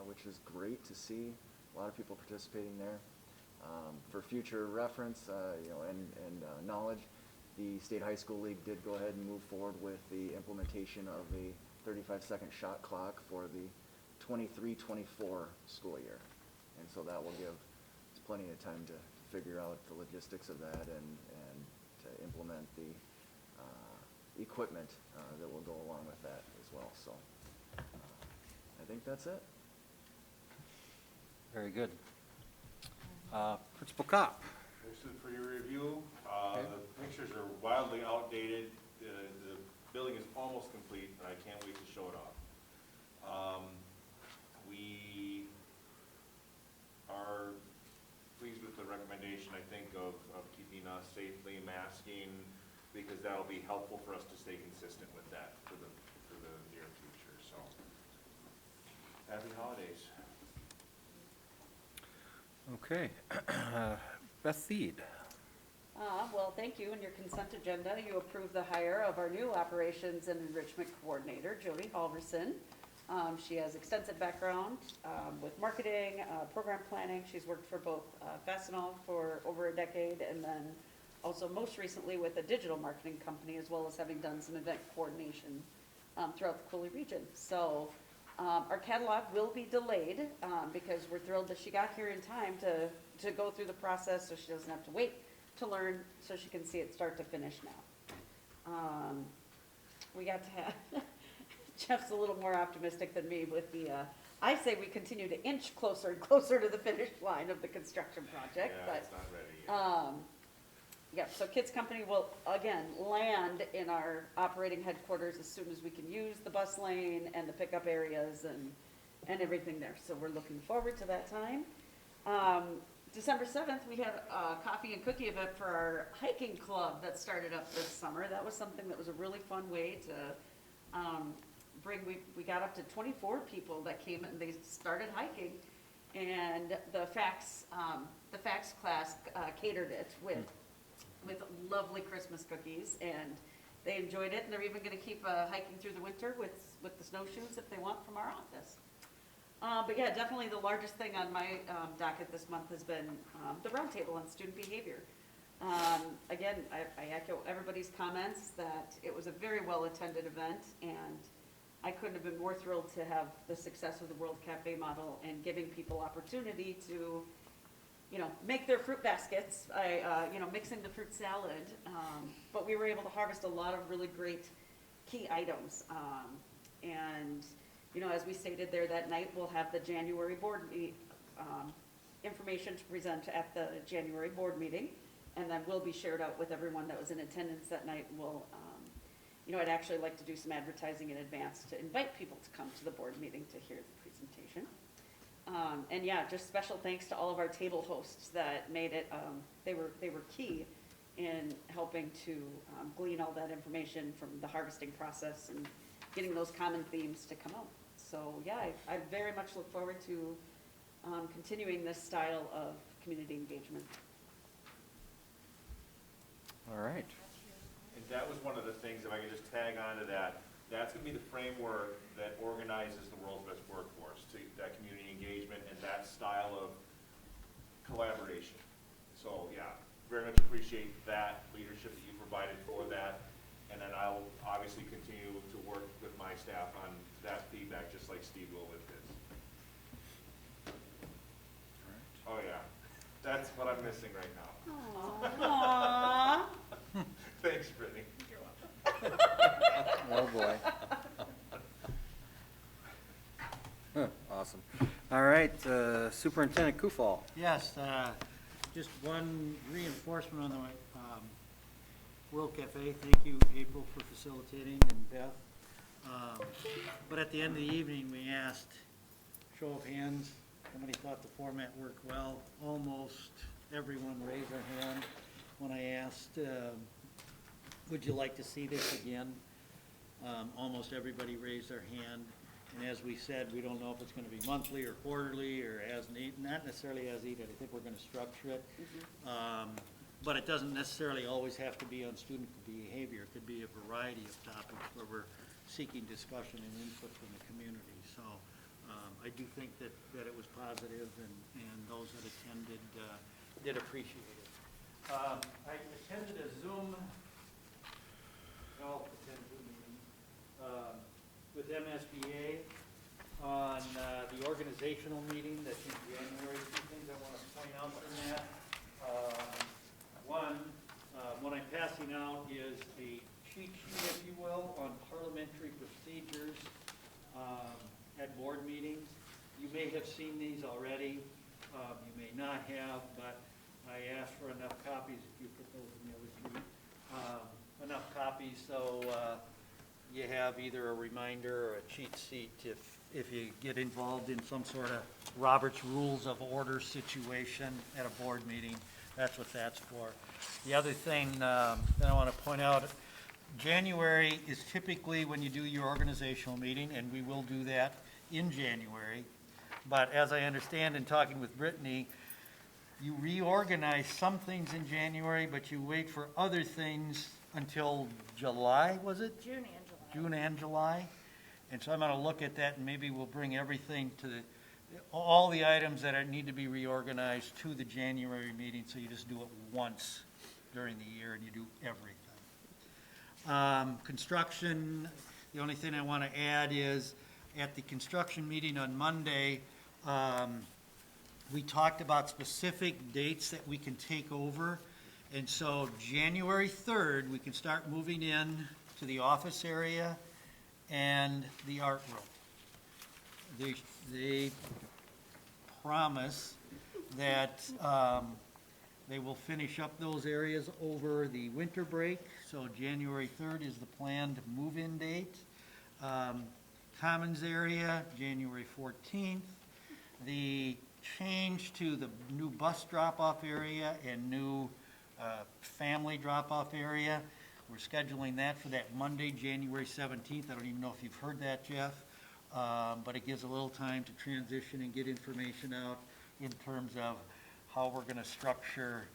which is great to see. A lot of people participating there. For future reference, you know, and knowledge, the State High School League did go ahead and move forward with the implementation of a 35-second shot clock for the 23-24 school year. And so that will give us plenty of time to figure out the logistics of that and to implement the equipment that will go along with that as well. So I think that's it.
Very good. Principal Kopp.
This is for your review. The pictures are wildly outdated. The building is almost complete, and I can't wait to show it off. We are pleased with the recommendation, I think, of keeping us safely masking, because that'll be helpful for us to stay consistent with that for the near future. So, happy holidays.
Okay. Beth Thied.
Well, thank you. In your consent agenda, you approved the hire of our new Operations and Enrichment Coordinator, Jody Halverson. She has extensive background with marketing, program planning. She's worked for both Fastenal for over a decade, and then also most recently with a digital marketing company, as well as having done some event coordination throughout the Cooley region. So our catalog will be delayed because we're thrilled that she got here in time to go through the process, so she doesn't have to wait to learn, so she can see it start to finish now. We got to have, Jeff's a little more optimistic than me with the, I say we continue to inch closer and closer to the finish line of the construction project,
Yeah,
but.
it's not ready yet.
Yeah, so Kids Company will, again, land in our operating headquarters as soon as we can use the bus lane and the pickup areas and everything there. So we're looking forward to that time. December 7th, we had a coffee and cookie event for our hiking club that started up this summer. That was something that was a really fun way to we got up to 24 people that came and they started hiking. And the FACS class catered it with lovely Christmas cookies, and they enjoyed it, and they're even going to keep hiking through the winter with the snowshoes if they want from our office. But yeah, definitely the largest thing on my docket this month has been the roundtable on student behavior. Again, I echo everybody's comments that it was a very well-attended event, and I couldn't have been more thrilled to have the success of the World Cafe model and giving people opportunity to, you know, make their fruit baskets, you know, mixing the fruit salad. But we were able to harvest a lot of really great key items. And, you know, as we stated there that night, we'll have the January board information to present at the January board meeting. And then will be shared out with everyone that was in attendance that night. We'll, you know, I'd actually like to do some advertising in advance to invite people to come to the board meeting to hear the presentation. And yeah, just special thanks to all of our table hosts that made it, they were key in helping to glean all that information from the harvesting process and getting those common themes to come out. So yeah, I very much look forward to continuing this style of community engagement.
All right.
And that was one of the things, if I could just tag on to that, that's going to be the framework that organizes the world's best workforce, to that community engagement and that style of collaboration. So yeah, very much appreciate that leadership that you provided for that. And then I'll obviously continue to work with my staff on that feedback, just like Steve will with his. Oh yeah, that's what I'm missing right now.
Aww.
Thanks, Brittany.
Well, Oh, boy. Huh, awesome. All right, Superintendent Kufal.
Yes, just one reinforcement on the World Cafe. Thank you, April, for facilitating, and Beth. But at the end of the evening, we asked, show of hands, somebody thought the format worked well. Almost everyone raised their hand when I asked, would you like to see this again? Almost everybody raised their hand. And as we said, we don't know if it's going to be monthly or quarterly or as need, not necessarily as needed. I think we're going to structure it. But it doesn't necessarily always have to be on student behavior. It could be a variety of topics where we're seeking discussion and input from the community. So I do think that it was positive, and those that attended did appreciate it. I attended a Zoom meeting with MSBA on the organizational meeting that's in January. Two things I want to point out from that. One, what I'm passing out is a cheat sheet, if you will, on parliamentary procedures at board meetings. You may have seen these already. You may not have, but I asked for enough copies, if you put those in the other sheet, enough copies so you have either a reminder or a cheat sheet if you get involved in some sort of Robert's Rules of Order situation at a board meeting. That's what that's for. The other thing that I want to point out, January is typically when you do your organizational meeting, and we will do that in January. But as I understand in talking with Brittany, you reorganize some things in January, but you wait for other things until July, was it?
June and July.
June and July. And so I'm going to look at that, and maybe we'll bring everything to all the items that need to be reorganized to the January meeting, so you just do it once during the year and you do everything. Construction, the only thing I want to add is at the construction meeting on Monday, we talked about specific dates that we can take over. And so January 3rd, we can start moving in to the office area and the art room. They promise that they will finish up those areas over the winter break. So January 3rd is the planned move-in date. Commons area, January 14th. The change to the new bus drop-off area and new family drop-off area, we're scheduling that for that Monday, January 17th. I don't even know if you've heard that, Jeff, but it gives a little time to transition and get information out in terms of how we're going to structure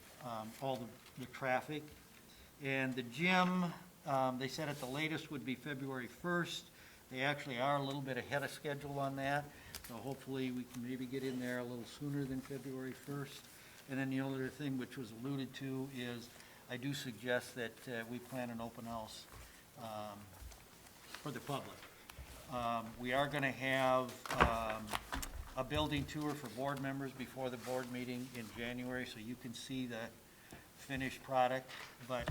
all the traffic. And the gym, they said at the latest would be February 1st. They actually are a little bit ahead of schedule on that, so hopefully we can maybe get in there a little sooner than February 1st. And then the other thing which was alluded to is I do suggest that we plan an open house for the public. We are going to have a building tour for board members before the board meeting in January, so you can see the finished product, but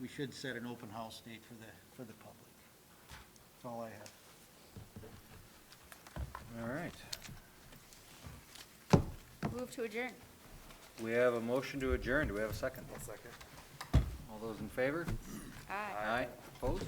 we should set an open house date for the public. That's all I have.
All right.
Move to adjourn.
We have a motion to adjourn. Do we have a second?
Second.
All those in favor?
Aye.
Aye. Opposed?